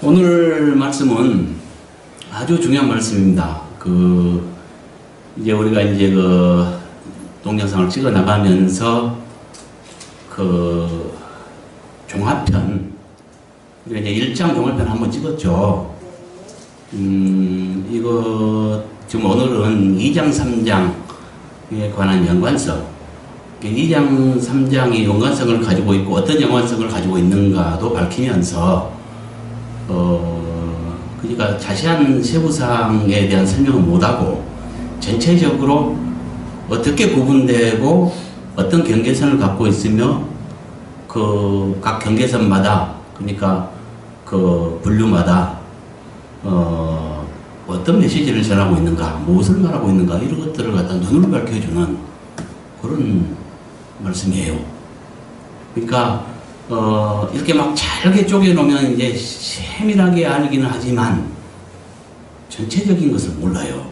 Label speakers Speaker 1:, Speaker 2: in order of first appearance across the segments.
Speaker 1: 오늘 말씀은 아주 중요한 말씀입니다. 이제 우리가 이제 동영상을 찍어 나가면서 종합편, 우리가 이제 1장 종합편 한번 찍었죠. 이거 지금 오늘은 2장 3장에 관한 연관성, 2장 3장이 연관성을 가지고 있고 어떤 연관성을 가지고 있는가도 밝히면서 그러니까 자세한 세부사항에 대한 설명은 못하고 전체적으로 어떻게 구분되고 어떤 경계선을 갖고 있으며 각 경계선마다, 그러니까 분류마다 어떤 메시지를 전하고 있는가, 무엇을 말하고 있는가, 이런 것들을 갖다 눈으로 밝혀주는 그런 말씀이에요. 그러니까 이렇게 막 잘게 쪼개놓으면 이제 세밀하게 알기는 하지만 전체적인 것을 몰라요.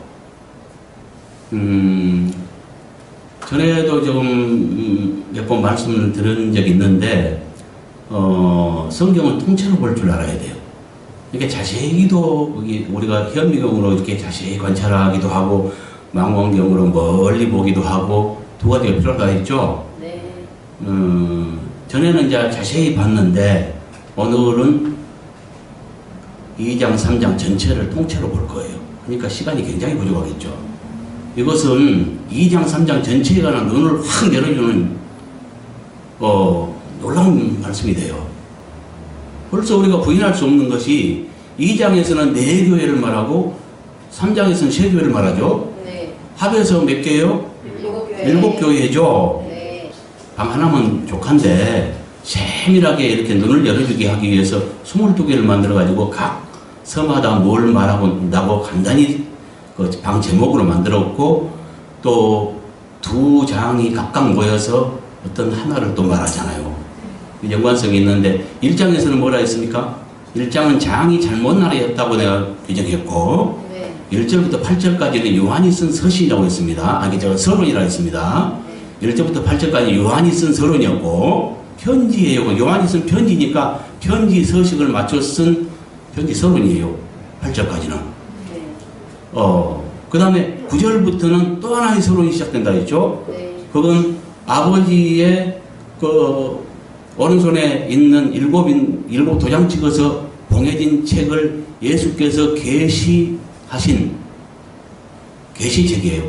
Speaker 1: 전에도 좀 몇 번 말씀을 들은 적이 있는데 성경은 통째로 볼 줄 알아야 돼요. 이렇게 자세히도 우리가 현미경으로 이렇게 자세히 관찰하기도 하고 망원경으로 멀리 보기도 하고 두 가지가 필요가 있죠.
Speaker 2: 네.
Speaker 1: 전에는 이제 자세히 봤는데 오늘은 2장 3장 전체를 통째로 볼 거예요. 그러니까 시간이 굉장히 부족하겠죠. 이것은 2장 3장 전체에 관한 눈을 확 열어주는 놀라운 말씀이 돼요. 벌써 우리가 부인할 수 없는 것이 2장에서는 4교회를 말하고 3장에서는 3교회를 말하죠.
Speaker 2: 네.
Speaker 1: 합해서 몇 개요? 7교회. 7교회죠.
Speaker 2: 네.
Speaker 1: 방 하나면 족한데 세밀하게 이렇게 눈을 열어주게 하기 위해서 22개를 만들어가지고 각 서마다 뭘 말하고 있다고 간단히 방 제목으로 만들었고, 또 두 장이 각각 모여서 어떤 하나를 또 말하잖아요. 연관성이 있는데 1장에서는 뭐라 했습니까? 1장은 장이 잘못 나라였다고 내가 규정했고,
Speaker 2: 네.
Speaker 1: 1절부터 8절까지는 요한이 쓴 서신이라고 했습니다. 제가 서론이라고 했습니다. 1절부터 8절까지 요한이 쓴 서론이었고, 편지예요. 요한이 쓴 편지니까 편지 서식을 맞춰 쓴 편지 서론이에요. 8절까지는.
Speaker 2: 네.
Speaker 1: 그 다음에 9절부터는 또 하나의 서론이 시작된다 했죠.
Speaker 2: 네.
Speaker 1: 그건 아버지의 오른손에 있는 일곱 도장 찍어서 봉해진 책을 예수께서 계시하신 계시책이에요.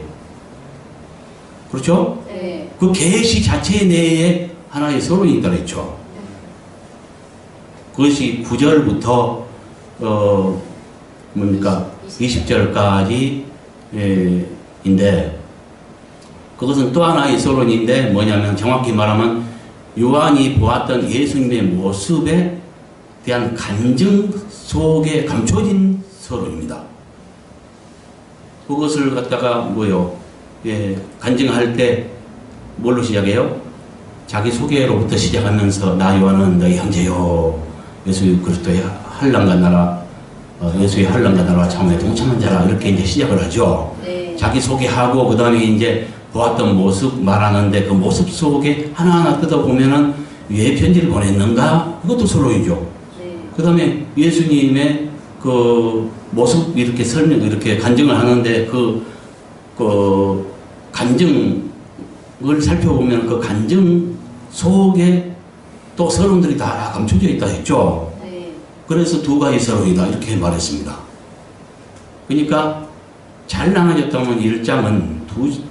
Speaker 1: 그렇죠?
Speaker 2: 네.
Speaker 1: 그 계시 자체 내에 하나의 서론이 있다고 했죠. 그것이 9절부터 20절까지 인데, 그것은 또 하나의 서론인데 뭐냐면 정확히 말하면 요한이 보았던 예수님의 모습에 대한 간증 속에 감춰진 서론입니다. 그것을 갖다가 간증할 때 뭘로 시작해요? 자기 소개로부터 시작하면서 나 요한은 너희 형제요, 예수 그리스도의 환난과 나라, 예수의 환난과 나라와 참에 동참한 자라, 이렇게 이제 시작을 하죠.
Speaker 2: 네.
Speaker 1: 자기 소개하고 그 다음에 이제 보았던 모습 말하는데 그 모습 속에 하나하나 뜯어보면은 왜 편지를 보냈는가? 이것도 서론이죠.
Speaker 2: 네.
Speaker 1: 그 다음에 예수님의 모습 이렇게 이렇게 간증을 하는데 그 간증을 살펴보면 그 간증 속에 또 서론들이 다 감춰져 있다 했죠.
Speaker 2: 네.
Speaker 1: 그래서 두 가지 서론이다 이렇게 말했습니다. 그러니까 잘 나눠졌다면 1장은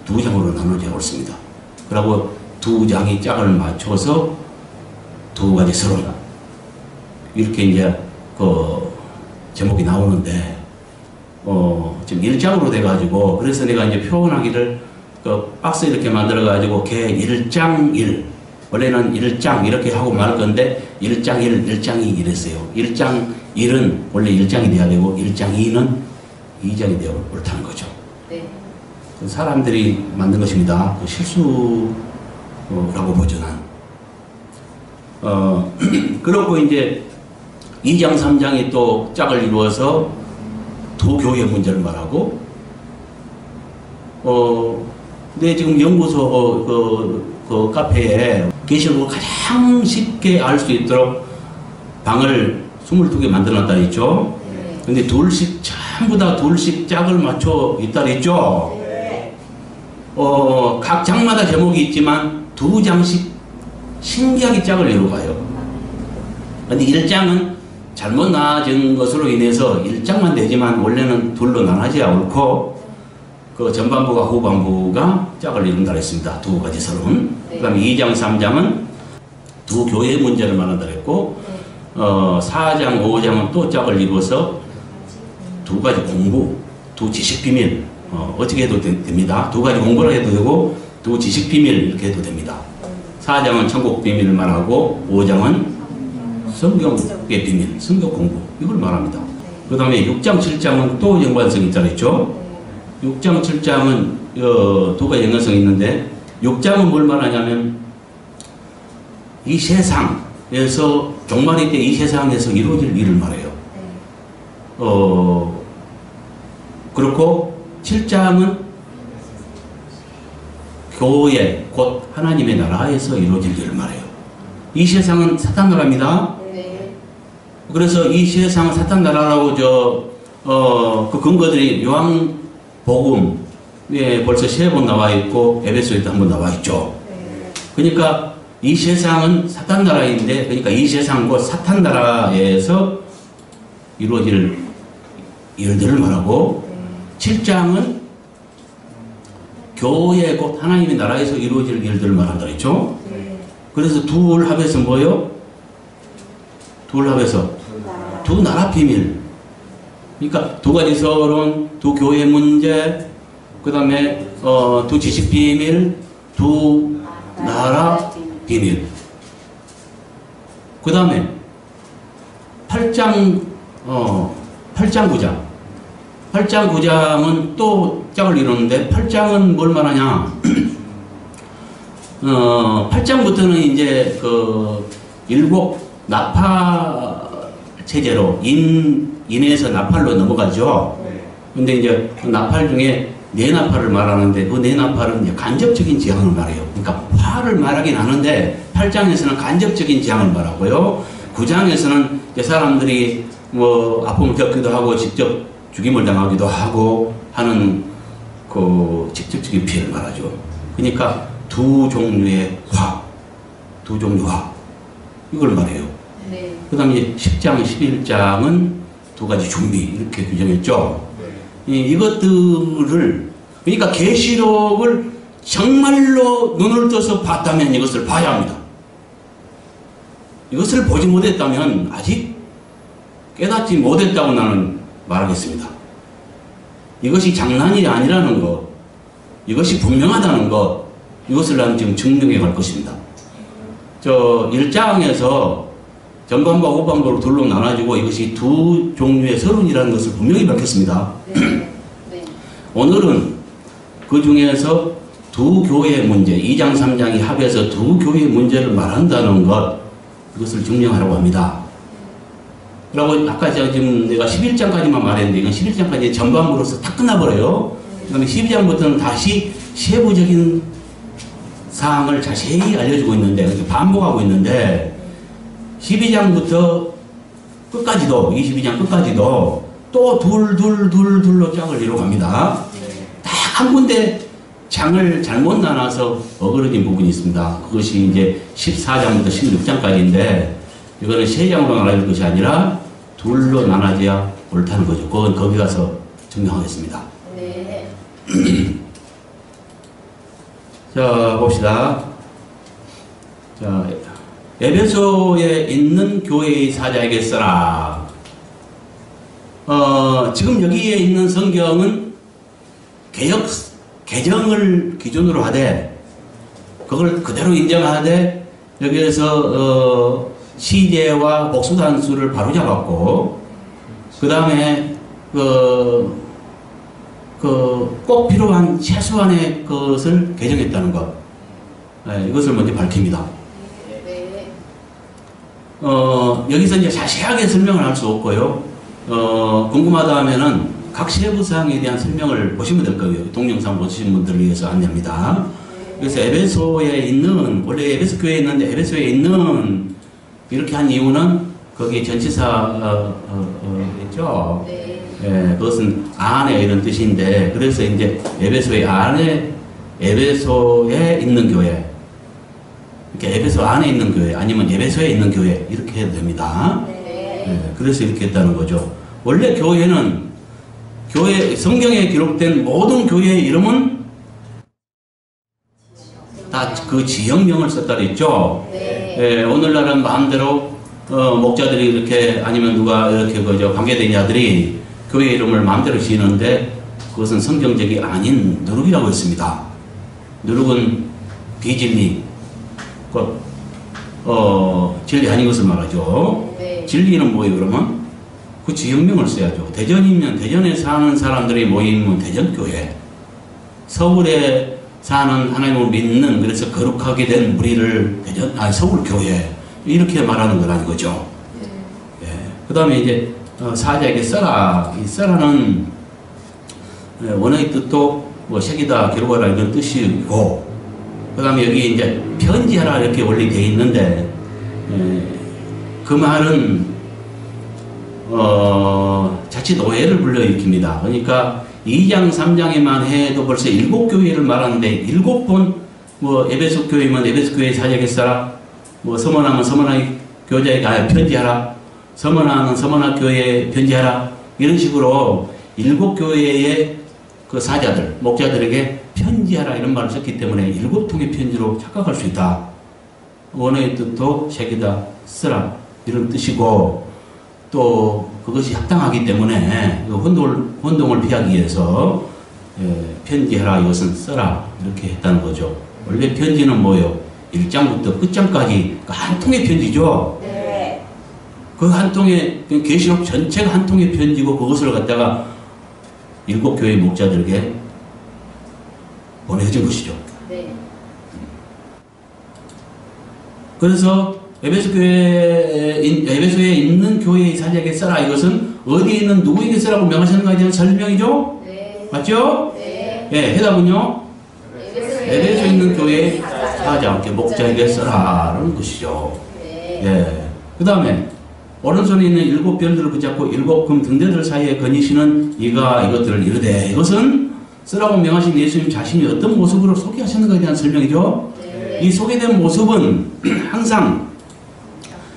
Speaker 1: 두 장으로 나눠져 옳습니다. 그리고 두 장이 짝을 맞춰서 두 가지 서론, 이렇게 이제 제목이 나오는데 지금 1장으로 돼가지고, 그래서 내가 이제 표현하기를 박스 이렇게 만들어가지고 걔 1장 1, 원래는 1장 이렇게 하고 말 건데 1장 1, 1장 2 이랬어요. 1장 1은 원래 1장이 돼야 되고 1장 2는 2장이 되어 옳다는 거죠.
Speaker 2: 네.
Speaker 1: 사람들이 만든 것입니다. 실수라고 보죠, 난. 그러고 이제 2장 3장이 또 짝을 이루어서 두 교회 문제를 말하고, 근데 지금 연구소 카페에 계시록을 가장 쉽게 알 수 있도록 방을 22개 만들어놨다 했죠.
Speaker 2: 네.
Speaker 1: 근데 둘씩 전부 다 둘씩 짝을 맞춰 있다 했죠.
Speaker 2: 네.
Speaker 1: 각 장마다 제목이 있지만 두 장씩 신기하게 짝을 이루어가요. 근데 1장은 잘못 나눠진 것으로 인해서 1장만 되지만 원래는 둘로 나눠지 않고 그 전반부가 후반부가 짝을 이룬다 했습니다. 두 가지 서론.
Speaker 2: 네.
Speaker 1: 그 다음에 2장, 3장은 두 교회 문제를 말한다 했고 4장, 5장은 또 짝을 이루어서 두 가지 공부, 두 지식 비밀 어떻게 해도 됩니다. 두 가지 공부를 해도 되고 두 지식 비밀 이렇게 해도 됩니다. 4장은 천국 비밀을 말하고 5장은 성경의 비밀, 성경 공부 이걸 말합니다. 그 다음에 6장, 7장은 또 연관성이 있다 했죠. 6장, 7장은 두 가지 연관성이 있는데 6장은 뭘 말하냐면 이 세상에서 종말의 때 이 세상에서 이루어질 일을 말해요. 그렇고 7장은 교회 곧 하나님의 나라에서 이루어질 일을 말해요. 이 세상은 사탄 나라입니다.
Speaker 2: 네.
Speaker 1: 그래서 이 세상은 사탄 나라라고 그 근거들이 요한복음에 벌써 3번 나와 있고 에베소에도 1번 나와 있죠.
Speaker 2: 네.
Speaker 1: 그러니까 이 세상은 사탄 나라인데, 그러니까 이 세상 곧 사탄 나라에서 이루어질 일들을 말하고 7장은 교회 곧 하나님의 나라에서 이루어질 일들을 말한다 했죠.
Speaker 2: 네.
Speaker 1: 그래서 둘 합해서 뭐예요? 둘 합해서 두 나라 비밀. 그러니까 두 가지 서론, 두 교회 문제, 그 다음에 두 지식 비밀, 두 나라 비밀. 그 다음에 8장 9장. 8장 9장은 또 짝을 이루는데 8장은 뭘 말하냐? 8장부터는 이제 그 일곱 나팔 체제로 인에서 나팔로 넘어가죠. 근데 이제 그 나팔 중에 네 나팔을 말하는데 그 네 나팔은 이제 간접적인 재앙을 말해요. 그러니까 화를 말하긴 하는데 8장에서는 간접적인 재앙을 말하고요. 9장에서는 이제 사람들이 뭐 아픔을 겪기도 하고 직접 죽임을 당하기도 하고 하는 그 직접적인 피해를 말하죠. 그러니까 두 종류의 화, 두 종류 화 이걸 말해요.
Speaker 2: 네.
Speaker 1: 그 다음에 10장, 11장은 두 가지 준비 이렇게 규정했죠. 이것들을 그러니까 계시록을 정말로 눈을 떠서 봤다면 이것을 봐야 합니다. 이것을 보지 못했다면 아직 깨닫지 못했다고 나는 말하겠습니다. 이것이 장난이 아니라는 것, 이것이 분명하다는 것, 이것을 나는 지금 증명해 갈 것입니다. 1장에서 전반부와 후반부로 둘로 나눠지고 이것이 두 종류의 서론이라는 것을 분명히 밝혔습니다.
Speaker 2: 네. 네.
Speaker 1: 오늘은 그 중에서 두 교회의 문제, 2장, 3장이 합해서 두 교회의 문제를 말한다는 것, 이것을 증명하려고 합니다. 그리고 아까 지금 내가 11장까지만 말했는데 이건 11장까지 전반부로서 다 끝나버려요. 그 다음에 12장부터는 다시 세부적인 사항을 자세히 알려주고 있는데, 반복하고 있는데, 12장부터 끝까지도, 22장 끝까지도 또 둘로 짝을 이뤄갑니다. 딱 한 군데 장을 잘못 나눠서 어그러진 부분이 있습니다. 그것이 이제 14장부터 16장까지인데, 이거는 세 장으로 나눠질 것이 아니라 둘로 나눠져야 옳다는 거죠. 그건 거기 가서 증명하겠습니다.
Speaker 2: 네.
Speaker 1: 자, 봅시다. 자, 에베소에 있는 교회의 사자에게 써라. 지금 여기에 있는 성경은 개정을 기준으로 하되, 그걸 그대로 인정하되, 여기에서, 시제와 복수단수를 바로잡았고, 그 다음에, 꼭 필요한 최소한의 것을 개정했다는 것. 이것을 먼저 밝힙니다.
Speaker 2: 네.
Speaker 1: 여기서 이제 자세하게 설명을 할 수 없고요. 궁금하다 하면은 각 세부사항에 대한 설명을 보시면 될 거예요. 동영상 보시는 분들을 위해서 안내합니다. 그래서 에베소에 있는, 원래 에베소 교회에 있는데 에베소에 있는 이렇게 한 이유는 거기 전치사 있죠.
Speaker 2: 네.
Speaker 1: 예, 그것은 안에 이런 뜻인데 그래서 이제 에베소의 안에 에베소에 있는 교회, 이렇게 에베소 안에 있는 교회 아니면 에베소에 있는 교회 이렇게 해도 됩니다.
Speaker 2: 네.
Speaker 1: 예, 그래서 이렇게 했다는 거죠. 원래 교회는 교회 성경에 기록된 모든 교회의 이름은 다 그 지역명을 썼다 그랬죠.
Speaker 2: 네.
Speaker 1: 예, 오늘날은 마음대로 목자들이 이렇게 아니면 누가 이렇게 그저 관계된 자들이 교회 이름을 마음대로 지는데 그것은 성경적이 아닌 누룩이라고 했습니다. 누룩은 비진리, 진리 아닌 것을 말하죠.
Speaker 2: 네.
Speaker 1: 진리는 뭐예요 그러면? 그 지역명을 써야죠. 대전이면 대전에 사는 사람들이 모이면 대전교회, 서울에 사는 하나님을 믿는 그래서 거룩하게 된 무리를 서울교회 이렇게 말하는 거라는 거죠. 예. 그 다음에 이제 사자에게 써라. 이 써라는 원어의 뜻도 뭐 책이다, 기록하라 이런 뜻이고, 그 다음에 여기 이제 편지하라 이렇게 원래 되어 있는데 그 말은 자칫 오해를 불러일으킵니다. 그러니까 2장 3장에만 해도 벌써 7교회를 말하는데 7번 뭐 에베소 교회면 에베소 교회 사자에게 써라, 뭐 서머나면 서머나 교자에게 편지하라, 서머나는 서머나 교회에 편지하라 이런 식으로 7교회의 그 사자들, 목자들에게 편지하라 이런 말을 썼기 때문에 7통의 편지로 착각할 수 있다. 원어의 뜻도 책이다, 쓰라 이런 뜻이고, 또 그것이 합당하기 때문에 혼동을 피하기 위해서 편지하라 이것은 써라 이렇게 했다는 거죠. 원래 편지는 뭐예요? 1장부터 끝장까지 한 통의 편지죠.
Speaker 2: 네.
Speaker 1: 그 한 통의 계시록 전체가 한 통의 편지고 그것을 갖다가 7교회 목자들에게 보내준 것이죠.
Speaker 2: 네.
Speaker 1: 그래서 에베소에 있는 교회의 사자에게 써라 이것은 어디에 있는 누구에게 쓰라고 명하셨는가에 대한 설명이죠.
Speaker 2: 네.
Speaker 1: 맞죠?
Speaker 2: 네.
Speaker 1: 예, 해답은요. 에베소에 있는 교회의 사자, 목자에게 써라라는 것이죠.
Speaker 2: 네.
Speaker 1: 예. 그 다음에 오른손에 있는 7별들을 붙잡고 7금 등대들 사이에 거니시는 이가 이것들을 이르되, 이것은 쓰라고 명하신 예수님 자신이 어떤 모습으로 소개하셨는가에 대한 설명이죠.
Speaker 2: 네.
Speaker 1: 이 소개된 모습은 항상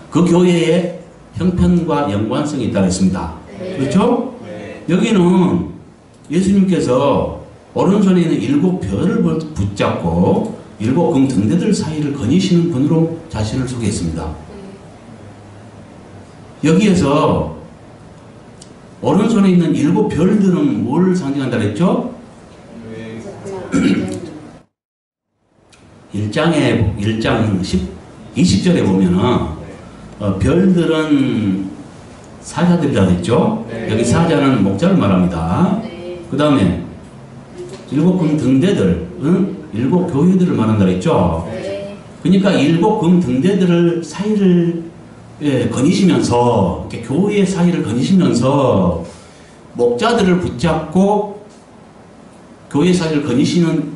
Speaker 1: 그 교회의 형편과 연관성이 있다고 했습니다.
Speaker 2: 네.
Speaker 1: 그렇죠?
Speaker 2: 네.
Speaker 1: 여기는 예수님께서 오른손에 있는 7별을 붙잡고 7금 등대들 사이를 거니시는 분으로 자신을 소개했습니다. 여기에서 오른손에 있는 7별들은 뭘 상징한다 그랬죠? 1장 20절에 보면은 별들은 사자들이라고 했죠?
Speaker 2: 네.
Speaker 1: 여기 사자는 목자를 말합니다.
Speaker 2: 네.
Speaker 1: 그 다음에 7금 등대들은 7교회들을 말한다 그랬죠?
Speaker 2: 네.
Speaker 1: 그러니까 7금 등대들을 사이를 거니시면서, 이렇게 교회의 사이를 거니시면서 목자들을 붙잡고 교회 사이를 거니시는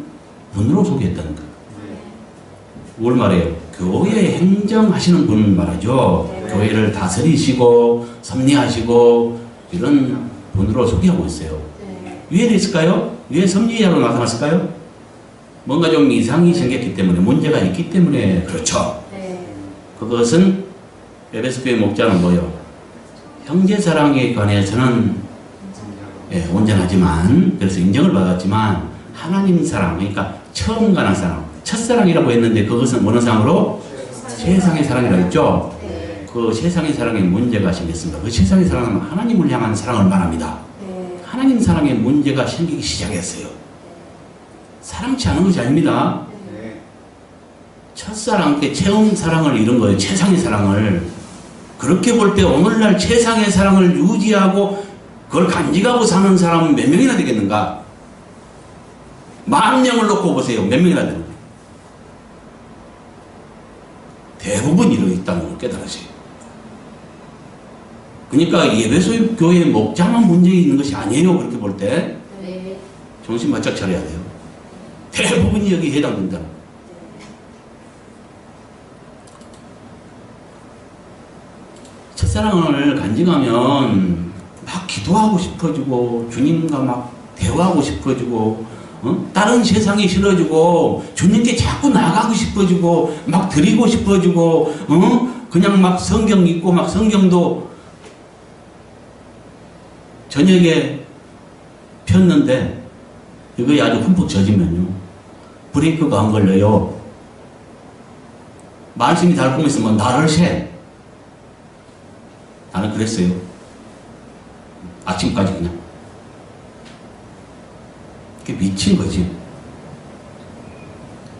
Speaker 1: 분으로 소개했다는 거예요. 뭘 말해요? 교회에 행정하시는 분을 말하죠.
Speaker 2: 네.
Speaker 1: 교회를 다스리시고 섭리하시고 이런 분으로 소개하고 있어요.
Speaker 2: 네.
Speaker 1: 왜 그랬을까요? 왜 섭리자로 나타났을까요? 뭔가 좀 이상이 생겼기 때문에, 문제가 있기 때문에 그렇죠.
Speaker 2: 네.
Speaker 1: 그것은 에베소 교회 목자는 뭐요? 형제 사랑에 관해서는 온전하지만, 그래서 인정을 받았지만 하나님 사랑, 그러니까 처음 가는 사랑, 첫사랑이라고 했는데 그것은 원어상으로 세상의 사랑이라고 했죠.
Speaker 2: 네.
Speaker 1: 그 세상의 사랑에 문제가 생겼습니다. 그 세상의 사랑은 하나님을 향한 사랑을 말합니다.
Speaker 2: 네.
Speaker 1: 하나님 사랑에 문제가 생기기 시작했어요. 사랑치 않은 것이 아닙니다. 첫사랑, 처음 사랑을 잃은 거예요. 최상의 사랑을. 그렇게 볼 때 오늘날 최상의 사랑을 유지하고 그걸 간직하고 사는 사람은 몇 명이나 되겠는가? 10,000명을 놓고 보세요. 몇 명이나 되는가? 대부분 이러고 있다는 걸 깨달으세요. 그러니까 에베소 교회의 목자만 문제 있는 것이 아니에요. 그렇게 볼 때.
Speaker 2: 네.
Speaker 1: 정신 바짝 차려야 돼요. 대부분이 여기 해당된다. 첫사랑을 간직하면 막 기도하고 싶어지고 주님과 막 대화하고 싶어지고 다른 세상이 싫어지고 주님께 자꾸 나가고 싶어지고 막 드리고 싶어지고 그냥 막 성경 읽고 막 성경도 저녁에 폈는데 이거에 아주 흠뻑 젖으면요 브레이크가 안 걸려요. 말씀이 달콤했으면 나를 새. 나는 그랬어요. 아침까지 그냥. 그게 미친 거지.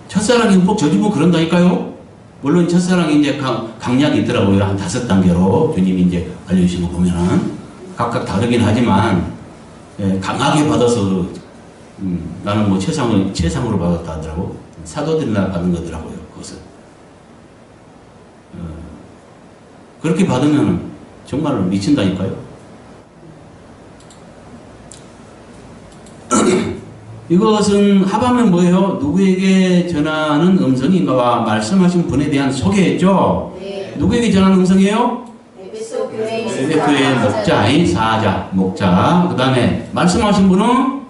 Speaker 1: 첫사랑이 흠뻑 젖으면 그런다니까요. 물론 첫사랑이 이제 강약이 있더라고요. 한 5단계로 주님이 이제 알려주신 거 보면은 각각 다르긴 하지만 예, 강하게 받아서 나는 뭐 최상으로 받았다 하더라고. 사도들이나 받은 거더라고요. 그것은 그렇게 받으면 정말로 미친다니까요. 이것은 하반면 뭐예요? 누구에게 전하는 음성인가와 말씀하신 분에 대한 소개했죠?
Speaker 2: 네.
Speaker 1: 누구에게 전하는 음성이에요?
Speaker 2: 에베소 교회의
Speaker 1: 에베소의 목자인 사자, 목자. 그 다음에 말씀하신 분은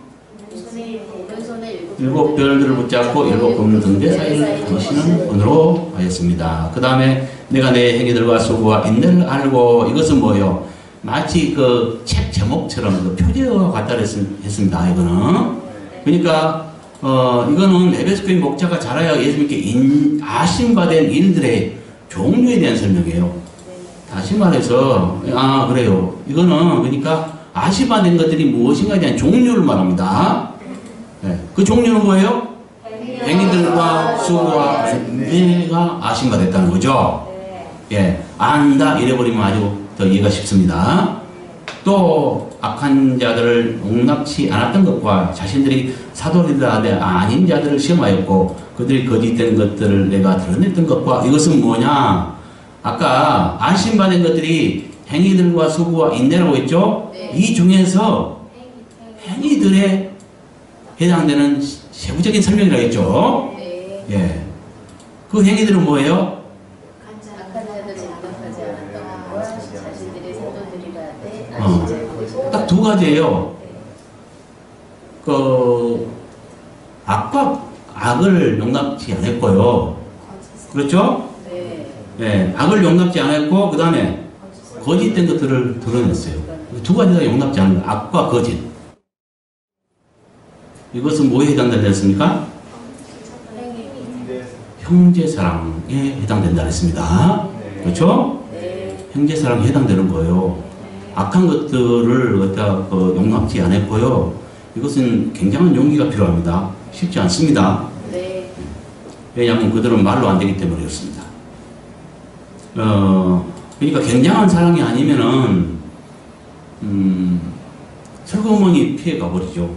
Speaker 2: 오른손에
Speaker 1: 7 별들을 붙잡고 7 검은 등대 사이를 당신은 은으로 하였습니다. 그 다음에 내가 내 행위들과 수고와 인내를 알고 이것은 뭐예요? 마치 그 책 제목처럼 그 표제어와 같다 했습니다. 이거는. 그러니까 이거는 에베소 교회 목자가 잘하여 예수님께 아심받은 일들의 종류에 대한 설명이에요. 다시 말해서 그래요. 이거는 그러니까 아심받은 것들이 무엇인가에 대한 종류를 말합니다. 네. 그 종류는 뭐예요? 행위들과 수고와 인내가 아심받았다는 거죠. 예, 안다 이래버리면 아주 더 이해가 쉽습니다. 또 악한 자들을 용납치 않았던 것과 자신들이 사도리라 아닌 자들을 시험하였고 그들이 거짓된 것들을 내가 드러냈던 것과 이것은 뭐냐? 아까 아심받은 것들이 행위들과 수고와 인내라고 했죠?
Speaker 2: 네.
Speaker 1: 이 중에서 행위들에 해당되는 세부적인 설명이라고 했죠?
Speaker 2: 네.
Speaker 1: 예. 그 행위들은 뭐예요?
Speaker 2: 악한 자들을 용납하지 않았던 것과 자신들의 사도들이라 때 아신 자들의
Speaker 1: 딱 2가지예요. 그 악을 용납지 않았고요. 그렇죠?
Speaker 2: 네.
Speaker 1: 예, 악을 용납지 않았고 그 다음에 거짓된 것들을 드러냈어요. 2가지 다 용납지 않은 거. 악과 거짓. 이것은 뭐에 해당된다 했습니까? 형제사랑에 해당된다 했습니다. 그렇죠?
Speaker 2: 네.
Speaker 1: 형제사랑에 해당되는 거예요. 악한 것들을 갖다 용납지 않았고요. 이것은 굉장한 용기가 필요합니다. 쉽지 않습니다.
Speaker 2: 네.
Speaker 1: 왜냐하면 그들은 말로 안 되기 때문에 그렇습니다. 그러니까 굉장한 사랑이 아니면은 슬그머니 피해가 버리죠.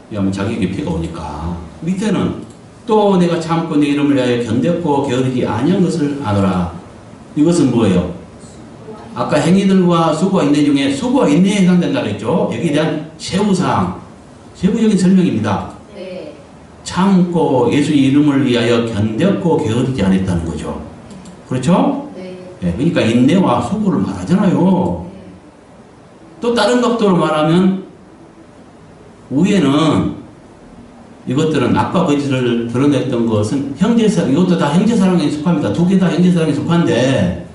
Speaker 1: 왜냐하면 자기에게 피해가 오니까. 밑에는 또 내가 참고 내 이름을 위하여 견뎠고 게으르지 아니한 것을 아노라. 이것은 뭐예요? 아까 행위들과 수고와 인내 중에 수고와 인내에 해당된다 그랬죠? 여기에 대한 세부사항, 세부적인 설명입니다.
Speaker 2: 네.
Speaker 1: 참고 예수 이름을 위하여 견뎠고 게으르지 않았다는 거죠. 그렇죠?
Speaker 2: 네.
Speaker 1: 네, 그러니까 인내와 수고를 말하잖아요. 또 다른 각도로 말하면 위에는 이것들은 악과 거짓을 드러냈던 것은 형제사랑, 이것도 다 형제사랑에 속합니다. 2개 다 형제사랑에 속한데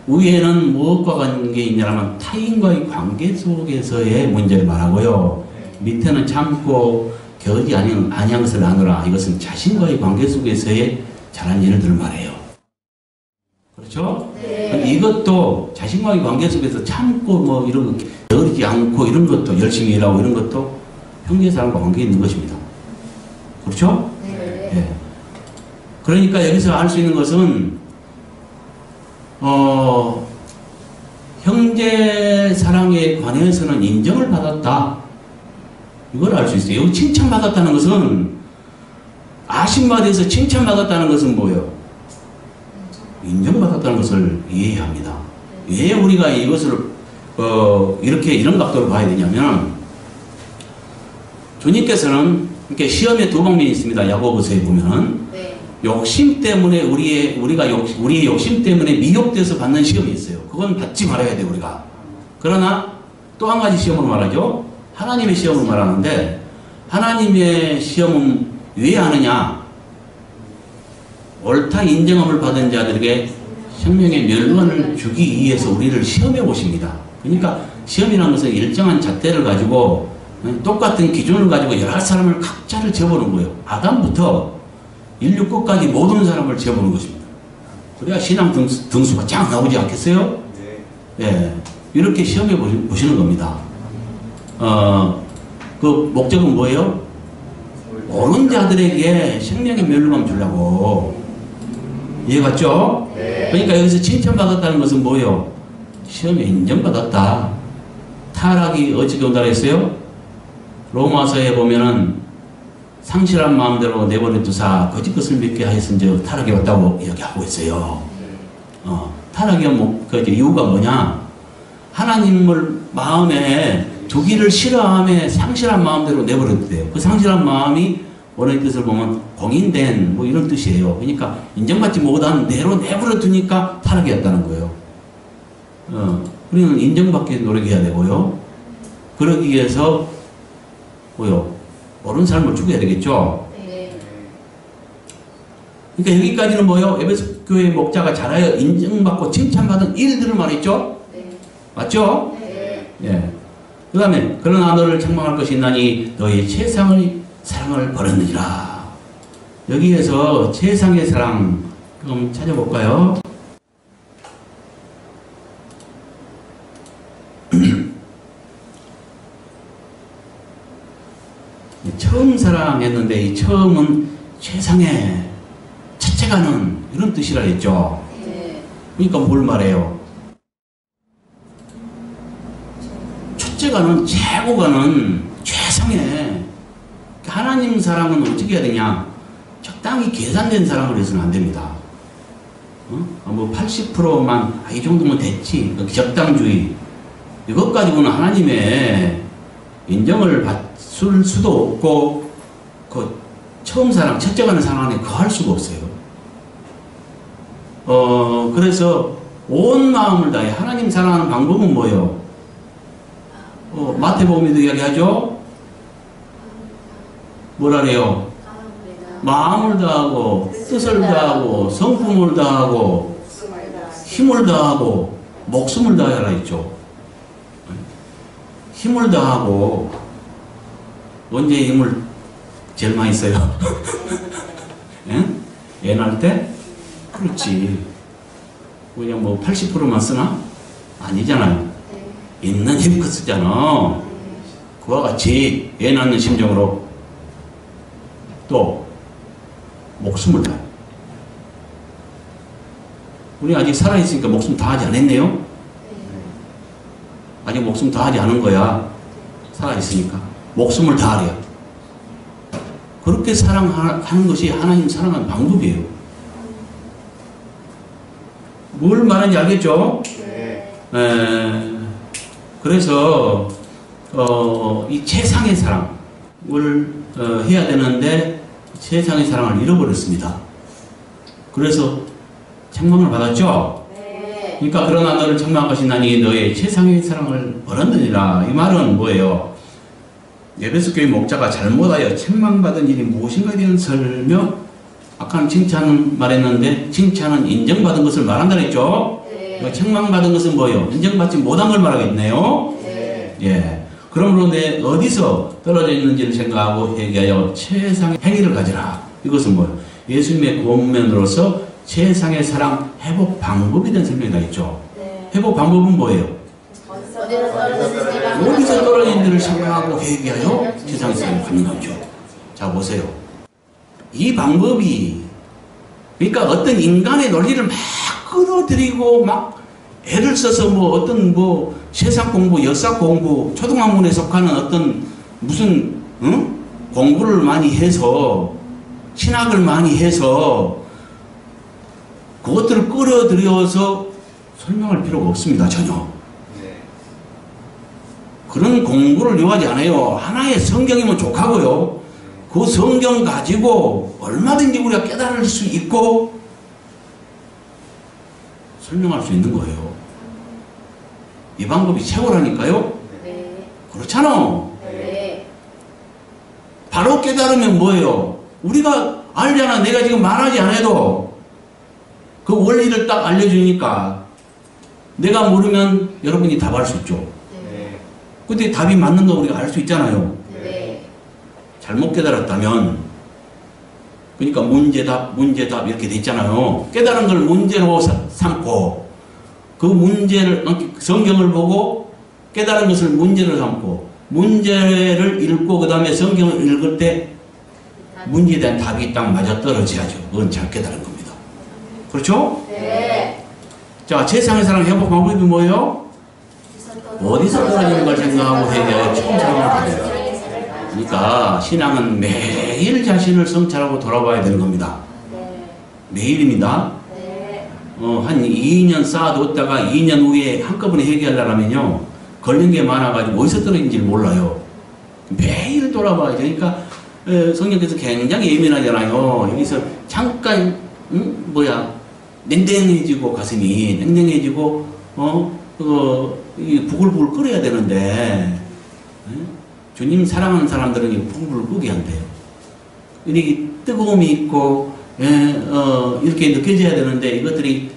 Speaker 1: 위에는 무엇과 관계 있냐면 타인과의 관계 속에서의 문제를 말하고요. 밑에는 참고 겨우지 아니한 것을 아노라. 이것은 자신과의 관계 속에서의 잘한 일들을 말해요. 그렇죠?
Speaker 2: 네.
Speaker 1: 이것도 자신과의 관계 속에서 참고 뭐 이런 겨우지 않고 이런 것도 열심히 일하고 이런 것도 형제사랑과 관계 있는 것입니다. 그렇죠?
Speaker 2: 네.
Speaker 1: 예. 그러니까 여기서 알 수 있는 것은 형제 사랑에 관해서는 인정을 받았다. 이걸 알 수 있어요. 여기 칭찬받았다는 것은 아심받아서 칭찬받았다는 것은 뭐예요? 인정받았다는 것을 이해해야 합니다. 왜 우리가 이것을 이렇게 이런 각도로 봐야 되냐면 주님께서는 이렇게 시험에 2방면이 있습니다. 야고보서에 보면
Speaker 2: 네.
Speaker 1: 욕심 때문에 우리의 욕심 때문에 미혹돼서 받는 시험이 있어요. 그건 받지 말아야 돼 우리가. 그러나 또 한 가지 시험으로 말하죠. 하나님의 시험을 말하는데 하나님의 시험은 왜 하느냐? 옳다 인정함을 받은 자들에게 생명의 멸관을 주기 위해서 우리를 시험해 보십니다. 그러니까 시험이라는 것은 일정한 잣대를 가지고 똑같은 기준을 가지고 여러 사람을 각자를 재보는 거예요. 아담부터 인류 끝까지 모든 사람을 재보는 것입니다. 그래야 신앙 등수가 쫙 나오지 않겠어요? 예, 이렇게 시험해 보시는 겁니다. 그 목적은 뭐예요? 옳은 자들에게 생명의 멸류관 주려고. 이해갔죠?
Speaker 2: 네.
Speaker 1: 그러니까 여기서 칭찬받았다는 것은 뭐예요? 시험에 인정받았다. 타락이 어떻게 온다고 했어요? 로마서에 보면은 상실한 마음대로 내버려 두사 거짓 것을 믿게 하였은즉 타락이 왔다고 이야기하고 있어요. 타락의 그 이유가 뭐냐? 하나님을 마음에 두기를 싫어함에 상실한 마음대로 내버려 두대요. 그 상실한 마음이 원어의 뜻을 보면 공인된 뭐 이런 뜻이에요. 그러니까 인정받지 못한 대로 내버려 두니까 타락이 왔다는 거예요. 우리는 인정받기 노력해야 되고요. 그러기 위해서 뭐요? 옳은 삶을 추구해야 되겠죠.
Speaker 2: 네.
Speaker 1: 그러니까 여기까지는 뭐요? 에베소 교회 목자가 잘하여 인정받고 칭찬받은 일들을 말했죠.
Speaker 2: 네.
Speaker 1: 맞죠?
Speaker 2: 네.
Speaker 1: 예. 그 다음에 그러나 너를 책망할 것이 있나니 너의 최상의 사랑을 버렸느니라. 여기에서 최상의 사랑 좀 찾아볼까요? 처음 사랑했는데 이 처음은 최상의 첫째가는 이런 뜻이라 했죠.
Speaker 2: 네.
Speaker 1: 그러니까 뭘 말해요? 첫째가는 최고가는 최상의 하나님 사랑은 어떻게 해야 되냐? 적당히 계산된 사랑을 해서는 안 됩니다. 뭐 80%만 이 정도면 됐지. 적당주의. 이것 가지고는 하나님의 인정을 받을 수도 없고 그 처음 사랑, 첫째 가는 사랑 안에 거할 수가 없어요. 그래서 온 마음을 다해 하나님 사랑하는 방법은 뭐예요? 마태복음에도 이야기하죠? 뭐라 그래요? 마음을 다하고 뜻을 다하고 성품을 다하고 힘을 다하고 목숨을 다하라 했죠. 힘을 다하고 언제 힘을 제일 많이 써요? 애 낳을 때? 그렇지. 그냥 뭐 80%만 쓰나? 아니잖아요. 있는 힘껏 쓰잖아. 그와 같이 애 낳는 심정으로 또 목숨을 다해. 우리 아직 살아있으니까 목숨 다하지 않았네요? 아직 목숨 다하지 않은 거야. 살아있으니까. 목숨을 다하래요. 그렇게 사랑하는 것이 하나님 사랑하는 방법이에요. 뭘 말하는지 알겠죠? 그래서 이 최상의 사랑을 해야 되는데 최상의 사랑을 잃어버렸습니다. 그래서 책망을 받았죠?
Speaker 2: 네.
Speaker 1: 그러니까 그러나 너를 책망하시나니 너의 최상의 사랑을 버렸느니라. 이 말은 뭐예요? 에베소 교회 목자가 잘못하여 책망받은 일이 무엇인가에 대한 설명, 아까는 칭찬 말했는데 칭찬은 인정받은 것을 말한다 했죠?
Speaker 2: 네.
Speaker 1: 책망받은 것은 뭐예요? 인정받지 못한 걸 말하겠네요?
Speaker 2: 네.
Speaker 1: 예. 그러므로 내 어디서 떨어져 있는지를 생각하고 회개하여 최상의 행위를 가지라. 이것은 뭐예요? 예수님의 구원면으로서 최상의 사랑 회복 방법에 대한 설명이 다 있죠.
Speaker 2: 네.
Speaker 1: 회복 방법은 뭐예요? 어디서 떨어진지를 생각하고 회개하여 최상의 사랑을 받는 거죠. 자 보세요. 이 방법이 그러니까 어떤 인간의 논리를 막 끌어들이고 막 애를 써서 뭐 어떤 뭐 세상 공부, 역사 공부, 초등학문에 속하는 어떤 무슨 공부를 많이 해서 신학을 많이 해서 그것들을 끌어들여서 설명할 필요가 없습니다. 전혀. 그런 공부를 요하지 않아요. 하나의 성경이면 족하고요. 그 성경 가지고 얼마든지 우리가 깨달을 수 있고 설명할 수 있는 거예요. 이 방법이 최고라니까요.
Speaker 2: 네.
Speaker 1: 그렇잖아.
Speaker 2: 네.
Speaker 1: 바로 깨달으면 뭐예요? 우리가 알잖아. 내가 지금 말하지 않아도 그 원리를 딱 알려주니까 내가 모르면 여러분이 답할 수 있죠.
Speaker 2: 네.
Speaker 1: 근데 답이 맞는 거 우리가 알 수 있잖아요.
Speaker 2: 네.
Speaker 1: 잘못 깨달았다면 그러니까 문제답 이렇게 돼 있잖아요. 깨달은 걸 문제로 삼고 그 문제를 성경을 보고 깨달은 것을 문제로 삼고 문제를 읽고 그 다음에 성경을 읽을 때 문제에 대한 답이 딱 맞아떨어져야죠. 그건 잘 깨달은 겁니다. 그렇죠?
Speaker 2: 네.
Speaker 1: 자, 세상의 사랑 회복 방법이 뭐예요? 어디서 떨어지는 걸 생각하고 해야 청산을 받아요. 그러니까 신앙은 매일 자신을 성찰하고 돌아봐야 되는 겁니다.
Speaker 2: 네.
Speaker 1: 매일입니다.
Speaker 2: 네.
Speaker 1: 한 2년 쌓아뒀다가 2년 후에 한꺼번에 해결하려면요. 걸린 게 많아가지고 어디서 떨어진지 몰라요. 매일 돌아봐야 되니까 성령께서 굉장히 예민하잖아요. 여기서 잠깐 냉랭해지고 가슴이 냉랭해지고 부글부글 끓여야 되는데 주님 사랑하는 사람들은 부글부글 끓게 한대요. 이렇게 뜨거움이 있고 이렇게 느껴져야 되는데 이것들이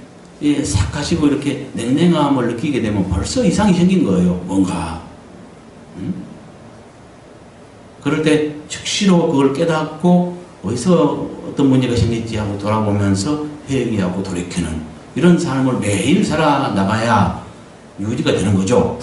Speaker 1: 싹 가시고 이렇게 냉랭함을 느끼게 되면 벌써 이상이 생긴 거예요. 뭔가 그럴 때 즉시로 그걸 깨닫고 어디서 어떤 문제가 생겼지 하고 돌아보면서 회개하고 돌이키는 이런 삶을 매일 살아나가야 유지가 되는 거죠.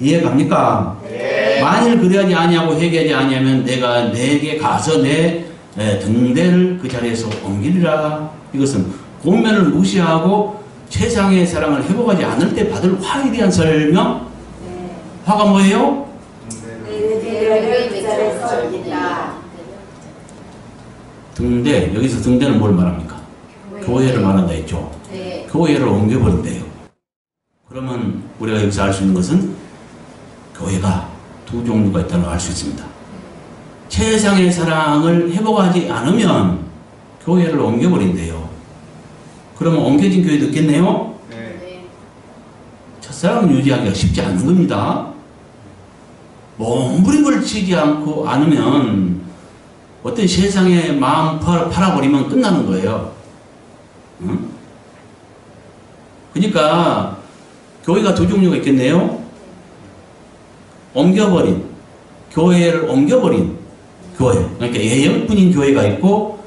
Speaker 1: 이해갑니까?
Speaker 2: 네.
Speaker 1: 만일 그래야지 아니하고 회개하지 아니하면 내가 내게 가서 내 등대를 그 자리에서 옮기리라. 이것은 본면을 무시하고 세상의 사랑을 회복하지 않을 때 받을 화에 대한 설명.
Speaker 2: 네.
Speaker 1: 화가 뭐예요? 등대. 여기서 등대는 뭘 말합니까? 교회를 말한다 했죠.
Speaker 2: 네.
Speaker 1: 교회를 옮겨버린대요. 그러면 우리가 여기서 알 수 있는 것은 교회가 두 종류가 있다는 걸 알 수 있습니다. 세상의 사랑을 회복하지 않으면 교회를 옮겨버린대요. 그러면 옮겨진 교회도 있겠네요?
Speaker 2: 네.
Speaker 1: 첫사랑을 유지하기가 쉽지 않은 겁니다. 몸부림을 치지 않으면 어떤 세상에 마음 팔아버리면 끝나는 거예요. 응? 그러니까 교회가 두 종류가 있겠네요. 교회를 옮겨버린 교회. 그러니까 예형뿐인 교회가 있고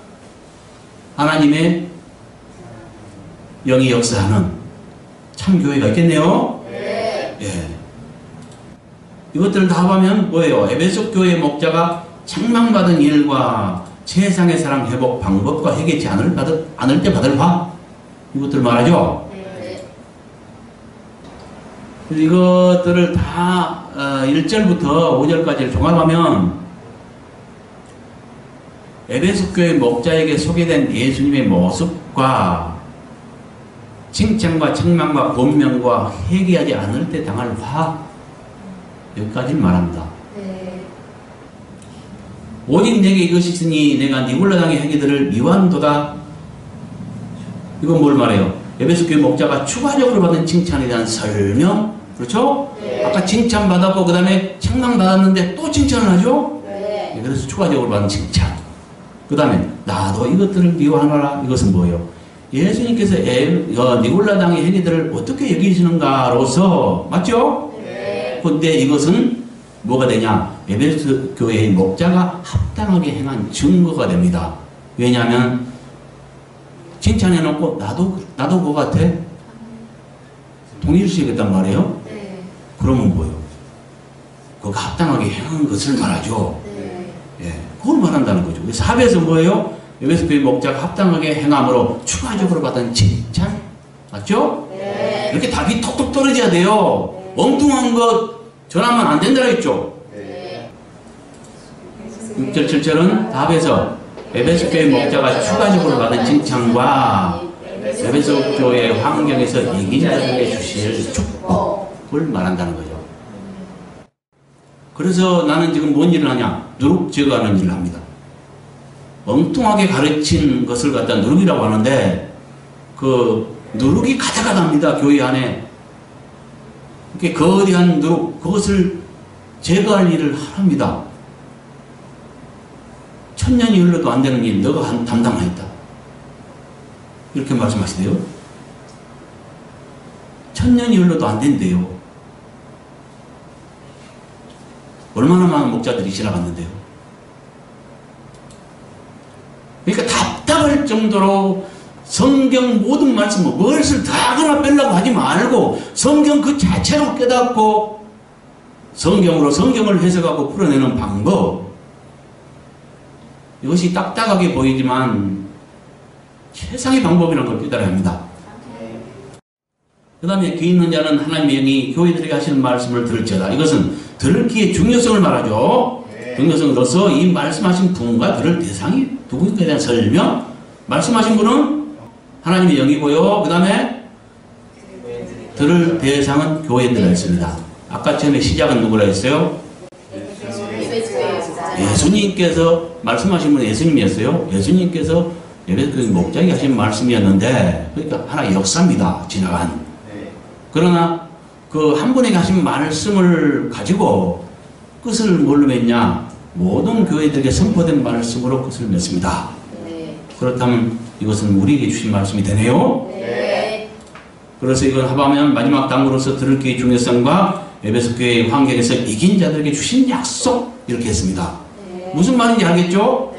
Speaker 1: 하나님의 영이 역사하는 참 교회가 있겠네요.
Speaker 2: 네.
Speaker 1: 예. 이것들을 다 하면 뭐예요? 에베소 교회 목자가 책망받은 일과 세상의 사랑 회복 방법과 해결치 않을 때 받을 화 이것들 말하죠.
Speaker 2: 네.
Speaker 1: 이것들을 다 1절부터 5절까지를 종합하면 에베소 교회 목자에게 소개된 예수님의 모습과 칭찬과 책망과 권면과 회개하지 않을 때 당할 화 여기까지를 말합니다.
Speaker 2: 네.
Speaker 1: 오직 내게 이것이 있으니 내가 니골라당의 행위들을 미워한도다. 이건 뭘 말해요? 에베소 교회 목자가 추가적으로 받은 칭찬에 대한 설명. 그렇죠?
Speaker 2: 네.
Speaker 1: 아까 칭찬받았고 그 다음에 책망받았는데 또 칭찬을 하죠?
Speaker 2: 네.
Speaker 1: 그래서 추가적으로 받은 칭찬. 그 다음에 나도 이것들을 미워하노라. 이것은 뭐예요? 예수님께서 니골라당의 행위들을 어떻게 여기시는가로서 맞죠?
Speaker 2: 네.
Speaker 1: 근데 이것은 뭐가 되냐? 에베소 교회의 목자가 합당하게 행한 증거가 됩니다. 왜냐하면 칭찬해놓고 나도 그거 같아? 동의할 수 있겠단 말이에요?
Speaker 2: 네.
Speaker 1: 그러면 뭐예요? 그거 합당하게 행한 것을 말하죠.
Speaker 2: 네.
Speaker 1: 예, 그걸 말한다는 거죠. 그래서 합에서 뭐예요? 에베소 교회 목자가 합당하게 행함으로 추가적으로 받은 칭찬. 맞죠?
Speaker 2: 네.
Speaker 1: 이렇게 답이 톡톡 떨어져야 돼요. 엉뚱한 거 전하면 안 된다고 했죠.
Speaker 2: 네.
Speaker 1: 6절 7절은 답에서 에베소 교회 목자가 추가적으로 받은 칭찬과 에베소 교회 환경에서 이긴 자들에게 주실 축복을 말한다는 거죠. 그래서 나는 지금 뭔 일을 하냐? 누룩 제거하는 일을 합니다. 엉뚱하게 가르친 것을 갖다 누룩이라고 하는데 그 누룩이 가득하답니다. 교회 안에. 이렇게 거대한 누룩, 그것을 제거할 일을 합니다. 1000년이 흘러도 안 되는 일 너가 담당하였다. 이렇게 말씀하시대요. 1000년이 흘러도 안 된대요. 얼마나 많은 목자들이 지나갔는데요. 그러니까 답답할 정도로 성경 모든 말씀, 무엇을 다 하나 빼려고 하지 말고 성경 그 자체로 깨닫고 성경으로 성경을 해석하고 풀어내는 방법, 이것이 딱딱하게 보이지만 최상의 방법이라는 걸 깨달아야 합니다. 그 다음에 귀 있는 자는 하나님의 영이 교회들에게 하시는 말씀을 들을지어다. 이것은 들을 귀의 중요성을 말하죠. 중요성으로서 이 말씀하신 분과 들을 대상이 누구인가에 대한 설명, 말씀하신 분은 하나님의 영이고요. 그 다음에 들을 대상은 교회들이라 했습니다. 아까 전에 시작은 누구라 했어요? 예수님께서 말씀하신 분은 예수님이었어요. 예수님께서 예배교회 목자에게 하신 말씀이었는데, 그러니까 하나의 역사입니다. 지나간. 그러나 그 한 분에게 하신 말씀을 가지고 끝을 뭘로 맺냐? 모든 교회들에게 선포된 말씀으로 끝을 맺습니다. 그렇다면 이것은 우리에게 주신 말씀이 되네요. 그래서 이건 합하면 마지막 당으로서 들을 귀의 중요성과 에베소 교회의 환경에서 이긴 자들에게 주신 약속, 이렇게 했습니다. 무슨 말인지 알겠죠?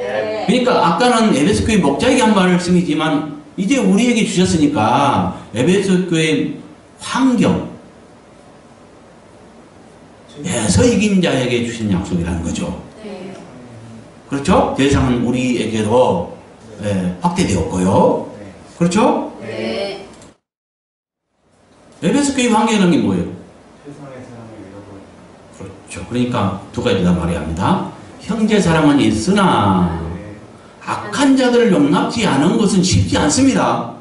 Speaker 1: 그러니까 아까는 에베소 교회 목자에게 한 말씀이지만 이제 우리에게 주셨으니까 에베소 교회 환경, 에서 이긴 자에게 주신 약속이라는 거죠. 그렇죠? 대상은 우리에게도 확대되었고요. 그렇죠? 에베소 교회 환경이라는 게 뭐예요? 그렇죠. 그러니까 두 가지다 말해야 합니다. 형제 사랑은 있으나 악한 자들을 용납지 않은 것은 쉽지 않습니다.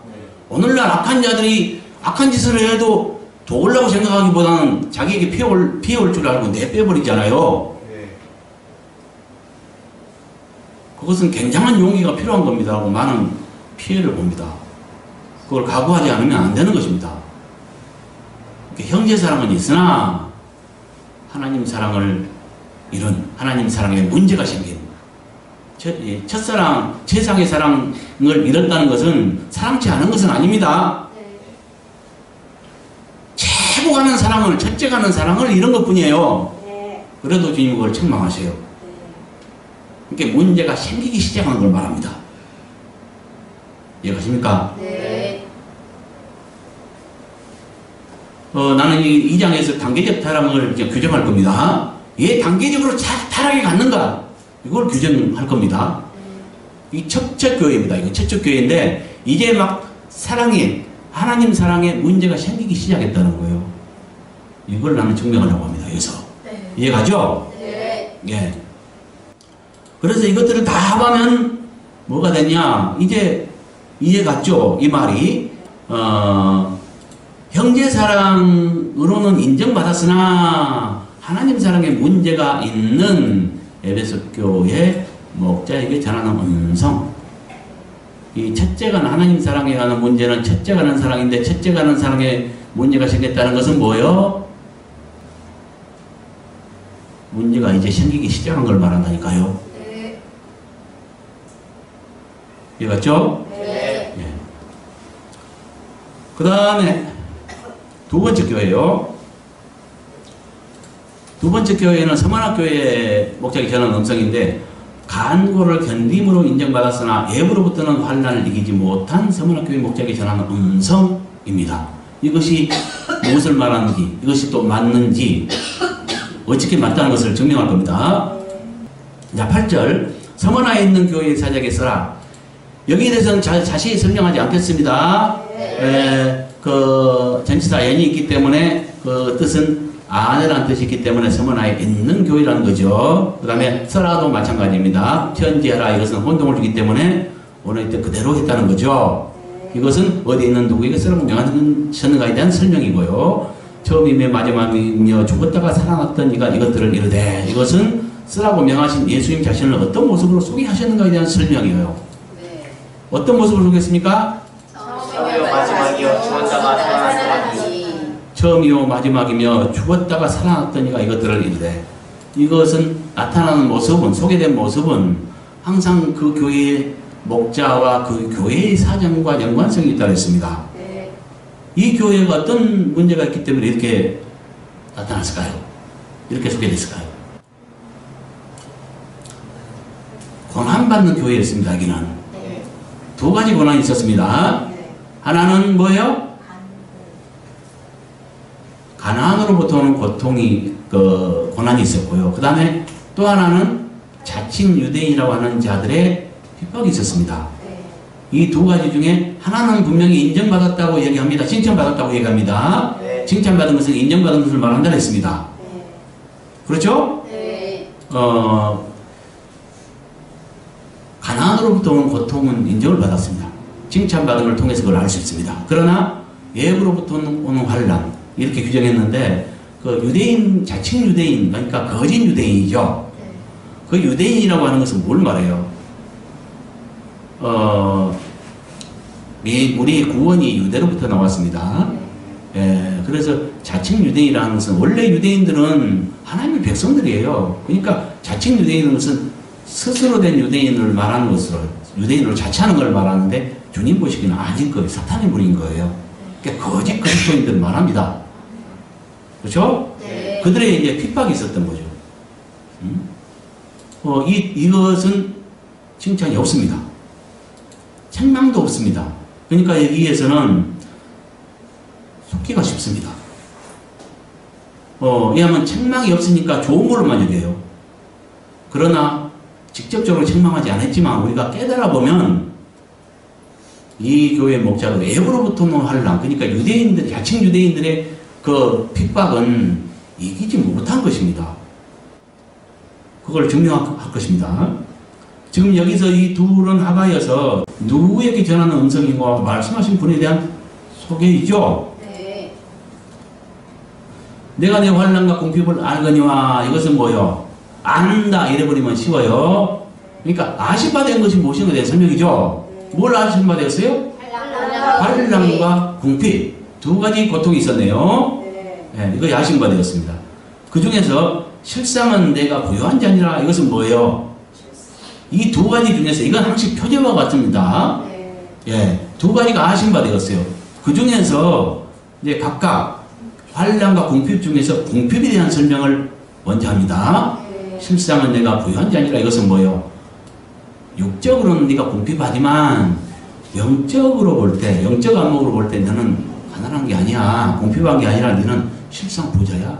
Speaker 1: 오늘날 악한 자들이 악한 짓을 해도 도우려고 생각하기보다는 자기에게 피해올 줄 알고 내빼버리잖아요. 그것은 굉장한 용기가 필요한 겁니다. 하고 많은 피해를 봅니다. 그걸 각오하지 않으면 안 되는 것입니다. 형제 사랑은 있으나 하나님 사랑을 잃은, 하나님 사랑에 문제가 생긴, 첫사랑, 최상의 사랑을 잃었다는 것은 사랑치 않은 것은 아닙니다. 최고 가는 사랑을, 첫째 가는 사랑을 잃은 것 뿐이에요. 그래도 주님 그걸 책망하세요. 이렇게 문제가 생기기 시작하는 걸 말합니다. 이해가십니까? 나는 이 2장에서 단계적 타락을 이제 규정할 겁니다. 왜 단계적으로 타락이 갔는가? 이걸 규정할 겁니다. 이 첫째 교회입니다. 이거 첫째 교회인데, 이제 막 사랑에, 하나님 사랑에 문제가 생기기 시작했다는 거예요. 이걸 나는 증명하려고 합니다. 여기서. 이해가죠? 예. 그래서 이것들을 다 합하면 뭐가 되냐? 이제 이해갔죠? 이 말이. 형제 사랑으로는 인정받았으나 하나님 사랑에 문제가 있는 에베소 교회 목자에게 전하는 음성. 이 첫째가 하나님 사랑에 관한 문제는 첫째가 하는 사랑인데, 첫째가 하는 사랑에 문제가 생겼다는 것은 뭐예요? 문제가 이제 생기기 시작한 걸 말한다니까요. 이해갔죠? 예. 그 다음에 두 번째 교회요. 두 번째 교회는 서만학교회 목자에게 전하는 음성인데, 간고를 견딤으로 인정받았으나 예부로부터는 환난을 이기지 못한 서만학교회 목자에게 전하는 음성입니다. 이것이 무엇을 말하는지, 이것이 또 맞는지, 어떻게 맞다는 것을 증명할 겁니다. 자, 8절. 서머나에 있는 교회의 사자에게 써라. 여기에 대해서는 자세히 설명하지 않겠습니다. 그 전치사 연이 있기 때문에 그 뜻은 아내라는 뜻이 있기 때문에 서머나에 있는 교회라는 거죠. 그 다음에 써라도 마찬가지입니다. 편지하라, 이것은 혼동을 주기 때문에 오늘 때 그대로 했다는 거죠. 이것은 어디 있는 누구에게 쓰라고 명하셨는가에 대한 설명이고요. 처음이며 마지막이며 죽었다가 살아났던 이가 이것들을 이르되 이것은 쓰라고 명하신 예수님 자신을 어떤 모습으로 소개하셨는가에 대한 설명이에요.
Speaker 2: 네.
Speaker 1: 어떤 모습으로 소개했습니까?
Speaker 2: 처음이요 마지막이요 죽었다가 살아나니.
Speaker 1: 처음이요 마지막이며 죽었다가 살아났던 이가 이것들을 이르되 이것은 나타나는 모습은 소개된 모습은 항상 그 교회의 목자와 그 교회의 사정과 연관성이 있다고 했습니다.
Speaker 2: 네.
Speaker 1: 이 교회가 어떤 문제가 있기 때문에 이렇게 나타났을까요? 이렇게 소개됐을까요? 고난받는 교회였습니다. 여기는
Speaker 2: 네.
Speaker 1: 두 가지 고난이 있었습니다. 하나는 뭐예요? 가난으로부터 오는 고통이 고난이 있었고요. 그 다음에 또 하나는 자칭 유대인이라고 하는 자들의 핍박이 있었습니다. 이 두 가지 중에 하나는 분명히 인정받았다고 얘기합니다. 칭찬받았다고 얘기합니다.
Speaker 3: 네.
Speaker 1: 칭찬받은 것은 인정받은 것을 말한다 했습니다. 그렇죠?
Speaker 2: 네.
Speaker 1: 가난으로부터 오는 고통은 인정을 받았습니다. 칭찬받은 걸 통해서 그걸 알 수 있습니다. 그러나 외부로부터 오는 환난 이렇게 규정했는데 그 유대인, 자칭 유대인, 그러니까 거짓 유대인이죠. 그 유대인이라고 하는 것은 뭘 말해요? 우리 구원이 유대로부터 나왔습니다. 예, 그래서 자칭 유대인이라는 것은 원래 유대인들은 하나님의 백성들이에요. 그러니까 자칭 유대인은 것은 스스로 된 유대인을 말하는 것으로 유대인으로 자처하는 걸 말하는데 주님 보시기는 아닌 거예요. 사탄의 분인 거예요. 그러니까 거짓 그리스도인들을 말합니다. 그렇죠?
Speaker 2: 네.
Speaker 1: 그들의 이제 핍박이 있었던 거죠. 이것은 칭찬이 없습니다. 책망도 없습니다. 그러니까 여기에서는 속기가 쉽습니다. 왜냐하면 책망이 없으니까 좋은 걸로만 여겨요. 그러나 직접적으로 책망하지 않았지만 우리가 깨달아 보면 이 교회 목자로 외부로부터 오는 환난, 그러니까 유대인들, 자칭 유대인들의 그 핍박은 이기지 못한 것입니다. 그걸 증명할 것입니다. 지금 여기서 이 둘은 하가여서 누구에게 전하는 음성인가 말씀하신 분에 대한 소개이죠.
Speaker 2: 네.
Speaker 1: 내가 내 환난과 궁핍을 알거니와 이것은 뭐요? 안다 이래버리면 쉬워요. 그러니까 아심바 된 것이 무엇인가에 대한 설명이죠. 뭘 아심바 되었어요? 환난과 궁핍 두 가지 고통이 있었네요. 네, 이거 아심바 되었습니다. 그 중에서 실상은 내가 부유한 자니라 이것은 뭐예요? 이 두 가지 중에서 이건 항상 표제와 같습니다. 예, 두 가지가 아심바 되었어요. 그 중에서 이제 각각 환난과 궁핍 중에서 궁핍에 대한 설명을 먼저 합니다. 실상은 내가 부유한 자니라 이것은 뭐예요? 육적으로는 네가 궁핍하지만 영적으로 볼 때, 영적 안목으로 볼 때 너는 가난한 게 아니야. 궁핍한 게 아니라 너는 실상 부자야.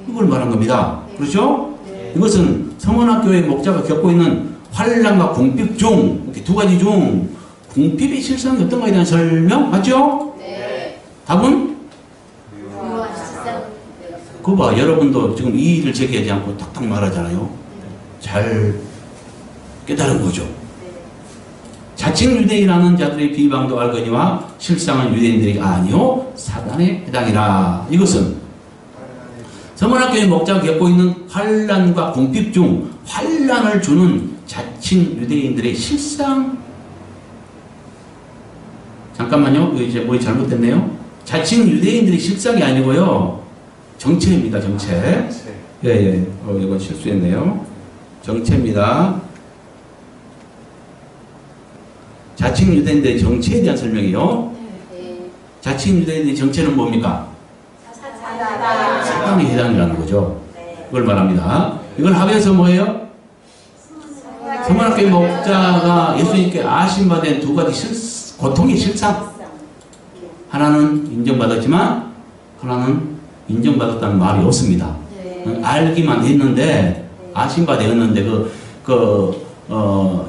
Speaker 1: 이걸 말한 겁니다. 그렇죠? 이것은 성원학교의 목자가 겪고 있는 환난과 궁핍 중, 이렇게 두 가지 중 궁핍의 실상이 어떤 거에 대한 설명? 맞죠?
Speaker 2: 네.
Speaker 1: 답은?
Speaker 2: 부유한 실상.
Speaker 1: 그거 봐. 여러분도 지금 이의를 제기하지 않고 탁탁 말하잖아요. 잘 깨달은 거죠. 자칭 유대인이라는 자들의 비방도 알거니와 실상은 유대인들이 아니요 사단에 해당이라. 이것은 서문학교의 목자가 겪고 있는 환난과 궁핍 중 환난을 주는 자칭 유대인들의 실상. 잠깐만요. 이제 뭐 잘못됐네요. 자칭 유대인들의 실상이 아니고요. 정체입니다. 정체. 예. 이건 실수했네요. 정체입니다. 자칭 유대인들의 정체에 대한 설명이요.
Speaker 2: 네.
Speaker 1: 자칭 유대인들의 정체는 뭡니까? 사단에 해당이라는 거죠. 그걸 말합니다. 이걸 합해서 뭐예요? 서문학교의 목자가 예수님께 아심받은 두 가지 고통의 실상. 하나는 인정받았지만 하나는 인정받았다는 말이 없습니다. 알기만 했는데 아심받았는데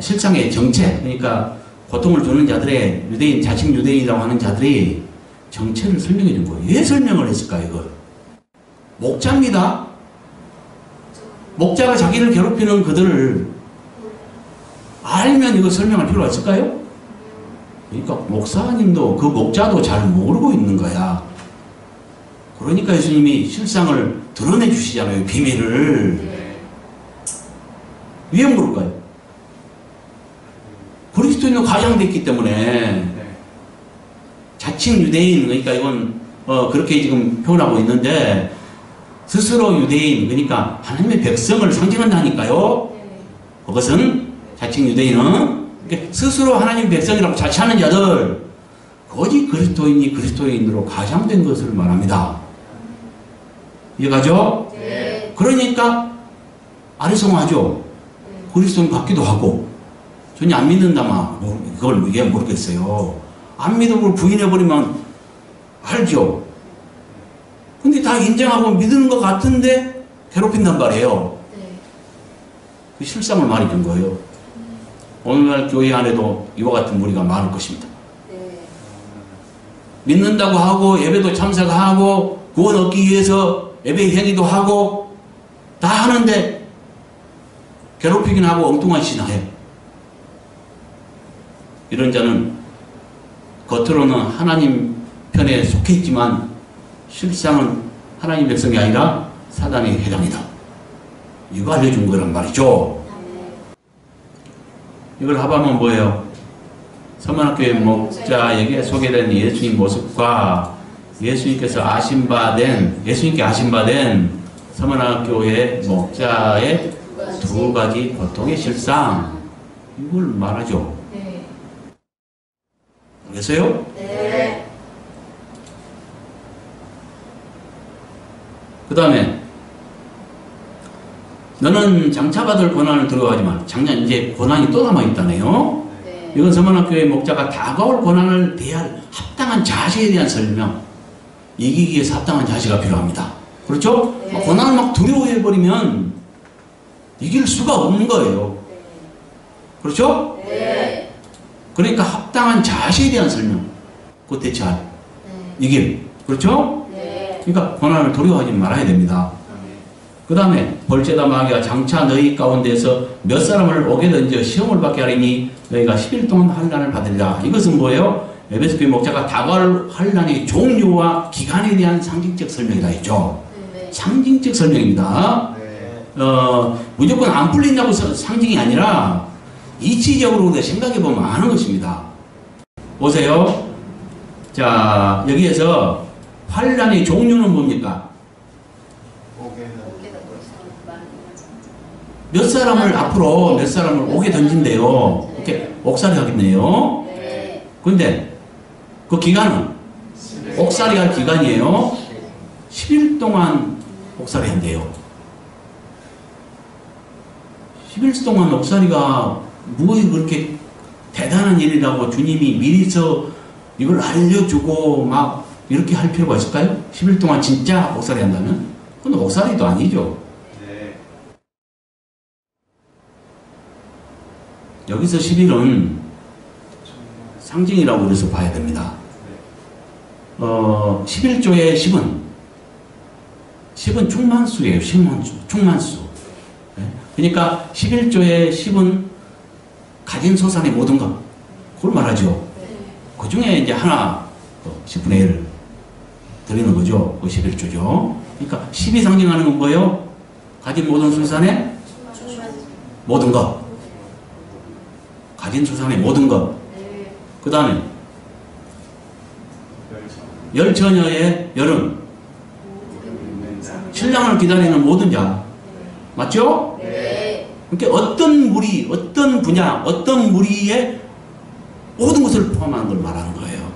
Speaker 1: 실상의 정체, 그러니까 고통을 주는 자들의 유대인, 자칭 유대인이라고 하는 자들이 정체를 설명해 준 거예요. 왜 설명을 했을까 이걸? 목자입니다. 목자가 자기를 괴롭히는 그들을 알면 이거 설명할 필요가 있을까요? 그러니까 목사님도 그 목자도 잘 모르고 있는 거야. 그러니까 예수님이 실상을 드러내 주시잖아요. 비밀을.
Speaker 2: 네.
Speaker 1: 왜 모를까요? 그리스도인으로 가장됐기 때문에
Speaker 3: 네.
Speaker 1: 자칭 유대인, 그러니까 이건 그렇게 지금 표현하고 있는데 스스로 유대인, 그러니까 하나님의 백성을 상징한다니까요.
Speaker 2: 네.
Speaker 1: 그것은 자칭 유대인은 그러니까 스스로 하나님 백성이라고 자칭하는 자들, 거짓 그리스도인이 그리스도인으로 가장된 것을 말합니다. 이해가죠?
Speaker 2: 네.
Speaker 1: 그러니까 아리송하죠. 그리스도인 같기도 하고 전혀 안 믿는다마 그걸 왜 모르겠어요. 안 믿음을 부인해버리면 알죠. 근데 다 인정하고 믿는 것 같은데 괴롭힌단 말이에요.
Speaker 2: 네.
Speaker 1: 그 실상을 말해준 거예요. 오늘날 교회 안에도 이와 같은 무리가 많을 것입니다.
Speaker 2: 네.
Speaker 1: 믿는다고 하고 예배도 참석하고 구원 얻기 위해서 예배 행위도 하고 다 하는데 괴롭히긴 하고 엉뚱한 신화해. 이런 자는 겉으로는 하나님 편에 속해 있지만 실상은 하나님 백성이 아니라 사단의 회당이다. 이거 알려준 거란 말이죠. 이걸 합하면 뭐예요? 서문학교의 목자에게 소개된 예수님 모습과 예수님께 아신바된 서문학교의 목자의 두 가지 고통의 실상, 이걸 말하죠.
Speaker 2: 네.
Speaker 1: 알겠어요?
Speaker 2: 네.
Speaker 1: 그 다음에 너는 장차받을 고난을 두려워하지만 작년 이제 고난이 또 남아있다네요.
Speaker 2: 네.
Speaker 1: 이건 서문학교의 목자가 다가올 고난을 대할 합당한 자세에 대한 설명, 이기기 위해서 합당한 자세가 필요합니다. 그렇죠?
Speaker 2: 네.
Speaker 1: 고난을 막 두려워해버리면 이길 수가 없는 거예요.
Speaker 2: 네.
Speaker 1: 그렇죠?
Speaker 2: 네.
Speaker 1: 그러니까 합당한 자세에 대한 설명, 그 대처할
Speaker 2: 네.
Speaker 1: 이길. 그렇죠?
Speaker 2: 네.
Speaker 1: 그러니까 고난을 두려워하지 말아야 됩니다. 그 다음에 벌제다 마귀가 장차 너희 가운데서 몇 사람을 오게 던져 시험을 받게 하리니 너희가 10일 동안 환난을 받으리라. 이것은 뭐예요? 에베소 교회 목자가 다가올 환난의 종류와 기간에 대한 상징적 설명이라 했죠.
Speaker 2: 네.
Speaker 1: 상징적 설명입니다. 무조건 안 풀린다고 상징이 아니라 이치적으로 생각해보면 아는 것입니다. 보세요. 자, 여기에서 환난의 종류는 뭡니까? 몇 사람을 앞으로 몇 사람을 오게 던진대요. 이렇게 옥살이 하겠네요.
Speaker 2: 네.
Speaker 1: 근데 그 기간은 옥살이 할 기간이에요. 10일 동안 옥살이 한대요. 10일 동안 옥살이가 뭐 그렇게 대단한 일이라고 주님이 미리서 이걸 알려주고 막 이렇게 할 필요가 있을까요? 10일 동안 진짜 옥살이 한다면? 그건 옥살이도 아니죠. 여기서 10일은 상징이라고 그래서 봐야 됩니다. 11조의 10은 충만수예요. 충만수. 그러니까 11조의 10은 가진 소산의 모든 것, 그걸 말하죠. 그 중에 이제 하나 10분의 1을 드리는 거죠. 그 11조죠. 그러니까 10이 상징하는 건 뭐예요? 가진 모든 소산의 모든 것. 가진 소산의 모든 것. 그 다음에 열 처녀의 열은 신랑을 기다리는 모든 자. 맞죠?
Speaker 2: 네.
Speaker 1: 그러니까 어떤 무리, 어떤 분야, 어떤 무리의 모든 것을 포함하는 걸 말하는 거예요.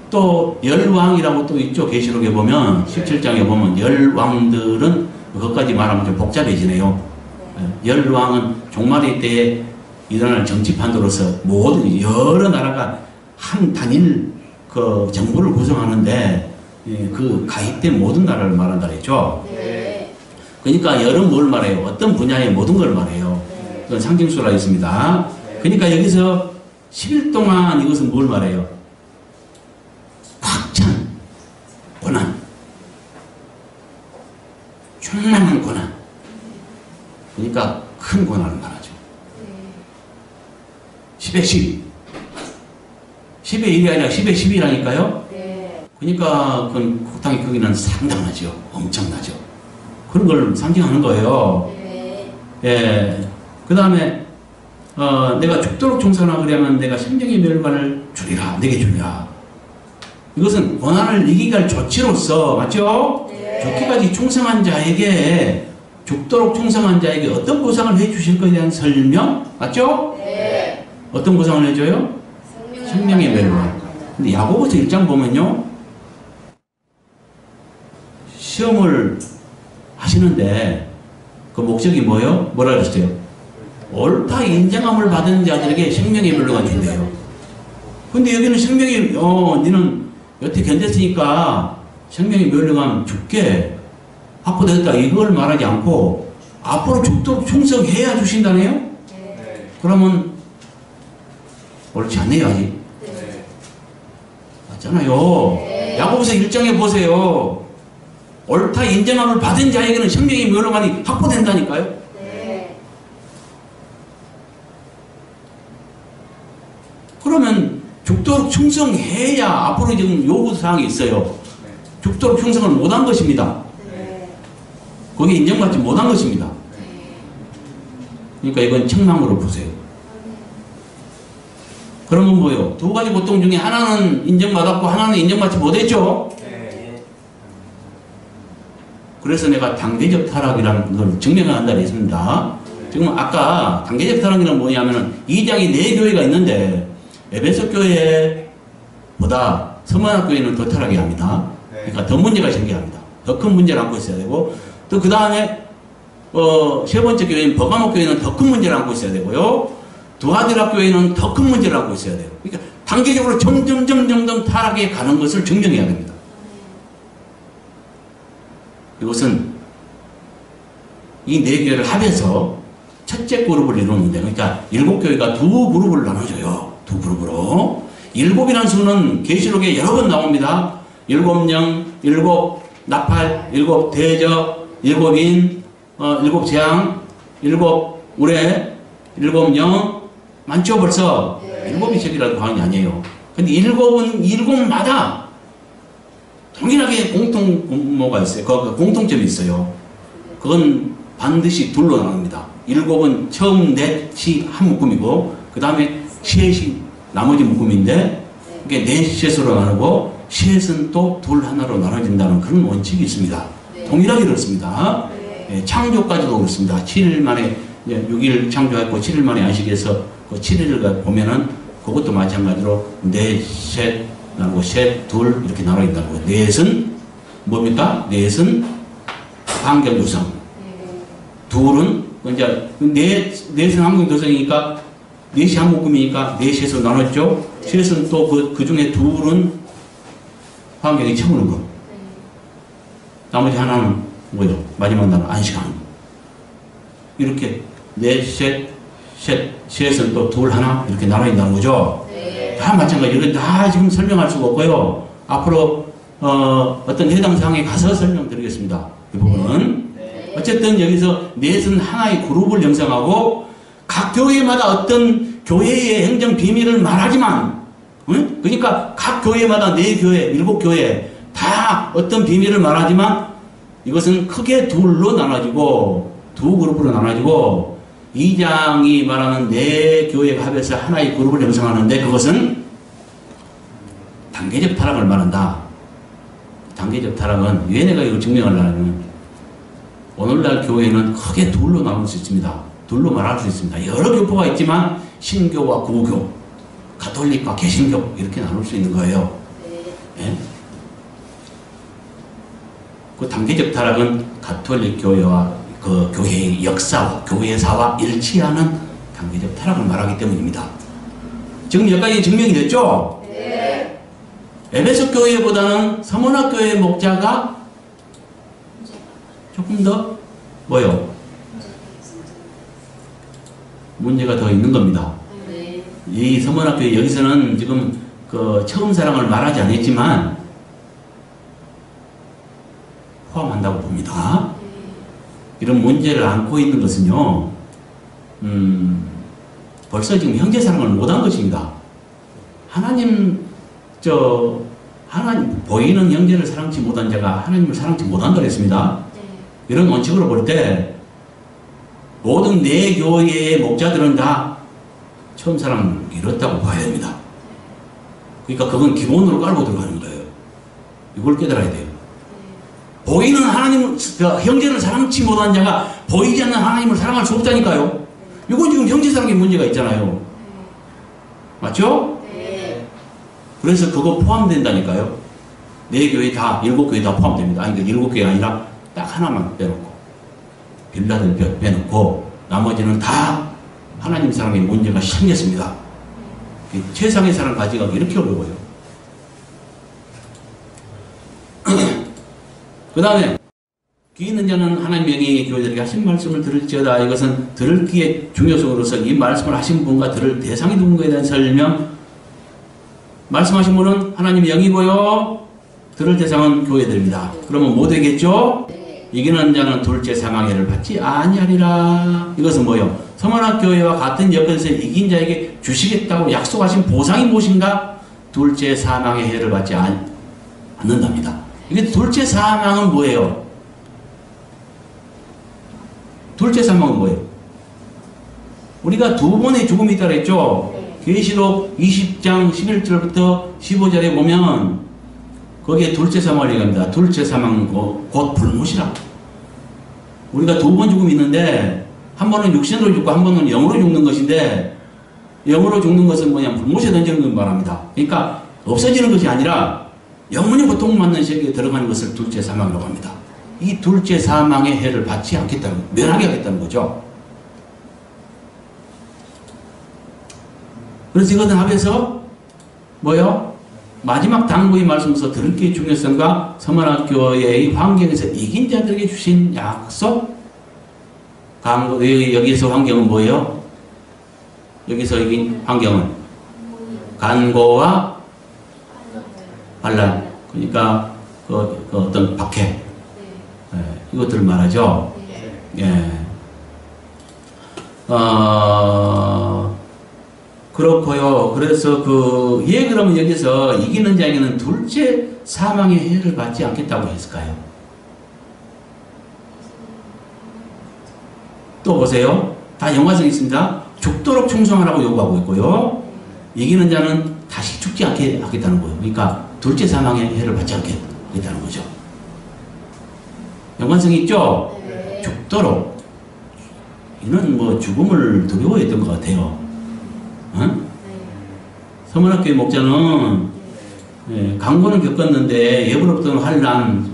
Speaker 1: 또 열왕이라고 또 있죠. 계시록에 보면 17장에 보면 열왕들은 그것까지 말하면 좀 복잡해지네요. 열왕은 종말의 때에 일어날 정치판도로서 모든 여러 나라가 한 단일 그 정부를 구성하는데 그 가입된 모든 나라를 말한다 그랬죠.
Speaker 2: 네.
Speaker 1: 그러니까 열은 뭘 말해요? 어떤 분야의 모든 걸 말해요. 그건 상징수라 있습니다. 그러니까 여기서 10일 동안 이것은 뭘 말해요? 꽉 찬 고난, 충만한 고난. 그러니까 큰 고난을 말하죠. 10의 10. 10의 1이 아니라 10의 10이라니까요.
Speaker 2: 네.
Speaker 1: 그러니까 그 국당의 크기는 상당하죠. 엄청나죠. 그런 걸 상징하는 거예요.
Speaker 2: 네.
Speaker 1: 예. 그 다음에 내가 죽도록 충성하려면 내가 생명의 멸관을 주리라. 내게 주리라. 이것은 고난을 이기게 할 조치로서, 맞죠?
Speaker 2: 네.
Speaker 1: 죽기까지 충성한 자에게, 죽도록 충성한 자에게 어떤 보상을 해 주실 것에 대한 설명, 맞죠?
Speaker 2: 네.
Speaker 1: 어떤 보상을 해줘요? 생명의 멸관. 근데 야고보서 1장 보면요, 시험을 하시는데 그 목적이 뭐예요? 뭐라 그랬어요? 옳다 인정함을 받은 자들에게 생명의 멸관이 준대요. 근데 여기는 생명이, 니는 여태 견뎠으니까 생명의 멸관하면 죽게 확보됐다, 이걸 말하지 않고 앞으로 죽도록 충성해야 주신다네요?
Speaker 2: 네.
Speaker 1: 그러면 옳지 않네요, 아직.
Speaker 2: 네.
Speaker 1: 맞잖아요.
Speaker 2: 네.
Speaker 1: 야고보서 1장에 보세요. 옳다 인정함을 받은 자에게는 생명의 멸관이 확보된다니까요.
Speaker 2: 네.
Speaker 1: 그러면 죽도록 충성해야, 앞으로 지금 요구사항이 있어요. 죽도록 충성을 못한 것입니다.
Speaker 2: 네.
Speaker 1: 거기에 인정받지 못한 것입니다. 그러니까 이건 책망으로 보세요. 그러면 뭐요? 두 가지 고통 중에 하나는 인정받았고 하나는 인정받지 못했죠? 그래서 내가 단계적 타락이라는 걸 증명한다 했습니다. 지금 아까 단계적 타락이란 뭐냐면은 2장에 4교회가 있는데 에베소 교회보다 서머나 교회는 더 타락이 합니다. 그러니까 더 문제가 생겨합니다. 더 큰 문제를 안고 있어야 되고, 또 그 다음에 세 번째 교회인 버가모 교회는 더 큰 문제를 안고 있어야 되고요. 두아디라 교회는 더 큰 문제를 안고 있어야 돼요. 그러니까 단계적으로 점점 타락해 가는 것을 증명해야 됩니다. 이것은 이 4교회를 합해서 첫째 그룹을 이루는데, 그러니까 7교회가 두 그룹을 나눠줘요. 두 그룹으로. 7이라는 수는 계시록에 여러 번 나옵니다. 7령, 7 나팔, 7 대저, 7인, 7 재앙, 7 우레, 7 영, 많죠 벌써? 7이 책이라도 과언이 아니에요. 근데 7은 7마다 동일하게 뭐가 있어요. 그 공통점이 있어요. 그건 반드시 둘로 나눕니다. 7은 처음 넷이 한 묶음이고, 그 다음에 셋이 나머지 묶음인데, 이게 넷셋으로 나누고, 셋은 또 둘 하나로 나눠진다는 그런 원칙이 있습니다. 동일하게 그렇습니다. 창조까지도 그렇습니다. 7일 만에, 6일 창조했고 7일 만에 안식에서 그 7일을 보면은 그것도 마찬가지로 넷, 셋, 나누고 셋, 둘 이렇게 나눠진다는 거예요. 넷은 뭡니까? 넷은 환경조성. 둘은 이제 넷은 환경조성이니까 넷이 한 묶음이니까 넷에서 나눴죠. 셋은 또 그 중에 둘은 환경이 채우는 거. 나머지 하나는 뭐예요? 마지막 날은 안식하는 거. 이렇게 넷, 셋은 또 둘, 하나 이렇게 나눠진다는 거죠. 다 마찬가지. 이거 다 지금 설명할 수가 없고요. 앞으로 어떤 해당 사항에 가서 설명드리겠습니다. 이 부분은. 어쨌든 여기서 넷은 하나의 그룹을 형성하고 각 교회마다 어떤 교회의 행정 비밀을 말하지만, 응? 그러니까 각 교회마다 4교회, 7교회 다 어떤 비밀을 말하지만 이것은 크게 둘로 나눠지고 두 그룹으로 나눠지고 2장이 말하는 4교회가 합해서 하나의 그룹을 형성하는데 그것은 단계적 타락을 말한다. 단계적 타락은 왜 내가 이걸 증명하려면 오늘날 교회는 크게 둘로 나눌 수 있습니다. 둘로 말할 수 있습니다. 여러 교포가 있지만 신교와 구교, 가톨릭과 개신교 이렇게 나눌 수 있는 거예요. 네? 그 단계적 타락은 가톨릭 교회와 그 교회의 역사와 교회사와 일치하는 단계적 타락을 말하기 때문입니다. 지금 여기까지 증명이 됐죠? 네. 에베소 교회보다는 서머나 교회 목자가 조금 더 뭐요? 문제가 더 있는 겁니다.
Speaker 2: 네.
Speaker 1: 이 서머나 교회 여기서는 지금 그 처음 사랑을 말하지 않았지만 포함한다고 봅니다. 이런 문제를 안고 있는 것은요, 벌써 지금 형제 사랑을 못한 것입니다. 하나님 하나님, 보이는 형제를 사랑치 못한 자가 하나님을 사랑치 못한다 그랬습니다. 이런 원칙으로 볼 때 모든 내 교회의 목자들은 다 처음 사랑을 잃었다고 봐야 됩니다. 그러니까 그건 기본으로 깔고 들어가는 거예요. 이걸 깨달아야 돼요. 보이는 하나님을, 형제를 사랑치 못한 자가 보이지 않는 하나님을 사랑할 수 없다니까요. 이건 지금 형제 사랑에 문제가 있잖아요. 맞죠?
Speaker 2: 네.
Speaker 1: 그래서 그거 포함된다니까요. 네 교회 다, 7교회 다 포함됩니다. 아니, 7교회 아니라 딱 하나만 빼놓고, 빌라델피아 빼놓고, 나머지는 다 하나님 사랑에 문제가 생겼습니다. 최상의 사랑 가져가기 이렇게 어려워요. 그 다음에 귀 있는 자는 하나님 영이 교회들에게 하신 말씀을 들을지어다. 이것은 들을 귀의 중요성으로서 이 말씀을 하신 분과 들을 대상이 누군가에 대한 설명. 말씀하신 분은 하나님 영이고요, 들을 대상은 교회들입니다. 그러면 뭐 되겠죠? 이기는 자는 둘째 사망해를 받지 아니하리라. 이것은 뭐요? 서문학교회와 같은 여건에서 이긴 자에게 주시겠다고 약속하신 보상이 무엇인가? 둘째 사망의 해를 받지 않는답니다. 이게 둘째 사망은 뭐예요? 둘째 사망은 뭐예요? 우리가 두 번의 죽음이 있다고 했죠? 계시록 20장 11절부터 15절에 보면 거기에 둘째 사망을 얘기합니다. 둘째 사망은 곧 불못이라. 우리가 두 번 죽음이 있는데 한 번은 육신으로 죽고 한 번은 영으로 죽는 것인데, 영으로 죽는 것은 뭐냐, 불못에 던지는 걸 말합니다. 그러니까 없어지는 것이 아니라 영원히 고통받는 세계에 들어가는 것을 둘째 사망이라고 합니다. 이 둘째 사망의 해를 받지 않겠다는, 면하게 하겠다는 거죠. 그래서 이것은 합해서 뭐요? 마지막 당부의 말씀에서 들을 게 중요성과 서문학교의 환경에서 이긴 자들에게 주신 약속. 여기서 환경은 뭐예요? 여기서 이긴 환경은 간고와 반란. 그러니까 그 어떤 박해. 이것들을 말하죠. 예. 그렇고요. 그래서 그러면 여기서 이기는 자에게는 둘째 사망의 해를 받지 않겠다고 했을까요? 또 보세요. 다 연관성이 있습니다. 죽도록 충성하라고 요구하고 있고요. 이기는 자는 다시 죽지 않게 하겠다는 거예요. 그러니까 둘째 사망의 해를 받지 않겠다는 거죠. 연관성이 있죠?
Speaker 2: 네.
Speaker 1: 죽도록. 이는 뭐 죽음을 두려워했던 것 같아요. 응? 서문학교의 목자는 강고는 겪었는데 예부로부터는 환난,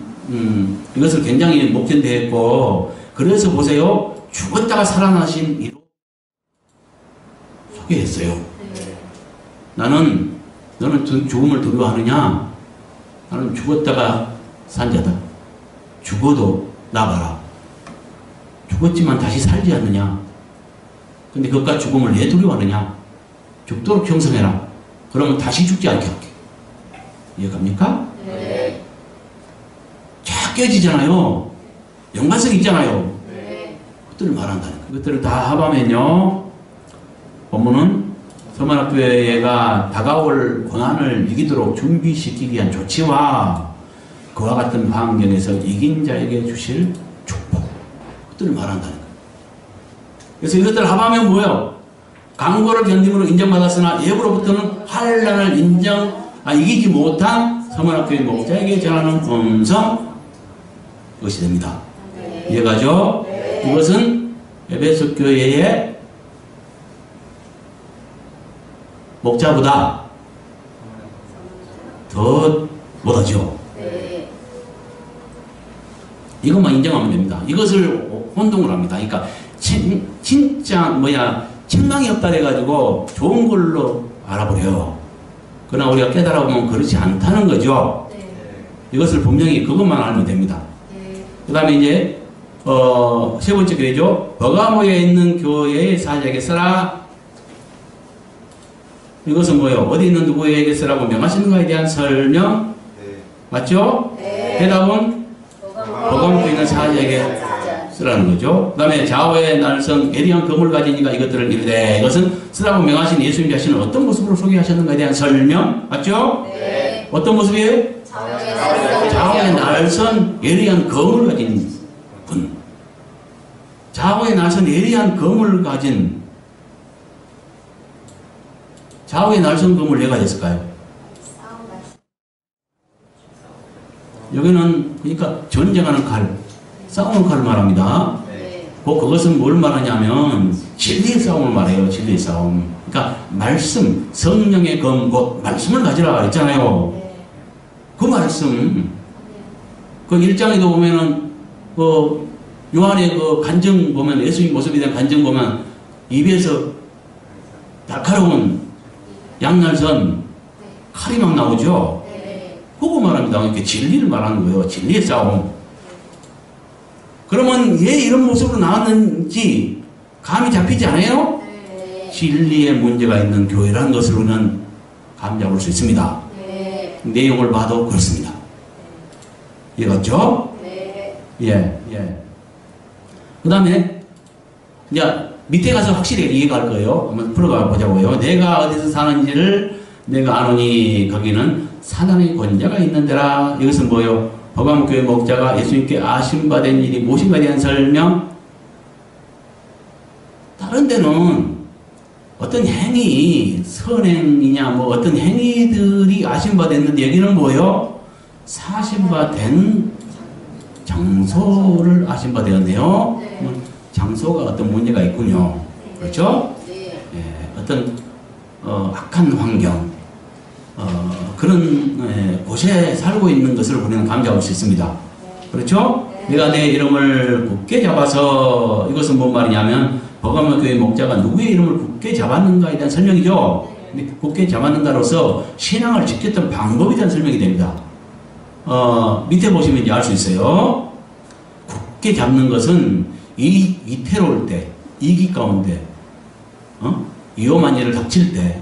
Speaker 1: 이것을 굉장히 못 견뎌했고, 그래서 보세요. 죽었다가 살아나신 이로 소개했어요. 너는 죽음을 두려워하느냐? 나는 죽었다가 산 자다. 죽어도 나봐라. 죽었지만 다시 살지 않느냐? 근데 그것과 죽음을 왜 두려워하느냐? 죽도록 형성해라. 그러면 다시 죽지 않게 할게. 이해갑니까?
Speaker 2: 네.
Speaker 1: 쫙 깨지잖아요. 연관성이 있잖아요.
Speaker 2: 네.
Speaker 1: 그것들을 말한다는 거예요. 그것들을 다 합하면요. 본문은 서문학교회가 다가올 고난을 이기도록 준비시키기 위한 조치와 그와 같은 환경에서 이긴 자에게 주실 축복. 그것들을 말한다는 거예요. 그래서 이것들을 합하면 뭐예요? 강고를 견딤으로 인정받았으나 예부로부터는 환난을 이기지 못한 서문학교의 목자에게 전하는 음성, 이것이 됩니다.
Speaker 2: 네.
Speaker 1: 이해가죠?
Speaker 2: 네.
Speaker 1: 이것은 에베소 교회의 목자보다 더 못하죠.
Speaker 2: 네.
Speaker 1: 이것만 인정하면 됩니다. 이것을 혼동을 합니다. 그러니까 진짜 책망이 없다 해가지고 좋은 걸로 알아버려요. 그러나 우리가 깨달아보면 그렇지 않다는 거죠.
Speaker 2: 네.
Speaker 1: 이것을 분명히 그것만 알면 됩니다.
Speaker 2: 네.
Speaker 1: 그 다음에 이제 세 번째 교회죠. 버가모에 있는 교회의 사자에게 쓰라. 이것은 뭐예요? 어디 있는 누구에게 쓰라고 명하시는 것에 대한 설명. 맞죠?
Speaker 2: 네.
Speaker 1: 대답은 버가모에 있는 사자에게 쓰라는 거죠. 그 다음에 좌우의 날성 예리한 검을 가진 이가 이것들을 이르되, 이것은 쓰라고 명하신 예수님 자신을 어떤 모습으로 소개하셨는가에 대한 설명. 맞죠?
Speaker 2: 네.
Speaker 1: 어떤 모습이에요?
Speaker 2: 좌우의
Speaker 1: 좌우에 날선 예리한 검을 가진 분. 좌우에 날선 예리한 검을 가진 좌우에 날선 검을 왜 가졌을까요? 여기는 그러니까 전쟁하는 칼, 싸우는 칼을 말합니다. 그것은 뭘 말하냐면 진리의 싸움을 말해요. 진리의 싸움. 그러니까 말씀, 성령의 검, 곧 말씀을 가지라 했잖아요. 그 말씀. 그 1장에도 보면은 그 요한의 그 간증 보면 예수님 모습에 대한 간증 보면 입에서 날카로운 양날선 칼이 막 나오죠. 그거 말합니다. 이렇게 진리를 말하는 거예요. 진리의 싸움. 그러면 왜 이런 모습으로 나왔는지 감이 잡히지 않아요? 진리에 문제가 있는 교회라는 것을 우리는 감 잡을 수 있습니다. 내용을 봐도 그렇습니다. 이해갔죠? 예. 그 다음에 이제 밑에 가서 확실히 이해가 갈 거예요. 한번 풀어가 보자고요. 내가 어디서 사는지를 내가 아노니 거기는 사단의 권자가 있는 데라. 이것은 뭐예요? 버가모교회 목자가 예수님께 아심받은 일이 무엇인가에 대한 설명. 다른 데는 어떤 행위, 선행이냐 뭐 어떤 행위들이 아심받았는데 여기는 뭐예요? 사심받은 장소를 아심받았네요. 장소가 어떤 문제가 있군요. 그렇죠? 어떤 악한 환경, 그런 곳에 살고 있는 것을 우리는 감지할 수 있습니다. 그렇죠? 내가 내 이름을 굳게 잡아서, 이것은 뭔 말이냐면 버가모 교회 목자가 누구의 이름을 굳게 잡았는가에 대한 설명이죠. 굳게 잡았는가로서 신앙을 지켰던 방법에 대한 설명이 됩니다. 밑에 보시면 이제 알 수 있어요. 굳게 잡는 것은 위태로울 때, 위기 가운데, 위험한 일을 닥칠 때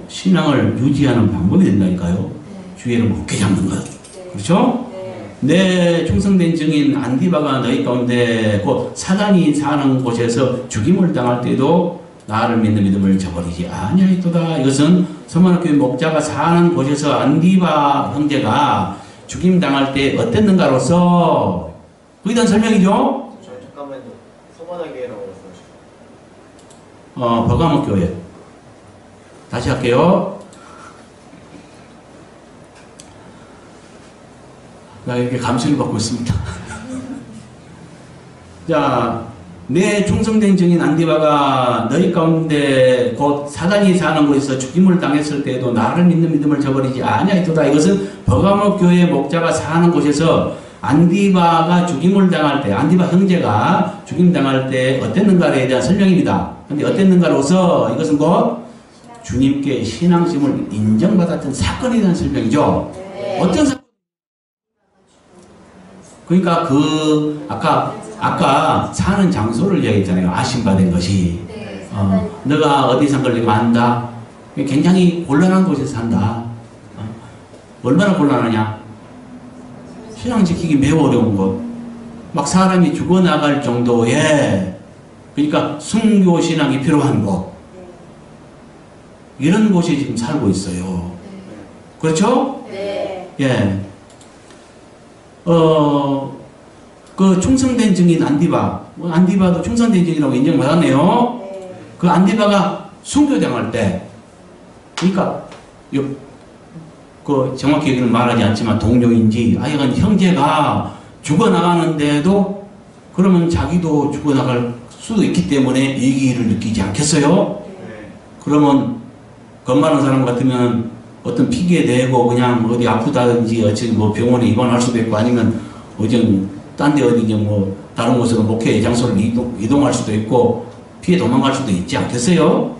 Speaker 1: 신앙을 유지하는 방법이 된다니까요. 주의를 굳게 잡는 것. 그렇죠? 내 충성된 증인 안디바가 너희 가운데 곧 사단이 사는 곳에서 죽임을 당할 때도 나를 믿는 믿음을 저버리지 아니하였도다. 이것은 서머나교회 목자가 사는 곳에서 안디바 형제가 죽임 당할 때 어땠는가로서 그에 대한 설명이죠.
Speaker 3: 잠깐만요. 서머나교회라고 말씀하셨어요.
Speaker 1: 버가모 교회. 다시 할게요. 나 이렇게 감시를 받고 있습니다. 자, 내 충성된 증인 안디바가 너희 가운데 곧 사단이 사는 곳에서 죽임을 당했을 때에도 나를 믿는 믿음을 저버리지 아니하였도다. 이것은 버가모 교회 목자가 사는 곳에서 안디바가 죽임을 당할 때, 안디바 형제가 죽임 당할 때 어땠는가에 대한 설명입니다. 근데 어땠는가로서 이것은 곧 주님께 신앙심을 인정받았던 사건에 대한 설명이죠. 어떤 사건? 그러니까 아까 사는 장소를 얘기했잖아요. 아심받은 것이. 너가 어디 산 걸 내가 안다. 굉장히 곤란한 곳에서 산다. 얼마나 곤란하냐? 신앙 지키기 매우 어려운 곳. 막 사람이 죽어나갈 정도의, 그러니까 순교 신앙이 필요한 곳. 이런 곳에 지금 살고 있어요. 그렇죠? 예. 그 충성된 증인 안디바도 충성된 증인이라고 인정받았네요. 그 안디바가 순교당할 때, 그러니까 그 정확히 여기는 말하지 않지만 동료인지 하여간 형제가 죽어나가는데도 그러면 자기도 죽어나갈 수도 있기 때문에 위기를 느끼지 않겠어요? 그러면 겁많은 사람 같으면 어떤 핑계 대고 그냥 어디 아프다든지 어찌 뭐 병원에 입원할 수도 있고 아니면 어디 딴 데 어디 뭐 다른 곳으로 목회 장소를 이동할 수도 있고 피해 도망갈 수도 있지 않겠어요?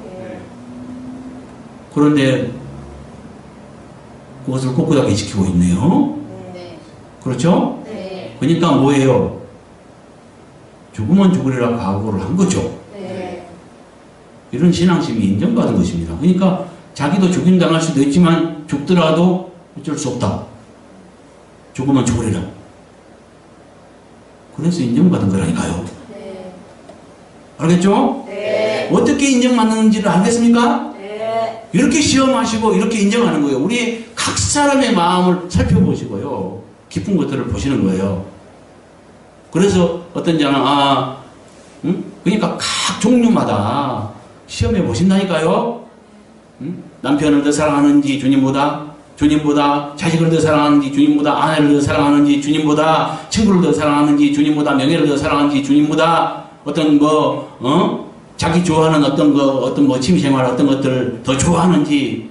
Speaker 1: 그런데 그것을 꿋꿋하게 지키고 있네요. 그렇죠? 그러니까 뭐예요? 죽으면 죽으리라 각오를 한 거죠. 이런 신앙심이 인정받은 것입니다. 그러니까 자기도 죽임 당할 수도 있지만 죽더라도 어쩔 수 없다. 죽으면 죽으리라. 그래서 인정받은 거라니까요. 알겠죠? 어떻게 인정받는지를 알겠습니까? 이렇게 시험하시고 이렇게 인정하는 거예요. 우리의 각 사람의 마음을 살펴보시고요. 깊은 것들을 보시는 거예요. 그래서 어떤 자는 그러니까 각 종류마다 시험해 보신다니까요. 남편을 더 사랑하는지 주님보다 자식을 더 사랑하는지 주님보다 아내를 더 사랑하는지 주님보다 친구를 더 사랑하는지 주님보다 명예를 더 사랑하는지 주님보다 어떤 자기 좋아하는 어떤 취미생활 어떤 것들을 더 좋아하는지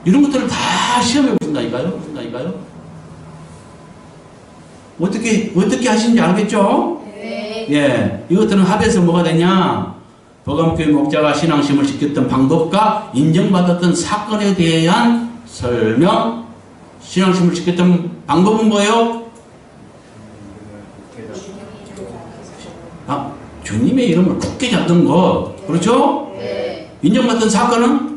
Speaker 1: 이런 것들을 다 시험해 보신다니까요. 어떻게 하시는지 알겠죠?
Speaker 2: 네.
Speaker 1: 예, 이것들은 합해서 뭐가 되냐? 버감교회 목자가 신앙심을 지켰던 방법과 인정받았던 사건에 대한 설명. 신앙심을 지켰던 방법은 뭐예요? 주님의 이름을 굳게 잡던 것. 그렇죠?
Speaker 2: 네.
Speaker 1: 인정받던 사건은?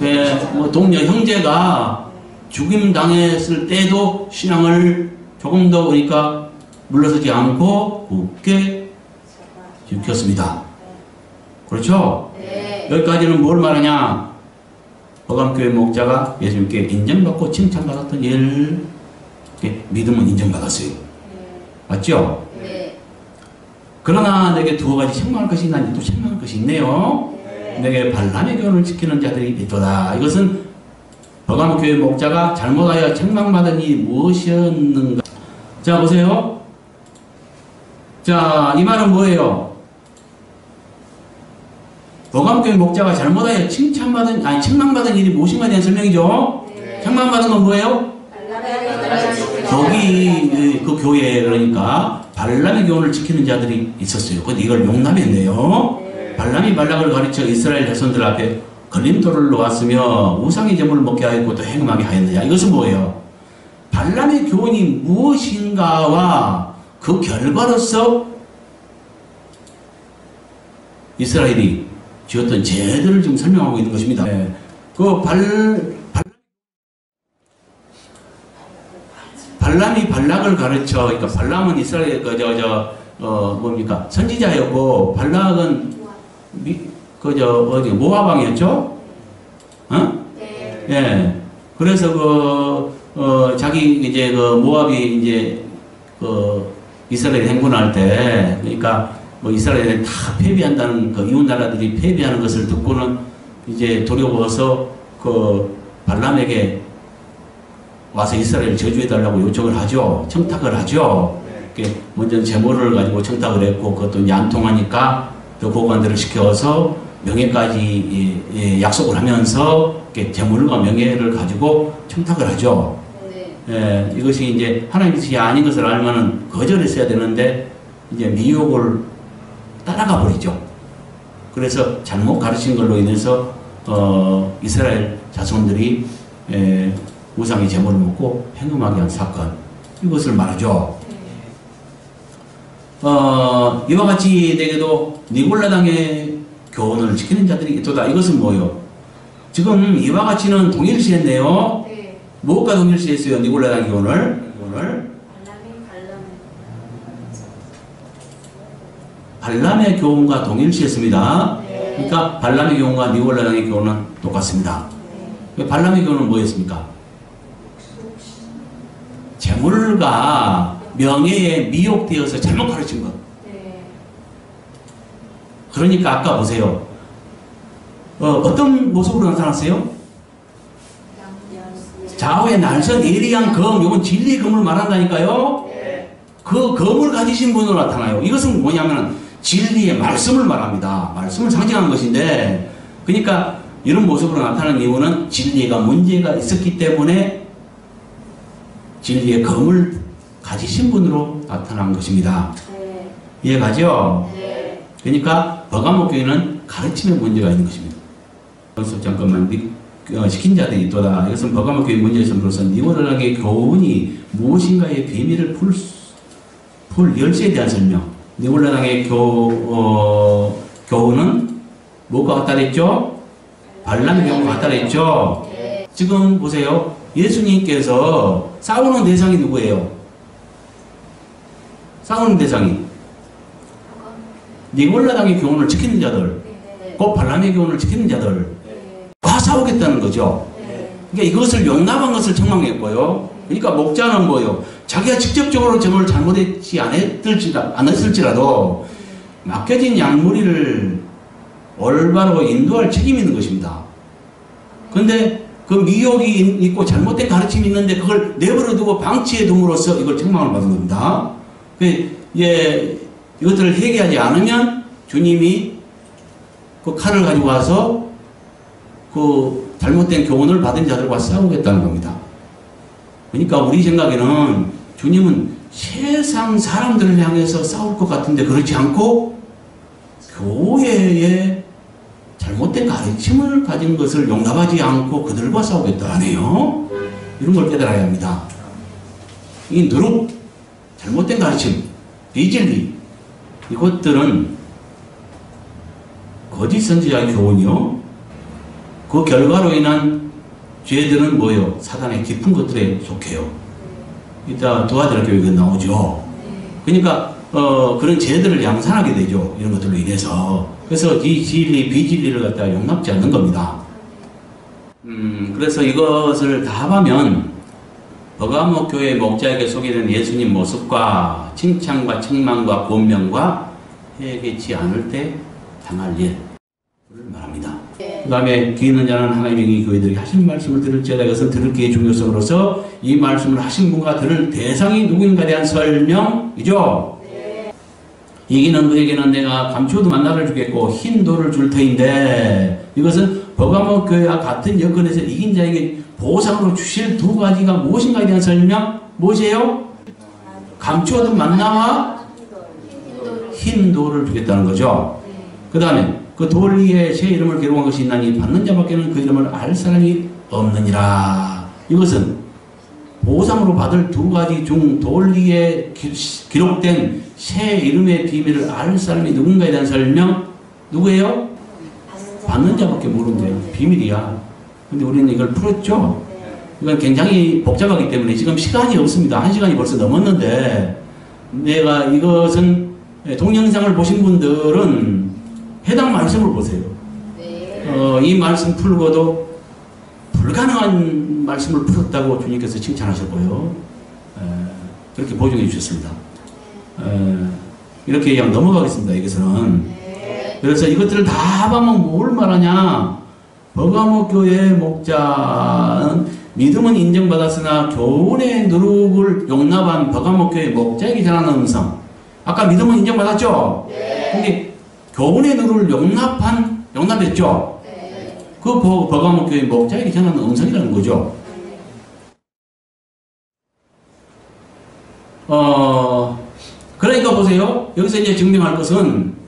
Speaker 1: 네, 동료 형제가 죽임 당했을 때도 신앙을 조금 더 그러니까 물러서지 않고 굳게 지켰습니다. 그렇죠?
Speaker 2: 네.
Speaker 1: 여기까지는 뭘 말하냐? 버감교회 목자가 예수님께 인정받고 칭찬받았던 일, 믿음은 인정받았어요. 맞죠?
Speaker 2: 네.
Speaker 1: 그러나 내게 두 가지 책망할 것이 있나니 또 책망할 것이 있네요. 내게 발람의 교훈을 지키는 자들이 있도다. 이것은 버감교회 목자가 잘못하여 책망받은 일이 무엇이었는가? 자, 보세요. 자, 이 말은 뭐예요? 버감교회 목자가 잘못하여 책망받은 일이 무엇인가에 대한 설명이죠?
Speaker 2: 네.
Speaker 1: 책망받은 건 뭐예요? 저기 그 교회에 그러니까 발람의 교훈을 지키는 자들이 있었어요. 근데 이걸 용납했네요. 발람이 발락을 가르쳐 이스라엘 자손들 앞에 걸림돌을 놓았으며 우상의 제물을 먹게 하였고 또 행음하게 하였느냐. 이것은 뭐예요? 발람의 교훈이 무엇인가와 그 결과로서 이스라엘이 지었던 죄들을 지금 설명하고 있는 것입니다. 네. 발람이 발락을 가르쳐, 그러니까 발람은 이스라엘 뭡니까 선지자였고 발락은 모압 왕이었죠.
Speaker 2: 네.
Speaker 1: 예. 그래서 자기 이제 모압이 이제 이스라엘 행군할 때 그러니까 이스라엘에 다 패배한다는 이웃 나라들이 패배하는 것을 듣고는 이제 두려워서 발람에게 와서 이스라엘 저주해달라고 요청을 하죠. 청탁을 하죠. 먼저 제물을 가지고 청탁을 했고 그것도 이제 안 통하니까 또 고관들을 시켜서 명예까지 약속을 하면서 제물과 명예를 가지고 청탁을 하죠. 네. 이것이 이제 하나님의 뜻이 아닌 것을 알면은 거절했어야 되는데 이제 미혹을 따라가 버리죠. 그래서 잘못 가르친 걸로 인해서 이스라엘 자손들이 우상의 제물을 먹고 행음하게 한 사건, 이것을 말하죠. 이와 같이 내게도 니골라당의 교훈을 지키는 자들이 있도다. 이것은 뭐예요? 지금 이와 같이는 동일시했네요.
Speaker 2: 네.
Speaker 1: 무엇과 동일시했어요? 니골라당 교훈을? 발람의 교훈과 동일시했습니다.
Speaker 2: 네.
Speaker 1: 그러니까 발람의 교훈과 니골라당의 교훈은 똑같습니다.
Speaker 2: 네.
Speaker 1: 발람의 교훈은 뭐였습니까? 재물과 명예에 미혹되어서 잘못 가르친 것.
Speaker 2: 네.
Speaker 1: 그러니까 아까 보세요. 어떤 모습으로 나타났어요? 좌우에 날선 예리한 검, 이건 진리의 검을 말한다니까요. 그 검을 가지신 분으로 나타나요. 이것은 뭐냐면 진리의 말씀을 말합니다. 말씀을 상징하는 것인데, 그러니까 이런 모습으로 나타나는 이유는 진리가 문제가 있었기 때문에 진리의 검을 가지신 분으로 나타난 것입니다.
Speaker 2: 네.
Speaker 1: 이해가죠?
Speaker 2: 네.
Speaker 1: 그러니까 버가모 교회는 가르침에 문제가 있는 것입니다. 그래서 잠깐만 시킨 자들이 있도다. 이것은 버가모 교회 문제점으로서 니골라당의 교훈이 무엇인가의 비밀을 풀 열쇠에 대한 설명. 니골라당의 교훈은 뭐가 같다 그랬죠? 발람의 교훈과 같다 그랬죠?
Speaker 2: 네.
Speaker 1: 지금 보세요. 예수님께서 싸우는 대상이 누구예요? 싸우는 대상이 니골라당의 교훈을 지키는 자들, 곧 발람의 교훈을 지키는 자들 과 싸우겠다는 거죠. 그러니까 이것을 용납한 것을 책망했고요. 그러니까 목자는 뭐요? 자기가 직접적으로 점을 잘못했지 않았을지라도 맡겨진 양무리를 올바로 인도할 책임이 있는 것입니다. 그런데 그 미혹이 있고 잘못된 가르침이 있는데 그걸 내버려 두고 방치해 둠으로써 이걸 책망을 받은 겁니다. 이것들을 회개하지 않으면 주님이 그 칼을 가지고 와서 그 잘못된 교훈을 받은 자들과 싸우겠다는 겁니다. 그러니까 우리 생각에는 주님은 세상 사람들을 향해서 싸울 것 같은데 그렇지 않고 교회의 잘못된 가르침을 가진 것을 용납하지 않고 그들과 싸우겠다 하네요. 이런 걸 깨달아야 합니다. 이 누룩, 잘못된 가르침, 비진리 이것들은 거짓 선지자의 교훈이요. 그 결과로 인한 죄들은 뭐요? 사단의 깊은 것들에 속해요. 이따 도와드라 교육에 나오죠. 그러니까 그런 죄들을 양산하게 되죠. 이런 것들로 인해서. 그래서 이 진리, 비진리를 갖다가 용납지 않는 겁니다. 그래서 이것을 다 합하면 버가모 교회 목자에게 소개된 예수님 모습과 칭찬과 책망과 권면과 회개치 않을 때 당할 일을 말합니다. 그 다음에 귀 있는 자는 하나님의 이 교회들이 하신 말씀을 들을지어다. 이것은 들을 기의 중요성으로서 이 말씀을 하신 분과 들을 대상이 누구인가에 대한 설명이죠. 이기는 그에게는 내가 감추어도 만나를 주겠고 흰 돌을 줄 터인데 이것은 버가모 교회와 같은 여건에서 이긴 자에게 보상으로 주실 두 가지가 무엇인가에 대한 설명 무엇이에요? 감추어도 만나와 흰 돌을 주겠다는 거죠. 그 다음에 그 돌 위에 제 이름을 기록한 것이 있나니 받는 자밖에는 그 이름을 알 사람이 없느니라. 이것은 보상으로 받을 두 가지 중 돌 위에 기록된 새 이름의 비밀을 알 사람이 누군가에 대한 설명 누구예요? 받는 자밖에 모른대요. 비밀이야. 근데 우리는 이걸 풀었죠. 이건 굉장히 복잡하기 때문에 지금 시간이 없습니다. 1시간이 벌써 넘었는데 내가 이것은 동영상을 보신 분들은 해당 말씀을 보세요. 이 말씀 풀고도 불가능한 말씀을 풀었다고 주님께서 칭찬하셨고요. 그렇게 보증해 주셨습니다. 이렇게 그냥 넘어가겠습니다. 여기서는. 그래서 이것들을 다 합하면 뭘 말하냐. 버가모 교회 목자는 믿음은 인정받았으나 교훈의 누룩을 용납한 버가모 교회 목자에게 전하는 음성. 아까 믿음은 인정받았죠? 근데 교훈의 누룩을 용납했죠? 그 버가모 교회 목자에게 전하는 음성이라는 거죠. 그러니까 보세요. 여기서 이제 증명할 것은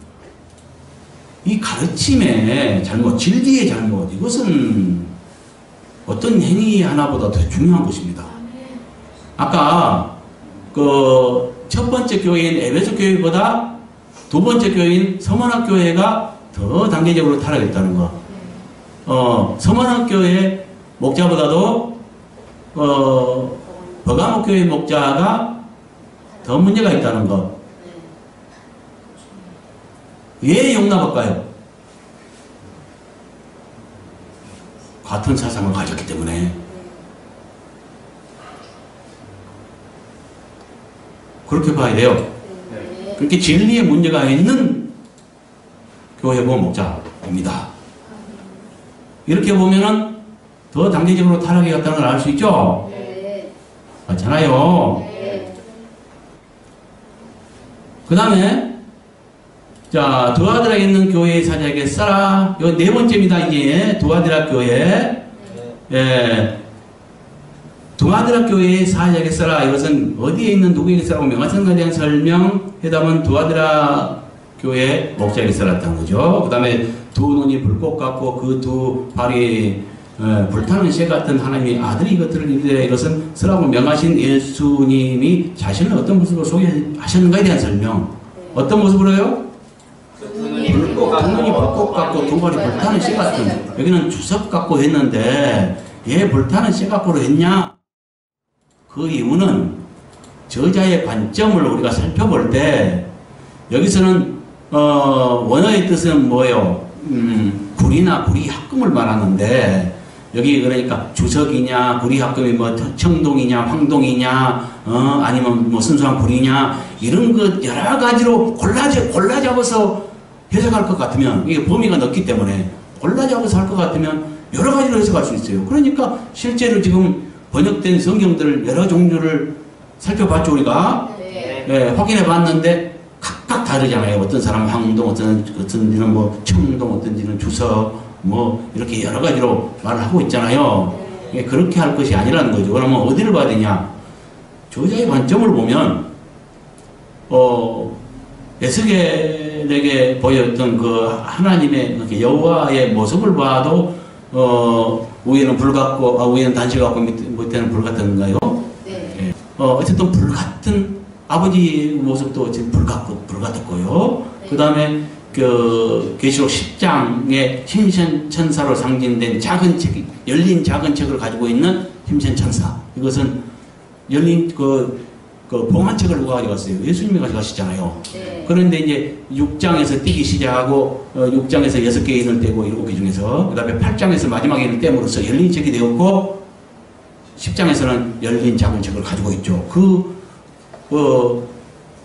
Speaker 1: 이 가르침의 잘못, 진리의 잘못, 이것은 어떤 행위 하나보다 더 중요한 것입니다. 아까 그 첫 번째 교회인 에베소 교회보다 두 번째 교회인 서문학 교회가 더 단계적으로 타락했다는 거. 서문학 교회 목자보다도 버가모 교회 목자가 더 문제가 있다는 것. 왜 용납할까요? 같은 사상을 가졌기 때문에. 그렇게 봐야 돼요. 그렇게 진리에 문제가 있는 교회고 목자입니다. 이렇게 보면은 더 단계적으로 타락해 갔다는 걸 알 수 있죠? 맞잖아요. 그 다음에 자, 두아드라 있는 교회의 사자에게 써라. 이거 네 번째입니다. 이제 두아드라 교회. 두아드라 교회의 사자에게 써라. 이것은 어디에 있는 누구에게 써라고 명확성에 대한 설명. 해답은 두아드라 교회 목자에게 써랐다는 거죠. 그 다음에 두 눈이 불꽃 같고 그 두 발이 불타는 새 같은 하나님의 아들이 이것들을 이르되 이것은 쓰라고 명하신 예수님이 자신을 어떤 모습으로 소개하셨는가에 대한 설명. 어떤 모습으로요? 두 눈이 불꽃 같고 두 발이 불타는 새 같은. 여기는 주석 같고 했는데 왜 불타는 새 같고로 했냐? 그 이유는 저자의 관점을 우리가 살펴볼 때 여기서는 원어의 뜻은 뭐예요? 구리나 구리합금을 말하는데 여기 그러니까 주석이냐 구리합금이 뭐 청동이냐 황동이냐 아니면 뭐 순수한 구리냐 이런 것 여러 가지로 골라 잡아서 해석할 것 같으면 이게 범위가 넓기 때문에 골라 잡아서 할 것 같으면 여러 가지로 해석할 수 있어요. 그러니까 실제로 지금 번역된 성경들 여러 종류를 살펴봤죠 우리가.
Speaker 2: 네.
Speaker 1: 예, 확인해 봤는데 각각 다르잖아요. 어떤 사람은 황동, 어떤 이는 뭐 청동, 어떤 이는 주석, 뭐 이렇게 여러 가지로 말을 하고 있잖아요. 예, 그렇게 할 것이 아니라는 거죠. 그러면 어디를 봐야 되냐? 저자의 관점을 보면 에스겔에게 보였던 그 하나님의 여호와의 모습을 봐도 위에는 불 같고 위에는 단시 같고 밑에는 불 같은가요?
Speaker 2: 네.
Speaker 1: 예. 어쨌든 불 같은 아버지 모습도 지금 불 같았고요.
Speaker 2: 네.
Speaker 1: 그 다음에 그 계시록 10장의 힘센 천사로 상징된 작은 책, 열린 작은 책을 가지고 있는 힘센 천사. 이것은 열린 그 봉한 책을 누가 가져갔어요? 예수님이 가져가시잖아요.
Speaker 2: 네.
Speaker 1: 그런데 이제 6장에서 뛰기 시작하고 6장에서 6개 인을 떼고 7개 중에서 그 다음에 8장에서 마지막 인을 떼므로써 열린 책이 되었고 10장에서는 열린 작은 책을 가지고 있죠.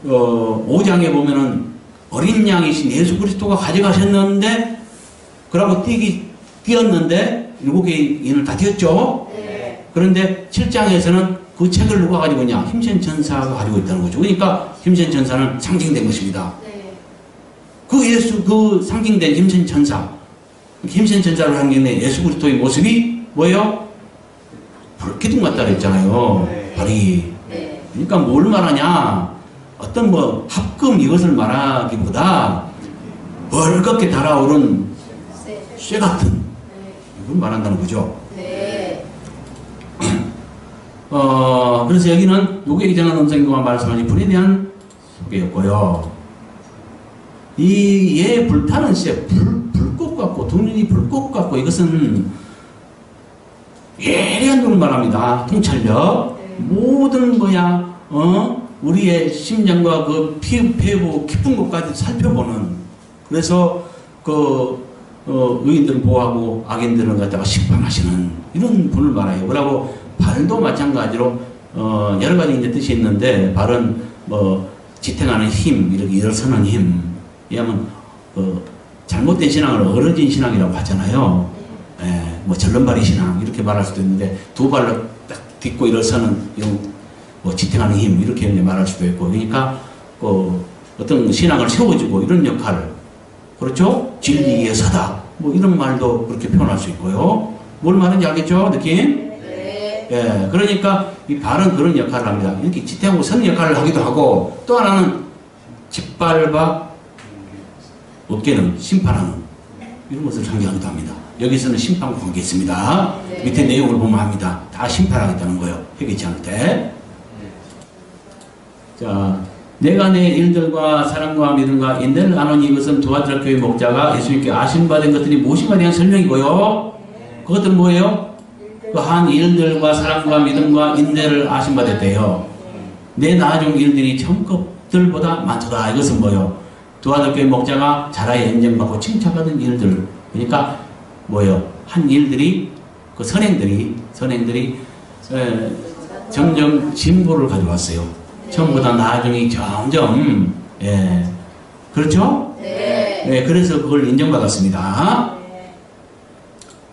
Speaker 1: 5장에 보면은 어린 양이신 예수 그리스도가 가져가셨는데 그러고 뛰었는데 7개의 인을 다 띄었죠.
Speaker 2: 네.
Speaker 1: 그런데 7장에서는 그 책을 누가 가지고 있냐? 힘센 천사가 가지고 있다는 거죠. 그러니까 힘센 천사는 상징된 것입니다.
Speaker 2: 네.
Speaker 1: 그 상징된 힘센 천사, 힘센 천사로 상징된 예수 그리스도의 모습이 뭐예요? 불기둥 같다 그랬잖아요.
Speaker 3: 네.
Speaker 1: 발이.
Speaker 2: 네.
Speaker 1: 그러니까 뭘 말하냐? 어떤 뭐 합금 이것을 말하기보다 벌겋게 달아오른
Speaker 2: 네.
Speaker 1: 쇠 같은
Speaker 2: 네.
Speaker 1: 이걸 말한다는 거죠.
Speaker 2: 네.
Speaker 1: 그래서 여기는 누구에게 전한 음성과 말씀하신 불에 대한 소개였고요. 얘 불타는 쇠, 불꽃 같고 두 눈이 불꽃 같고 이것은 예리한 눈을 말합니다. 통찰력.
Speaker 2: 네.
Speaker 1: 모든 거야, 우리의 심장과 그 폐부 깊은 것까지 살펴보는. 그래서 의인들을 보호하고 악인들을 갖다가 심판하시는 이런 분을 말해요. 그러고 발도 마찬가지로 여러 가지 이제 뜻이 있는데 발은 뭐 지탱하는 힘, 이렇게 일어서는 힘. 왜냐하면 잘못된 신앙을 어러진 신앙이라고 하잖아요. 예, 뭐 절름발이 신앙 이렇게 말할 수도 있는데 두 발로 딱 딛고 일어서는 이런 뭐 지탱하는 힘 이렇게 이제 말할 수도 있고 그러니까 어떤 신앙을 세워주고 이런 역할을 그렇죠? 진리에 서다 뭐 이런 말도 그렇게 표현할 수 있고요. 뭘 말하는지 알겠죠? 느낌? 예, 그러니까 이 발은 그런 역할을 합니다. 이렇게 지탱하고 선 역할을 하기도 하고 또 하나는 짓밟아 어깨는 심판하는 이런 것을 상징하기도 합니다. 여기서는 심판과 관계 있습니다.
Speaker 2: 네.
Speaker 1: 밑에 내용을 보면 합니다. 다 심판하겠다는 거예요. 회개치 않을 때. 자, 내가 내 일들과 사랑과 믿음과 인내를 나누니 이것은 도와줄 교회 목자가 예수님께 아심받은 것들이 무엇인가에 대한 설명이고요. 그것들은 뭐예요? 그 한 일들과 사랑과 믿음과 인내를 아심받았대요. 내 나아종 일들이 천급들보다 많도다. 이것은 뭐예요? 도와줄 교회 목자가 자라에 인정받고 칭찬받은 일들. 그러니까 뭐예요? 한 일들이 그 선행들이 점점 진보를 가져왔어요. 처음보다 나중에 점점 그렇죠?
Speaker 2: 네.
Speaker 1: 네, 그래서 그걸 인정받았습니다.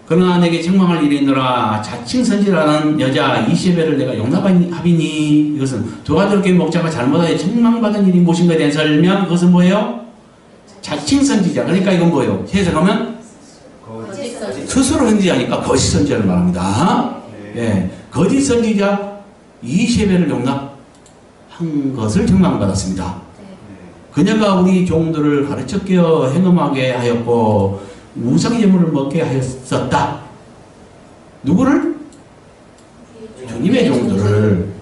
Speaker 1: 그러나 내게 책망할 일이 있노라. 자칭 선지라는 여자 이세벨을 내가 용납하리니 이것은 도와줄 교회 목자가 잘못하여 책망받은 일이 무엇인가에 대한 설명. 그것은 뭐예요? 자칭 선지자. 그러니까 이건 뭐예요? 해석하면
Speaker 2: 거짓 선지.
Speaker 1: 스스로 선지자니까 거짓 선지자를 말합니다. 예, 거짓 선지자 이세벨을 용납한 것을 책망받았습니다. 그녀가 우리 종들을 가르쳐 깨어 행음하게 하였고 우상의 제물을 먹게 하였었다. 누구를? 주님의 종들을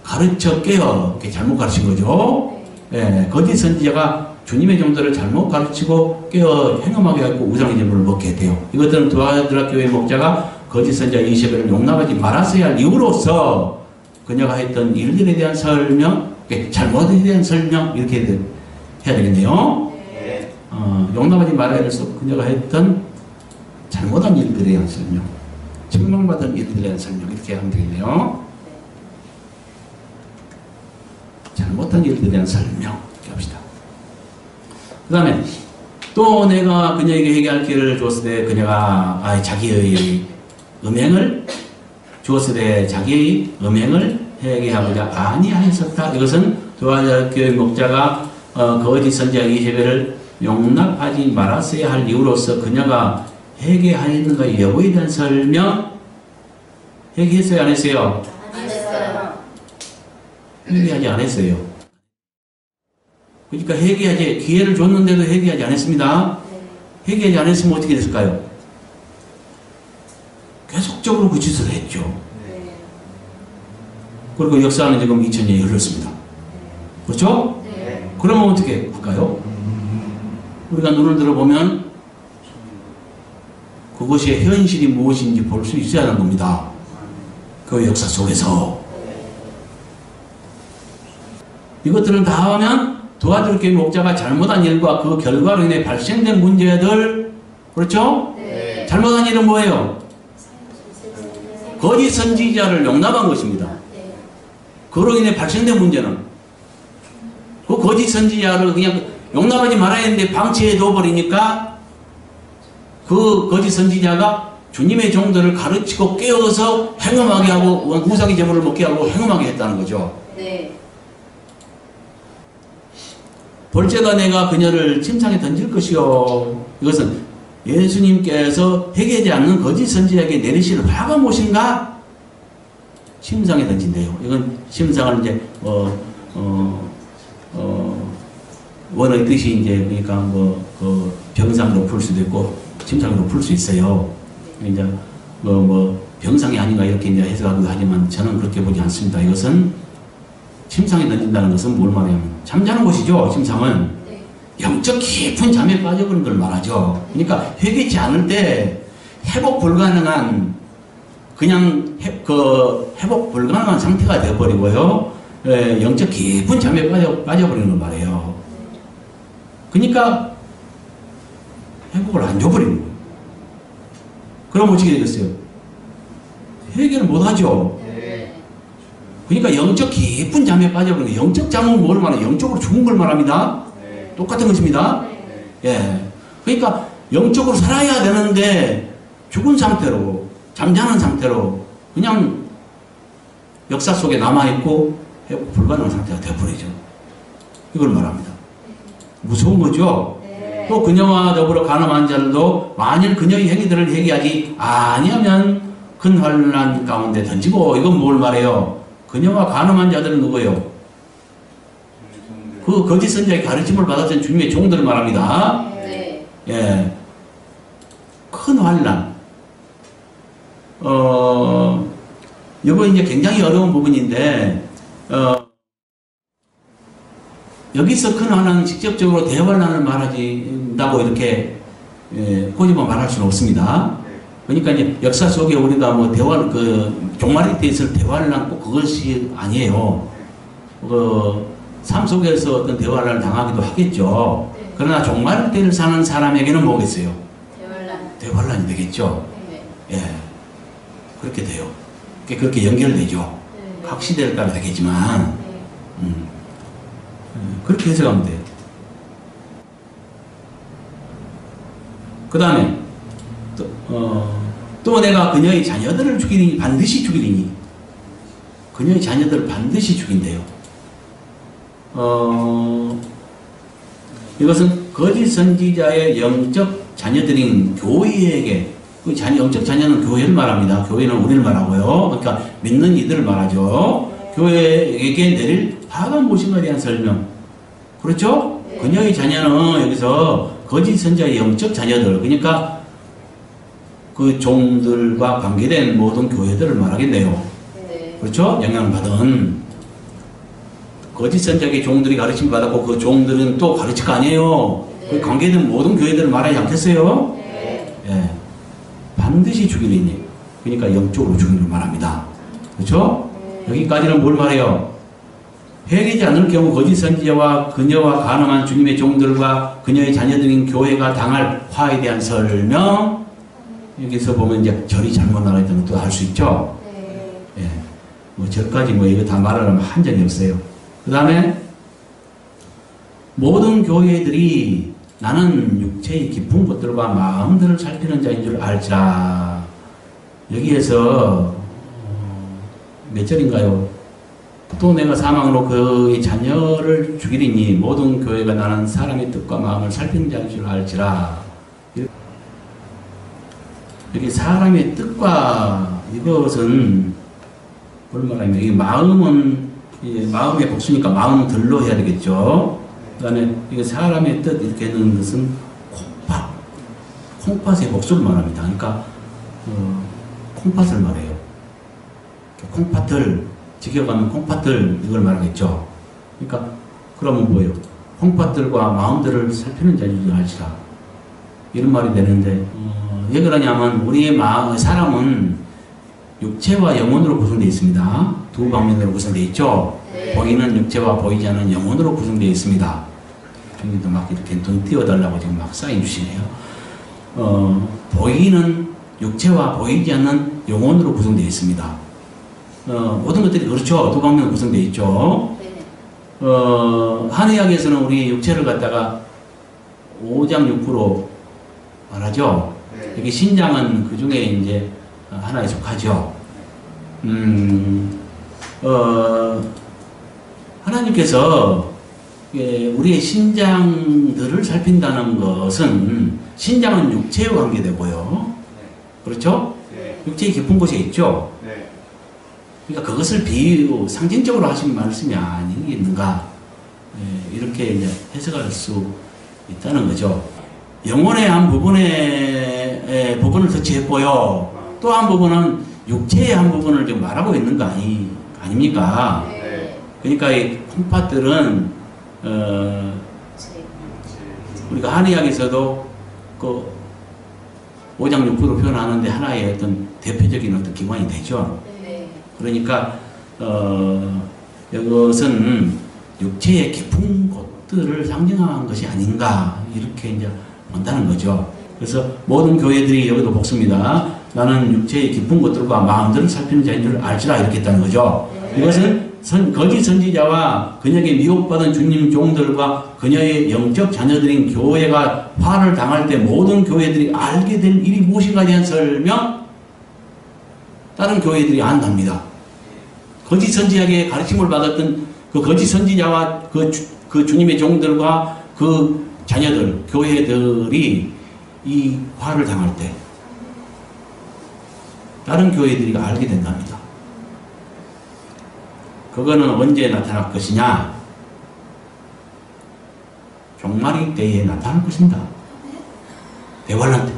Speaker 1: 가르쳐 깨어 이렇게 잘못 가르친 거죠. 예, 거짓 선지자가 주님의 종들을 잘못 가르치고 깨어 행음하게 하고 우상의 제물을 먹게 했대요. 이것들은 두아드라 교회 목자가 거짓 선지자 이세벨을 용납하지 말았어야 할 이유로서 그녀가 했던 일들에 대한 설명, 잘못에 대한 설명 이렇게 해야 되겠네요. 용납하지 말아야 해서 그녀가 했던 잘못한 일들에 대한 설명, 책망받은 일들에 대한 설명, 이렇게 하면 되겠네요. 잘못한 일들에 대한 설명, 이렇게 합시다. 그 다음에 또 내가 그녀에게 회개할 기회를 주었을 때 그녀가 자기의 음행을 주었을 때 자기의 음행을 회개하고자 아니하였었다. 이것은 도와교회 목자가 거짓 선지자 이세벨을 용납하지 말았어야 할 이유로서 그녀가 회개하였는가 여부에 대한 설명. 회개했어요, 안 했어요?
Speaker 2: 안 했어요.
Speaker 1: 회개하지 않았어요. 그러니까 회개하지, 기회를 줬는데도 회개하지 않았습니다. 회개하지 않았으면 어떻게 됐을까요? 계속적으로 그 짓을 했죠. 그리고 역사는 지금 2000년이 흘렀습니다. 그렇죠?
Speaker 2: 네.
Speaker 1: 그러면 어떻게 할까요? 우리가 눈을 들어보면 그것이 현실이 무엇인지 볼 수 있어야 하는 겁니다. 그 역사 속에서. 이것들을 다 하면 도와줄 교회 목자가 잘못한 일과 그 결과로 인해 발생된 문제들, 그렇죠?
Speaker 2: 네.
Speaker 1: 잘못한 일은 뭐예요? 거짓 선지자를 용납한 것입니다.
Speaker 2: 네.
Speaker 1: 그로 인해 발생된 문제는 그 거짓 선지자를 그냥 용납하지 말아야 했는데 방치해 둬버리니까 그 거짓 선지자가 주님의 종들을 가르치고 깨워서 행음하게 하고 우상의 제물을 먹게 하고 행음하게 했다는 거죠.
Speaker 2: 네.
Speaker 1: 볼제가 내가 그녀를 침상에 던질 것이요. 이것은 예수님께서 회개하지 않는 거짓 선지자에게 내리실 화가 무엇인가? 침상에 던진대요. 이건 침상을 이제 원어의 뜻이 이제 그러니까 그 병상으로 풀 수도 있고 침상으로 풀 수 있어요. 이제 병상이 아닌가 이렇게 이제 해석하기도 하지만 저는 그렇게 보지 않습니다. 이것은 침상에 던진다는 것은 뭘 말하냐면 잠자는 곳이죠. 침상은
Speaker 2: 네.
Speaker 1: 영적 깊은 잠에 빠져버린 걸 말하죠. 그러니까 회개치 않을 때 회복 불가능한 그냥 회복 불가능한 상태가 되어버리고요. 영적 깊은 잠에 빠져버리는 걸 말해요. 그러니까 회복을 안 줘버리는 거예요. 그럼 어떻게 되겠어요? 회개를 못하죠.
Speaker 2: 네.
Speaker 1: 그러니까 영적 깊은 잠에 빠져버리는 거예요. 영적 잠은 뭘 말해요? 영적으로 죽은 걸 말합니다.
Speaker 3: 네.
Speaker 1: 똑같은 것입니다.
Speaker 2: 네.
Speaker 1: 예. 그러니까 영적으로 살아야 되는데 죽은 상태로, 잠자는 상태로 그냥 역사 속에 남아있고 회복 불가능한 상태가 되어버리죠. 이걸 말합니다. 무서운 거죠?
Speaker 2: 네.
Speaker 1: 또 그녀와 더불어 간음한 자들도 만일 그녀의 행위들을 회개하지 아니하면 큰 환난 가운데 던지고, 이건 뭘 말해요? 그녀와 간음한 자들은 누구예요? 그 거짓 선지자의 가르침을 받았던 주님의 종들을 말합니다.
Speaker 2: 네.
Speaker 1: 예. 큰 환난. 이거 이제 굉장히 어려운 부분인데, 여기서 큰 환난은 직접적으로 대환난을 말하진다고 이렇게 꼬집어 말할 수는 없습니다. 그러니까 이제 역사 속에 우리가 뭐 종말의 때 있을 대환난 꼭 그것이 아니에요. 삶 속에서 어떤 대환난을 당하기도 하겠죠.
Speaker 2: 네.
Speaker 1: 그러나 종말의 때를 사는 사람에게는 뭐겠어요?
Speaker 2: 대환란.
Speaker 1: 대환난이 되겠죠.
Speaker 2: 네.
Speaker 1: 예. 그렇게 돼요. 그렇게 연결되죠.
Speaker 2: 네.
Speaker 1: 각 시대를 따라 되겠지만,
Speaker 2: 네.
Speaker 1: 그렇게 해석하면 돼요. 그 다음에, 또 내가 그녀의 자녀들을 죽이니, 반드시 죽이리니, 그녀의 자녀들을 반드시 죽인대요. 이것은 거짓 선지자의 영적 자녀들인 교회에게, 그 영적 자녀는 교회를 말합니다. 교회는 우리를 말하고요. 그러니까 믿는 이들을 말하죠. 교회에게 내릴 화가 무엇인가에 대한 설명. 그렇죠?
Speaker 2: 네.
Speaker 1: 그녀의 자녀는 여기서 거짓 선지자의 영적 자녀들, 그러니까 그 종들과 관계된 모든 교회들을 말하겠네요.
Speaker 2: 네.
Speaker 1: 그렇죠? 영향받은 거짓 선지자의 종들이 가르침을 받았고 그 종들은 또 가르치가 아니에요.
Speaker 2: 네.
Speaker 1: 그 관계된 모든 교회들을 말하지 않겠어요?
Speaker 2: 네.
Speaker 1: 예. 반드시 죽이리니. 그러니까 영적으로 죽이는 걸 말합니다. 그렇죠?
Speaker 2: 네.
Speaker 1: 여기까지는 뭘 말해요? 회개하지 않을 경우 거짓 선지자와 그녀와 간음한 주님의 종들과 그녀의 자녀들인 교회가 당할 화에 대한 설명. 여기서 보면 이제 절이 잘못 나와 있다는 것도 알 수 있죠.
Speaker 2: 네.
Speaker 1: 예. 뭐 절까지 뭐 이거 다 말하려면 한 적이 없어요. 그 다음에 모든 교회들이 나는 육체의 깊은 것들과 마음들을 살피는 자인 줄 알지라. 여기에서 몇 절인가요? 또 내가 사망으로 그의 자녀를 죽이리니 모든 교회가 나는 사람의 뜻과 마음을 살피는 자인 줄 알지라. 여기 사람의 뜻과 이것은 뭘 말하면 이 마음은 마음의 복수니까 마음들로 해야 되겠죠. 그 다음에 이게 사람의 뜻 이렇게 하는 것은 콩팥의 복수를 말합니다. 그러니까 콩팥을 말해요. 콩팥을 지켜가면 콩팥들 이걸 말하겠죠. 그러니까 그러면 뭐예요? 콩팥들과 마음들을 살피는 자인 줄 알지라. 이런 말이 되는데 왜 그러냐면 우리의 사람은 육체와 영혼으로 구성되어 있습니다. 두 방면으로 구성되어 있죠.
Speaker 2: 네.
Speaker 1: 보이는 육체와 보이지 않는 영혼으로 구성되어 있습니다. 주님도 막 이렇게 돈 띄워달라고 지금 막 사인 주시네요. 보이는 육체와 보이지 않는 영혼으로 구성되어 있습니다. 모든 것들이 그렇죠. 두 방면으로 구성되어 있죠.
Speaker 2: 네.
Speaker 1: 한의학에서는 우리 육체를 갖다가 5장 6% 말하죠.
Speaker 3: 네.
Speaker 1: 여기 신장은 그 중에 이제 하나에 속하죠. 하나님께서 우리의 신장들을 살핀다는 것은 신장은 육체와 관계되고요. 그렇죠?
Speaker 3: 네.
Speaker 1: 육체의 깊은 곳에 있죠.
Speaker 3: 네.
Speaker 1: 그러니까 그것을 상징적으로 하신 말씀이 아니겠는가. 이렇게 이제 해석할 수 있다는 거죠. 영혼의 한 부분을 터치했고요. 또 한 부분은 육체의 한 부분을 지금 말하고 있는 거 아닙니까?
Speaker 2: 네.
Speaker 1: 그러니까 이 콩팥들은 우리가 한의학에서도 그 5장 6부로 표현하는데 하나의 어떤 대표적인 어떤 기관이 되죠.
Speaker 2: 네.
Speaker 1: 그러니까 이것은 육체의 깊은 곳들을 상징한 것이 아닌가 이렇게 이제 본다는 거죠. 그래서 모든 교회들이 여기도 복습니다. 나는 육체의 깊은 것들과 마음들을 살피는 자인 줄 알지라 이렇게 했다는 거죠.
Speaker 2: 네.
Speaker 1: 이것은 거짓 선지자와 그녀에게 미혹받은 주님 종들과 그녀의 영적 자녀들인 교회가 화를 당할 때 모든 교회들이 알게 될 일이 무엇인가에 대한 설명. 다른 교회들이 안답니다. 거짓 선지자에게 가르침을 받았던 그 거짓 선지자와 그 주님의 종들과 그 자녀들, 교회들이 이 화를 당할 때 다른 교회들이 알게 된답니다. 그거는 언제 나타날 것이냐? 종말의 때에 나타날 것입니다. 대환란 때.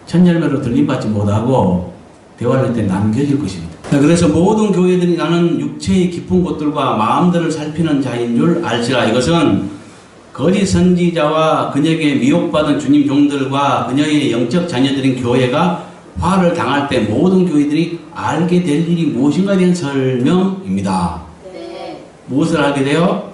Speaker 1: 천열매로 들림받지 못하고 대환란 때 남겨질 것입니다. 그래서 모든 교회들이 나는 육체의 깊은 곳들과 마음들을 살피는 자인 줄 알지라. 이것은 거짓 선지자와 그녀에게 미혹받은 주님 종들과 그녀의 영적 자녀들인 교회가 화를 당할 때 모든 교회들이 알게 될 일이 무엇인가에 대한 설명입니다.
Speaker 2: 네.
Speaker 1: 무엇을 알게 돼요?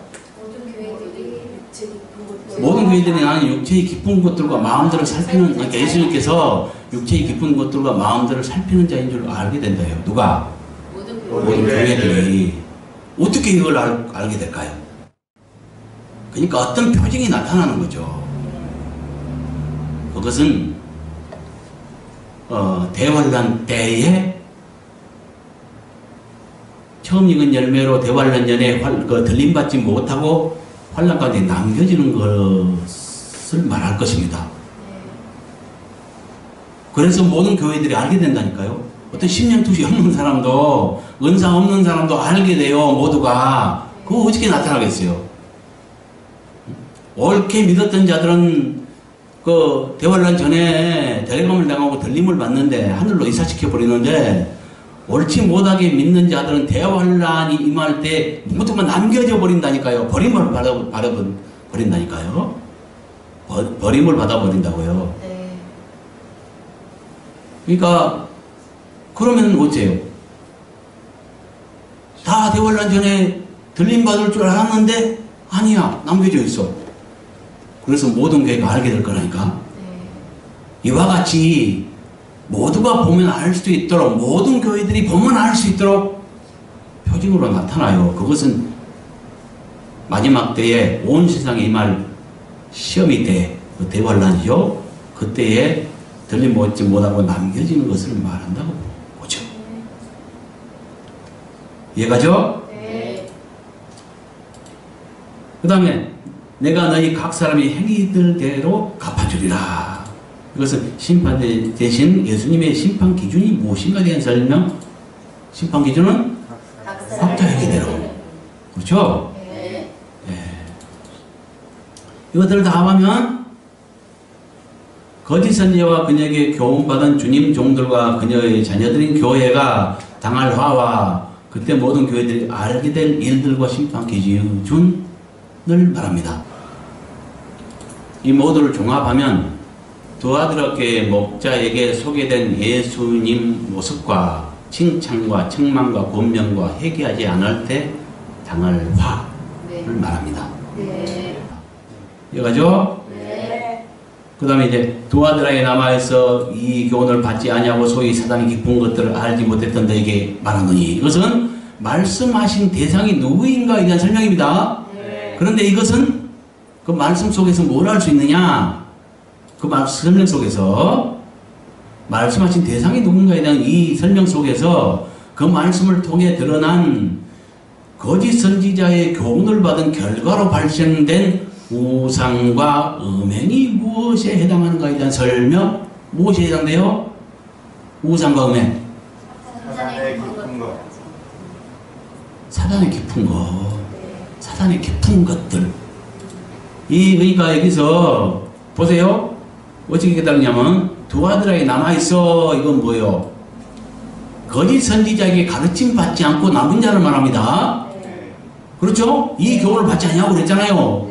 Speaker 1: 모든 교회들이 나는 육체의 깊은 것들과 마음들을 살피는, 그러니까 예수님께서 육체의 깊은 것들과 마음들을 살피는 자인 줄 알게 된다요. 누가? 모든 교회들이. 어떻게 이걸 알게 될까요? 그러니까 어떤 표징이 나타나는 거죠. 그것은 대환란 때에 처음 익은 열매로 대환란 전에 들림받지 못하고 환란 가운데 남겨지는 것을 말할 것입니다. 그래서 모든 교회들이 알게 된다니까요. 어떤 심령투시 없는 사람도 은사 없는 사람도 알게 돼요. 모두가. 그거 어떻게 나타나겠어요? 옳게 믿었던 자들은 그 대환란 전에 데려감을 당하고 들림을 받는데 하늘로 이사시켜 버리는데, 옳지 못하게 믿는 자들은 대환란이 임할 때 모두가 남겨져 버린다니까요. 버림을 받아버린다니까요. 버림을 받아버린다고요.
Speaker 2: 네.
Speaker 1: 그러니까 그러면 어째요? 다 대환란 전에 들림받을 줄 알았는데 아니야, 남겨져 있어. 그래서 모든 교회가 알게 될 거라니까. 이와 같이 모두가 보면 알 수 있도록, 모든 교회들이 보면 알 수 있도록 표징으로 나타나요. 그것은 마지막 때에 온 세상에 임할 시험이 때, 그 대환란이죠. 그때에 들림 얻지 못하고 남겨지는 것을 말한다고 보죠. 이해가죠?
Speaker 2: 네.
Speaker 1: 그 다음에 내가 너희 각 사람이 행위들대로 갚아주리라. 이것은 심판 대신 예수님의 심판 기준이 무엇인가에 대한 설명. 심판 기준은 각자 행위대로. 그렇죠?
Speaker 2: 네.
Speaker 1: 이것들을 다 하면 거짓 선지자와 그녀에게 교훈받은 주님 종들과 그녀의 자녀들인 교회가 당할 화와 그때 모든 교회들이 알게 될 일들과 심판 기준을 말합니다. 이 모두를 종합하면 두아드라 목자에게 소개된 예수님 모습과 칭찬과 책망과 권면과 회개하지 않을 때 당할 화를 말합니다.
Speaker 2: 네.
Speaker 1: 이해가죠?
Speaker 2: 네.
Speaker 1: 그 다음에 이제 두아드라에 남아있어 이 교훈을 받지 아니하고 소위 사단이 깊은 것들을 알지 못했던 너에게 말하노니, 이것은 말씀하신 대상이 누구인가에 대한 설명입니다.
Speaker 2: 네.
Speaker 1: 그런데 이것은 그 말씀 속에서 뭘 할 수 있느냐? 그 설명 속에서 말씀하신 대상이 누군가에 대한 이 설명 속에서 그 말씀을 통해 드러난 거짓 선지자의 교훈을 받은 결과로 발생된 우상과 음행이 무엇에 해당하는가에 대한 설명. 무엇에 해당돼요? 우상과 음행.
Speaker 2: 사단의 깊은 것.
Speaker 1: 사단의 깊은 것. 사단의 깊은 것들. 그러니까 여기서 보세요. 어떻게 깨달았냐면 두아드라에 남아있어. 이건 뭐예요? 거짓 선지자에게 가르침 받지 않고 남은 자를 말합니다. 그렇죠? 이 교훈을 받지 않냐고 그랬잖아요.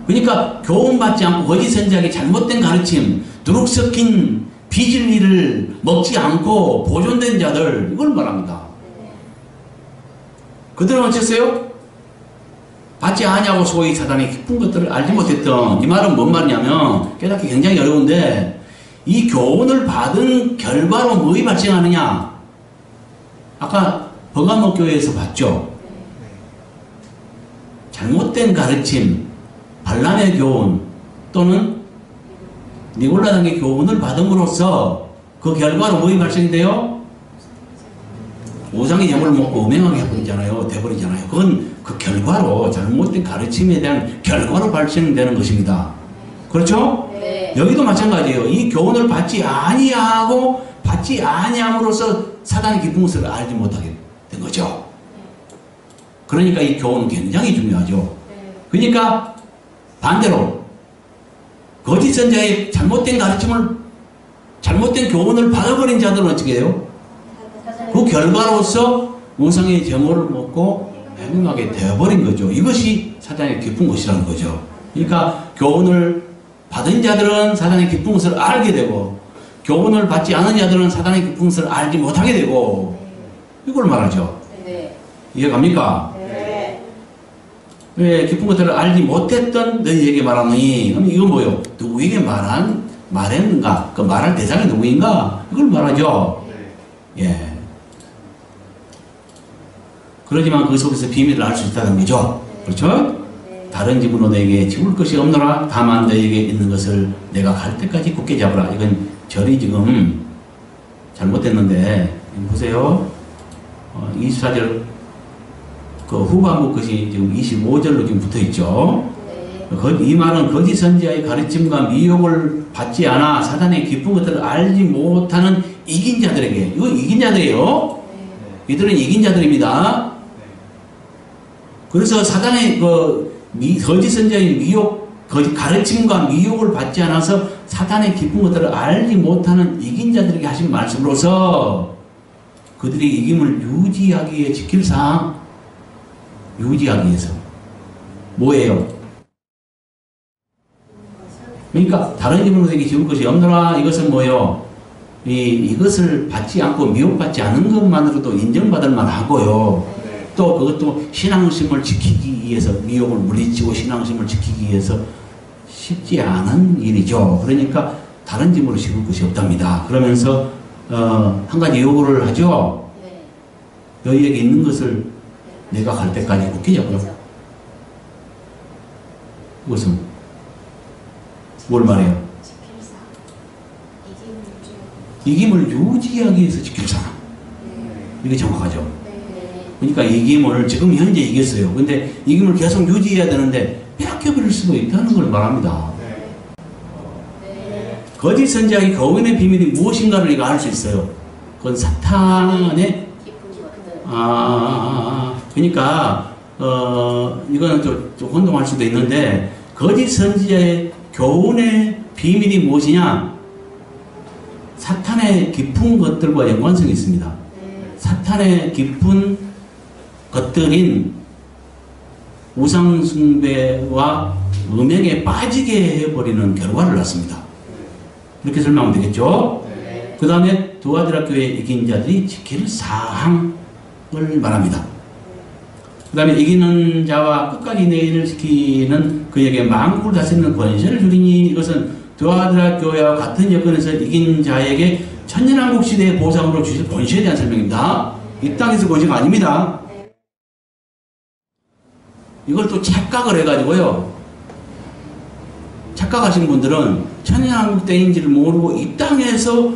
Speaker 1: 그러니까 교훈받지 않고 거짓 선지자에게 잘못된 가르침, 누룩 섞인 비진리를 먹지 않고 보존된 자들, 이걸 말합니다. 그들은 어쨌어요? 받지 않냐고 소위 사단의 깊은 것들을 알지 못했던, 이 말은 뭔 말이냐면 깨닫기 굉장히 어려운데, 이 교훈을 받은 결과로 뭐가 발생하느냐? 아까 버가모 교회에서 봤죠? 잘못된 가르침, 발람의 교훈 또는 니골라당의 교훈을 받음으로써 그 결과로 뭐가 발생돼요? 우상의 제물을 먹고 음행하게 해버리잖아요. 돼버리잖아요. 그건 그 결과로, 잘못된 가르침에 대한 결과로 발생되는 것입니다. 그렇죠?
Speaker 2: 네.
Speaker 1: 여기도 마찬가지예요. 이 교훈을 받지 아니하고 받지 아니함으로써 사단의 깊은 것을 알지 못하게 된 거죠. 그러니까 이 교훈은 굉장히 중요하죠. 그러니까 반대로 거짓 선지자의 잘못된 가르침을, 잘못된 교훈을 받아버린 자들은 어떻게 해요? 그 결과로서 우상의 제물을 먹고 행동하게 되어버린 거죠. 이것이 사단의 깊은 것이라는 거죠. 그러니까 교훈을 받은 자들은 사단의 깊은 것을 알게 되고, 교훈을 받지 않은 자들은 사단의 깊은 것을 알지 못하게 되고, 이걸 말하죠. 이해갑니까? 왜 깊은 것들을 알지 못했던 너희에게 말하노니, 그럼 이건 뭐요? 누구에게 말했는가? 그 말할 대상이 누구인가? 이걸 말하죠. 예. 그러지만 그 속에서 비밀을 알 수 있다는 거죠. 그렇죠? 다른 집으로 너에게 지울 것이 없노라. 다만 너에게 있는 것을 내가 갈 때까지 굳게 잡으라. 이건 절이 지금 잘못됐는데, 보세요. 24절 그 후반부 것이 지금 25절로 지금 붙어 있죠. 이 말은 거짓 선지자의 가르침과 미혹을 받지 않아 사단의 깊은 것들을 알지 못하는 이긴 자들에게, 이거 이긴 자들이에요. 이들은 이긴 자들입니다. 그래서 사단의 거짓 선지자의 미혹, 거짓 가르침과 미혹을 받지 않아서 사단의 깊은 것들을 알지 못하는 이긴 자들에게 하신 말씀으로서 그들이 이김을 유지하기 위해 지킬 사항, 유지하기 위해서 뭐예요? 그러니까 다른 집으로 되게 지울 것이 없노라. 이것은 뭐예요? 이것을 받지 않고 미혹받지 않은 것만으로도 인정받을 만하고요.
Speaker 3: 네.
Speaker 1: 또 그것도 신앙심을 지키기 위해서 미혹을 물리치고 신앙심을 지키기 위해서 쉽지 않은 일이죠. 그러니까 다른 집으로 심을 것이 없답니다. 그러면서 한 가지 요구를 하죠.
Speaker 2: 네.
Speaker 1: 너희에게 있는 것을 내가 갈 때까지 웃기죠. 그럼 그것은 뭘 말해요? 이김을 유지하기 위해서 지킬 사람. 이게 정확하죠. 그러니까 이김을 지금 현재 이겼어요. 근데 이김을 계속 유지해야 되는데 빼앗겨버릴 수도 있다는 걸 말합니다. 거짓 선지자의 교훈의 비밀이 무엇인가를 우리가 알 수 있어요. 그건 사탄의 그러니까 이거는 좀 혼동할 수도 있는데 거짓 선지자의 교훈의 비밀이 무엇이냐? 사탄의 깊은 것들과 연관성이 있습니다. 사탄의 깊은 것들인 우상숭배와 음행에 빠지게 해버리는 결과를 낳습니다. 이렇게 설명하면 되겠죠? 그 다음에 두아드라 교회 이긴 자들이 지킬 사항을 말합니다. 그 다음에 이기는 자와 끝까지 내 일을 지키는 그에게 만국을 다스리는 권세를 주리니 이것은 두아드라 교회와 같은 여건에서 이긴 자에게 천년왕국 시대의 보상으로 주실 권세에 대한 설명입니다. 이 땅에서 권세가 아닙니다. 이걸 또 착각을 해가지고요. 착각하신 분들은 천년왕국 때인지를 모르고 이 땅에서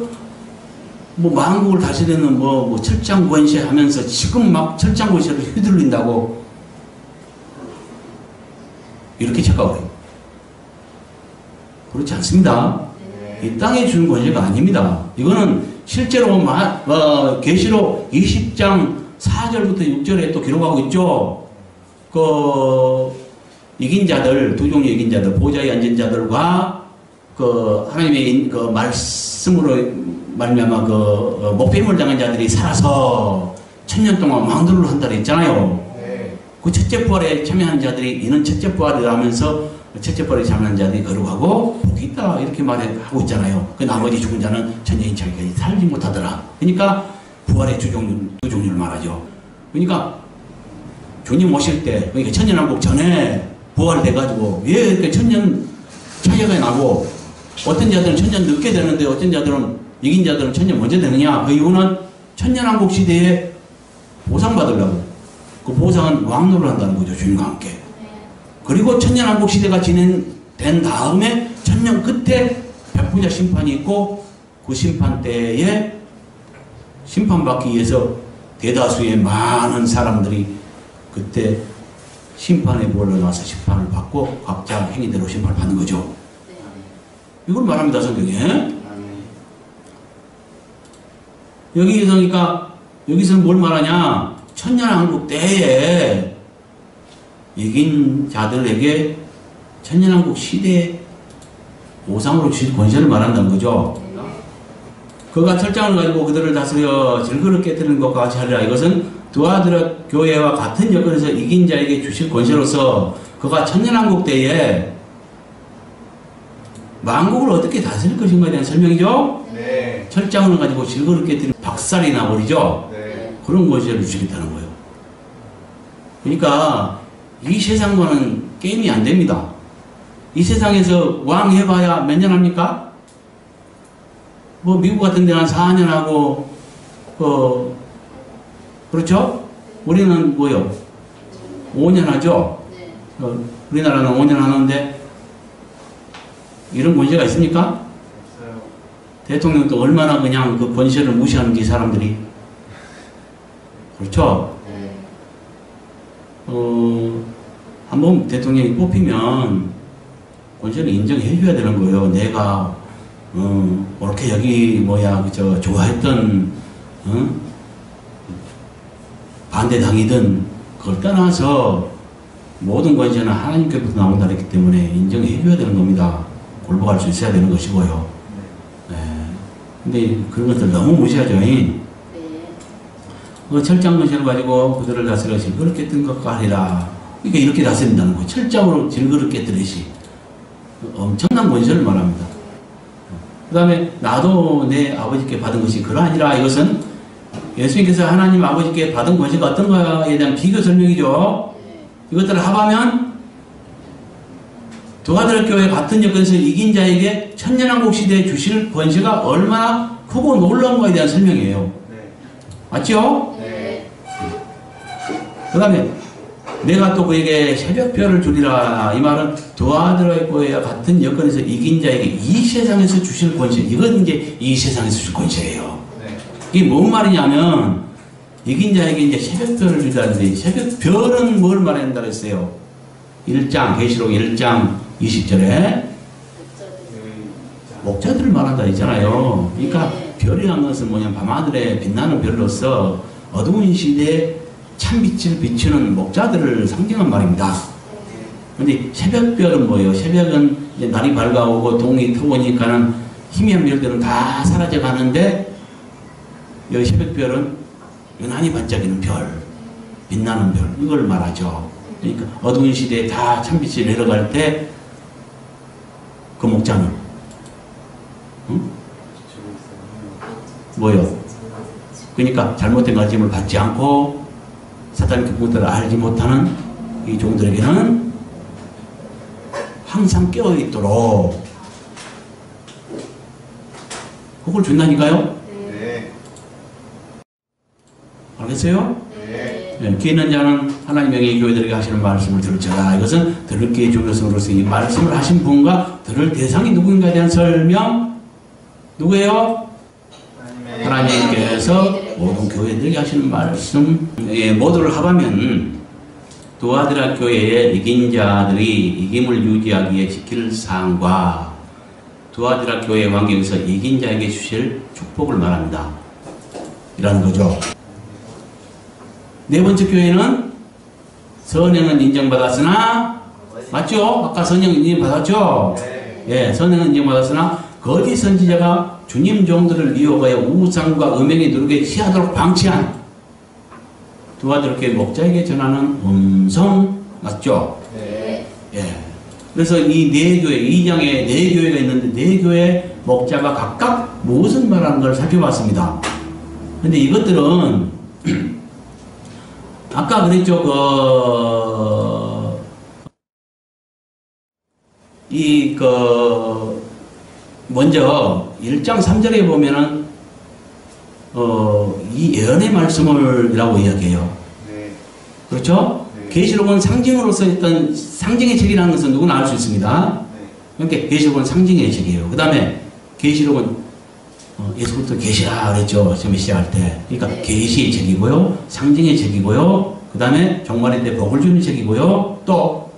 Speaker 1: 뭐 만국을 다스리는 뭐 철장 권세 하면서 지금 막 철장 권세를 휘둘린다고 이렇게 착각을 해요. 그렇지 않습니다. 이 땅에 주는 권세가 아닙니다. 이거는 실제로 계시록 20장 4절부터 6절에 또 기록하고 있죠. 이긴 자들, 두 종류의 이긴 자들, 보좌에 앉은 자들과 하나님의 말씀으로 말미암아 목배임을 당한 자들이 살아서 천년 동안 왕들을 한다 했잖아요. 그 첫째 부활에 참여한 자들이 이는 첫째 부활을 하면서 첫째 부활에 참여한 자들이 거룩하고 복이 있다 이렇게 말하고 있잖아요. 그 나머지 죽은 자는 천년인차기까지 살지 못하더라. 그러니까 부활의 두 종류를 말하죠. 그러니까 주님 오실 때 그러니까 천년왕국 전에 부활돼가지고 왜 이렇게 천년 차이가 나고 어떤 자들은 천년 늦게 되는데 어떤 자들은 이긴 자들은 천년 먼저 되느냐? 그 이유는 천년왕국 시대에 보상받으려고 그 보상은 왕노를 한다는 거죠. 주님과 함께. 그리고 천년왕국 시대가 진행된 다음에 천년 끝에 백부자 심판이 있고 그 심판 때에 심판받기 위해서 대다수의 많은 사람들이 그때 심판에 몰려나서 심판을 받고 각자 행위대로 심판을 받는 거죠. 이걸 말합니다. 성경에. 여기서는 뭘 말하냐? 천년왕국 때에 이긴 자들에게 천년왕국 시대 보상으로 주실 권세를 말한다는 거죠. 그가 철장을 가지고 그들을 다스려 질그릇 깨뜨리는 것과 같이 하리라. 이것은 두아드라 교회와 같은 여건에서 이긴 자에게 주실 권세로서 그가 천년왕국 때에 만국을 어떻게 다스릴 것인가에 대한 설명이죠.
Speaker 3: 네.
Speaker 1: 철장을 가지고 질그릇 깨뜨리면 박살이 나버리죠.
Speaker 3: 네.
Speaker 1: 그런 권세를 주시겠다는 거예요. 그러니까 이 세상과는 게임이 안 됩니다. 이 세상에서 왕 해봐야 몇 년 합니까? 뭐 미국 같은 데는 4년 하고 그렇죠? 우리는 뭐요? 5년 하죠? 우리나라는 5년 하는데 이런 권세가 있습니까?
Speaker 3: 없어요.
Speaker 1: 대통령도 얼마나 그냥 그 권세를 무시하는지 사람들이. 그렇죠? 한번 대통령이 뽑히면 권세를 인정해 줘야 되는 거예요. 내가 그렇게 여기 좋아했던 반대당이든 그걸 떠나서 모든 권세는 하나님께부터 나온다 했기 때문에 인정해 줘야 되는 겁니다. 굴복할 수 있어야 되는 것이고요. 네. 근데 그런 것들 너무 무시하죠. 그 철장 권세를 가지고 그들을 다스려 질그릇 깨뜨린 것과 하리라. 그러니까 이렇게 다스린다는 거예요. 철장으로 질그릇 깨뜨리시. 엄청난 권세를 말합니다. 그 다음에 나도 내 아버지께 받은 것이 그러하니라. 이것은 예수님께서 하나님 아버지께 받은 권세가 어떤 거에 대한 비교 설명이죠. 이것들을 합하면 두아드라 교회 같은 여건에서 이긴 자에게 천년왕국 시대에 주실 권세가 얼마나 크고 놀라운 거에 대한 설명이에요. 맞죠?
Speaker 2: 네.
Speaker 1: 그 다음에 내가 또 그에게 새벽별을 주리라. 이 말은 두아드라 교회와 같은 여건에서 이긴 자에게 이 세상에서 주실 권세. 이건 이제 이 세상에서 줄 권세예요. 이게 뭔 말이냐면 이긴 자에게 이제 새벽별을 주다는데 새벽별은 뭘 말한다 그랬어요? 1장 계시록 1장 20절에 목자들을 말한다 했잖아요. 그러니까 별이라는 것은 뭐냐면 밤하늘에 빛나는 별로서 어두운 시대에 참빛을 비추는 목자들을 상징한 말입니다. 근데 새벽별은 뭐예요? 새벽은 이제 날이 밝아오고 동이 트오니까는 희미한 별들은 다 사라져 가는데 여기 새벽별은 유난히 반짝이는 별, 빛나는 별, 이걸 말하죠. 그러니까 어두운 시대에 다 참빛이 내려갈 때 그 목자는 뭐요? 그러니까 잘못된 가르침을 받지 않고 사탄의 그것들을 알지 못하는 이 종들에게는 항상 깨어있도록 그걸 준다니까요?
Speaker 3: 네.
Speaker 1: 알겠어요?
Speaker 2: 네.
Speaker 1: 네, 귀 있는 자는 하나님의 교회들에게 하시는 말씀을 들을지어다. 이것은 들을 귀의 중요성으로서 이 말씀을 하신 분과 들을 대상이 누구인가에 대한 설명. 누구예요? 하나님께서 모든 교회들에게 하시는 말씀. 모두를 합하면 두아드라 교회의 이긴 자들이 이김을 유지하기 위해 지킬 사항과 두아드라 교회 환경에서 이긴 자에게 주실 축복을 말합니다. 이라는 거죠. 네 번째 교회는 선행은 인정받았으나 맞죠? 아까 선행 인정받았죠? 예, 선행은 인정받았으나 거짓 선지자가 주님 종들을 미혹하여 우상과 음행에 누르게 취하도록 방치한 두아드라 교회 목자에게 전하는 음성 맞죠?
Speaker 2: 네.
Speaker 1: 예. 그래서 이 네 교회, 2장에 네 교회가 있는데 네 교회 목자가 각각 무엇을 말하는 걸 살펴봤습니다. 근데 이것들은 아까 그랬죠. 먼저 1장 3절에 보면은 이 예언의 말씀을이라고 이야기해요.
Speaker 3: 네.
Speaker 1: 그렇죠?
Speaker 3: 네.
Speaker 1: 계시록은 상징으로서 있던 상징의 책이라는 것은 누구나 알 수 있습니다. 그러니까 계시록은 상징의 책이에요. 그 다음에 계시록은 예수부터 계시라 그랬죠. 처음에 시작할 때. 그러니까
Speaker 2: 네.
Speaker 1: 계시의 책이고요. 상징의 책이고요. 그 다음에 종말의 때 복을 주는 책이고요. 또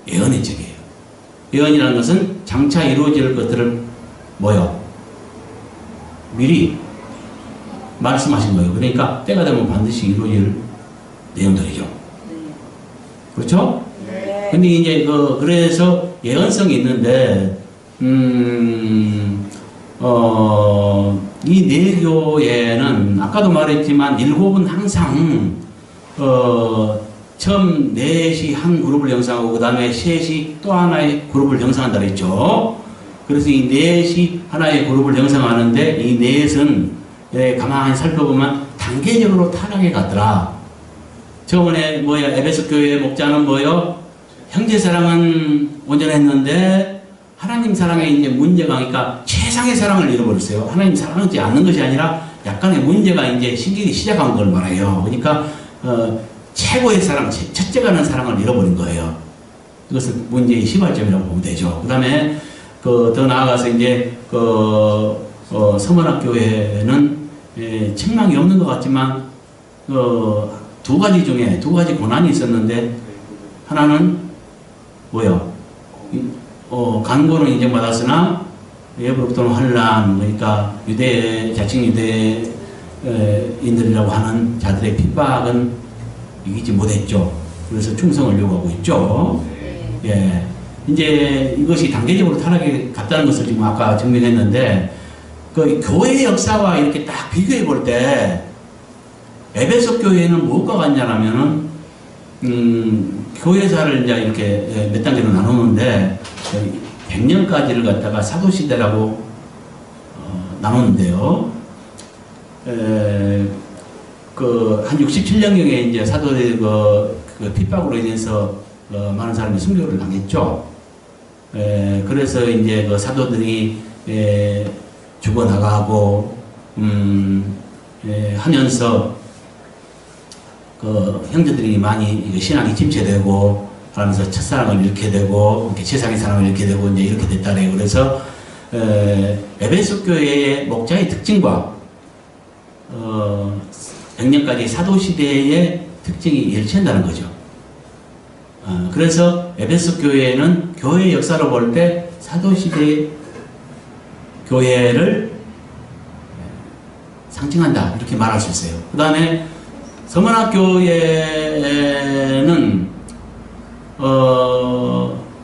Speaker 1: 예언의 책이에요. 예언이라는 것은 장차 이루어질 것들을 미리 말씀하신 거예요. 그러니까 때가 되면 반드시 이루어질 내용들이죠. 그렇죠?
Speaker 2: 네.
Speaker 1: 근데 이제 그래서 예언성이 있는데 이 네 교회는 아까도 말했지만 7은 항상 처음 넷이 한 그룹을 형성하고 그 다음에 셋이 또 하나의 그룹을 형성한다 그랬죠. 그래서 이 넷이 하나의 그룹을 형성하는데 이 넷은 가만히 살펴보면 단계적으로 타락해 갔더라. 저번에 에베소 교회의 목자는 형제 사랑은 온전했는데 하나님 사랑에 이제 문제가 그러니까 최상의 사랑을 잃어버렸어요. 하나님 사랑하지 않는 것이 아니라 약간의 문제가 이제 생기기 시작한 걸 말해요. 그러니까 최고의 사랑, 첫째 가는 사랑을 잃어버린 거예요. 이것은 문제의 시발점이라고 보면 되죠. 그 다음에 더 나아가서 이제 서문학 교회는 책망이 없는 것 같지만 두 가지 중에 두 가지 고난이 있었는데 하나는 간고는 인정받았으나 예부로부터는 환란, 그러니까 자칭 유대인들이라고 하는 자들의 핍박은 이기지 못했죠. 그래서 충성을 요구하고 있죠. 예. 이제 이것이 단계적으로 타락에 갔다는 것을 지금 아까 증명했는데, 교회의 역사와 이렇게 딱 비교해 볼 때, 에베소 교회는 무엇과 같냐라면은, 교회사를 이제 이렇게 몇 단계로 나누는데, 100년까지를 갖다가 사도시대라고 나누는데요. 한 67년경에 이제 사도의 그 핍박으로 인해서 많은 사람이 순교를 당했죠. 그래서 이제 그 사도들이 죽어나가고 하면서 그 형제들이 많이 신앙이 침체되고 하면서 첫사랑을 잃게 되고 세상의 사랑을 잃게 되고 이제 이렇게 됐다네요. 그래서 에베소 교회의 목자의 특징과 100년까지 사도시대의 특징이 일치한다는 거죠. 그래서 에베소 교회는 교회 역사로 볼 때 사도시대 교회를 상징한다 이렇게 말할 수 있어요. 그 다음에 서문학교회는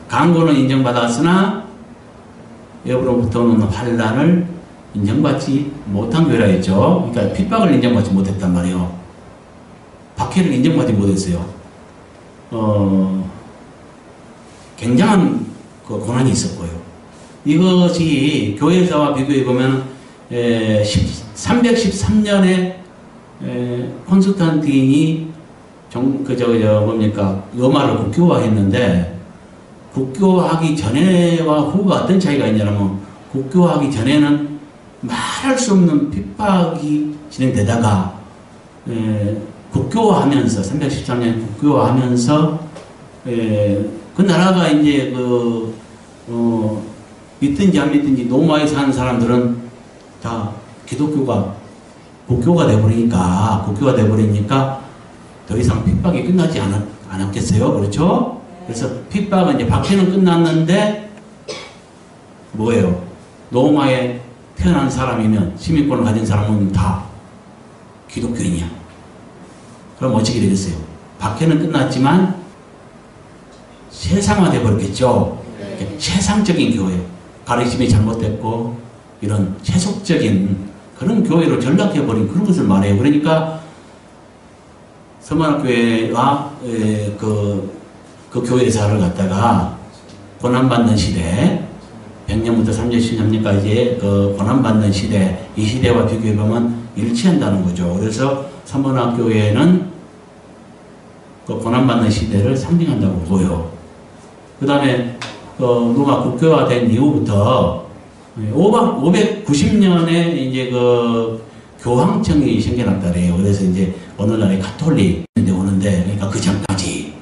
Speaker 1: 강고는 인정받았으나 외부로부터 오는 환란을 인정받지 못한 교회라 했죠. 그러니까 핍박을 인정받지 못했단 말이에요. 박해를 인정받지 못했어요. 굉장한 그 고난이 있었고요. 이것이 교회사와 비교해 보면 313년에 콘스탄틴이 로마를 국교화했는데, 국교화하기 전에와 후가 어떤 차이가 있냐면, 국교화하기 전에는 말할 수 없는 핍박이 진행되다가 국교화하면서 313년 국교화하면서 그 나라가 이제 믿든지 안 믿든지 로마에 사는 사람들은 다 기독교가 국교가 돼버리니까 더 이상 핍박이 끝나지 않았겠어요. 그렇죠? 그래서 핍박은 이제 박해는 끝났는데 뭐예요? 로마에 태어난 사람이면, 시민권을 가진 사람은 다 기독교인이야. 그럼 어떻게 되겠어요? 박해는 끝났지만 세상화돼 버렸겠죠. 세상적인 교회, 가르침이 잘못됐고 이런 세속적인 그런 교회로 전락해 버린 그런 것을 말해요. 그러니까 서문학교회와 그 교회사를 갖다가 고난받는 시대, 100년부터 370년까지의 그 고난받는 시대, 이 시대와 비교해보면 일치한다는 거죠. 그래서 서문학교회는 그 고난받는 시대를 상징한다고 보여요. 그 다음에 로마 국교화된 이후부터 590년에 이제 그 교황청이 생겨났다래요. 그래서 이제 오늘날의 가톨릭이 오는데, 그러니까 그 전까지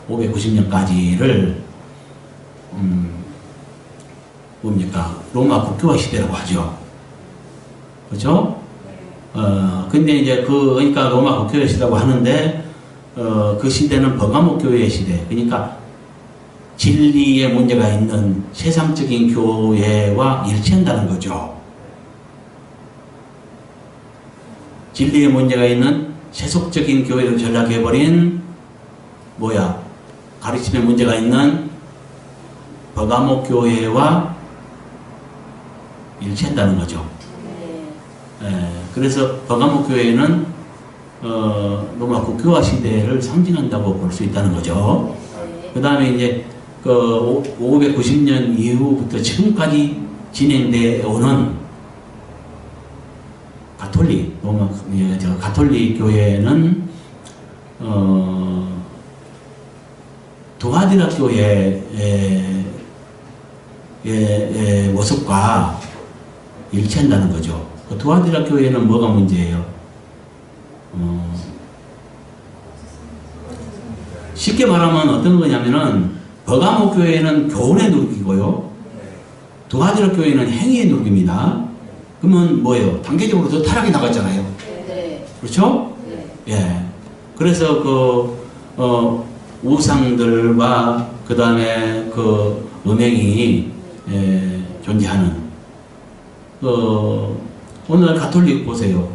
Speaker 1: 590년까지를 뭡니까? 로마 국교화 시대라고 하죠. 그렇죠? 근데 이제 그러니까 로마 국교화 시대라고 하는데, 그 시대는 버가모 교회의 시대. 그러니까 진리에 문제가 있는 세상적인 교회와 일치한다는 거죠. 진리에 문제가 있는 세속적인 교회로 전락해버린 가르침에 문제가 있는 버가모 교회와 일치한다는 거죠. 그래서 버가모 교회는 로마 국교화 시대를 상징한다고 볼 수 있다는 거죠. 그 다음에 이제 590년 이후부터 지금까지 진행되어 오는 가톨릭 교회는 두아디라 교회의 모습과 일치한다는 거죠. 두아디라 교회는 뭐가 문제예요? 쉽게 말하면 어떤 거냐면은 버가모 교회는 교훈의 누룩이고요, 두아디라 교회는 행위의 누룩입니다. 그러면 뭐예요? 단계적으로 더 타락이 나갔잖아요.
Speaker 2: 네.
Speaker 1: 그렇죠?
Speaker 2: 네.
Speaker 1: 예. 그래서 우상들과 그 다음에 음행이 존재하는 오늘 가톨릭 보세요.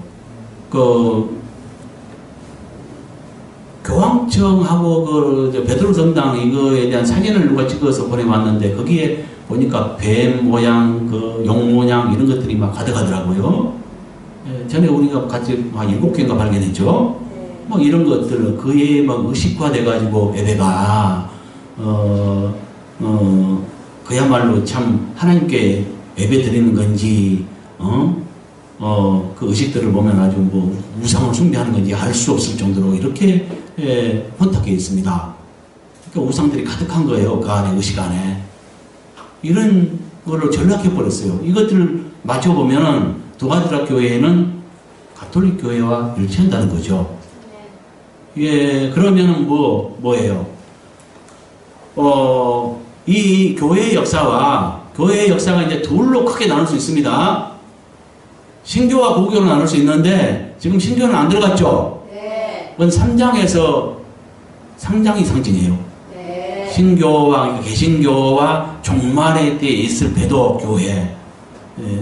Speaker 1: 교황청하고 베드로 성당 이거에 대한 사진을 누가 찍어서 보내왔는데, 거기에 보니까 뱀 모양, 용 모양 이런 것들이 막 가득하더라고요. 전에 우리가 같이 한 7개인가 발견했죠. 뭐 이런 것들 그에 막 의식화돼가지고 예배가 그야말로 참 하나님께 예배 드리는 건지, 그 의식들을 보면 아주 뭐 우상을 숭배하는 건지 알 수 없을 정도로 이렇게 혼탁해 있습니다. 그러니까 우상들이 가득한 거예요. 그 안에, 의식 안에. 이런 거를 전락해 버렸어요. 이것들을 맞춰보면 도가드락 교회는 가톨릭 교회와 일치한다는 거죠. 예, 그러면은 뭐예요? 이 교회의 역사가 이제 둘로 크게 나눌 수 있습니다. 신교와 고교로 나눌 수 있는데, 지금 신교는 안 들어갔죠?
Speaker 2: 네.
Speaker 1: 그건 3장에서 상장이 상징이에요.
Speaker 2: 네.
Speaker 1: 신교와, 개신교와 종말의 때에 있을 배도 교회.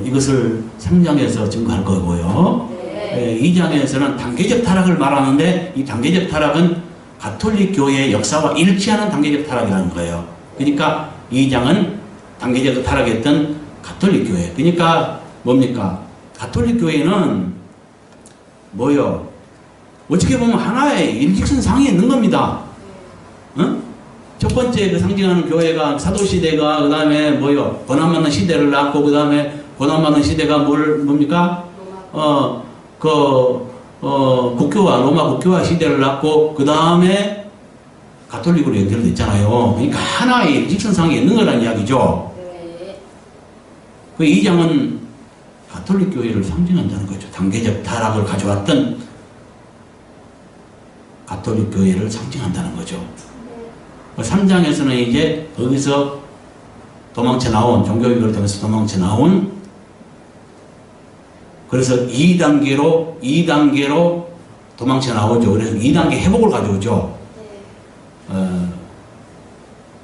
Speaker 1: 이것을 3장에서 증거할 거고요.
Speaker 2: 네.
Speaker 1: 2장에서는 단계적 타락을 말하는데, 이 단계적 타락은 가톨릭 교회의 역사와 일치하는 단계적 타락이라는 거예요. 그러니까 2장은 단계적 타락했던 가톨릭 교회. 그러니까 뭡니까? 가톨릭 교회는 뭐요? 어떻게 보면 하나의 일직선상에 있는 겁니다. 응? 첫 번째 그 상징하는 교회가 사도시대가, 그 다음에 뭐요? 고난받는 시대를 낳고, 그 다음에 고난받는 시대가 뭡니까? 로마 국교화 시대를 낳고, 그 다음에 가톨릭으로 연결됐잖아요. 그러니까 하나의 일직선상에 있는 거라는 이야기죠.
Speaker 2: 네.
Speaker 1: 그 2장은 가톨릭 교회를 상징한다는 거죠. 단계적 타락을 가져왔던 가톨릭 교회를 상징한다는 거죠. 3장에서는 이제 거기서 도망쳐 나온, 종교개혁을 통해서 도망쳐 나온, 그래서 2단계로 도망쳐 나오죠. 그래서 2단계 회복을 가져오죠.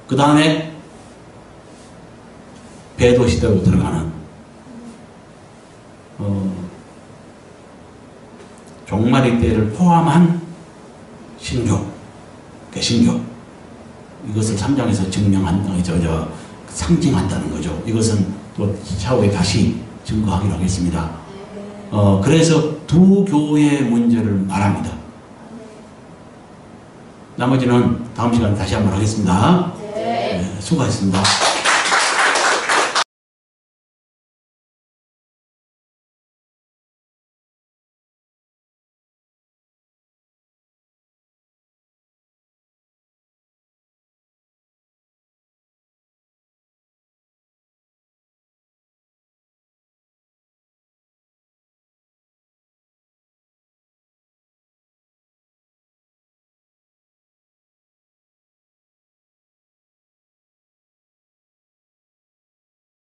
Speaker 1: 그 다음에 배도 시대로 들어가는, 종말의 때를 포함한 신교, 개신교, 이것을 3장에서 상징한다는 거죠. 이것은 또 차후에 다시 증거하기로 하겠습니다. 그래서 두 교회의 문제를 말합니다. 나머지는 다음 시간에 다시 한번 하겠습니다.
Speaker 2: 네.
Speaker 1: 수고하셨습니다.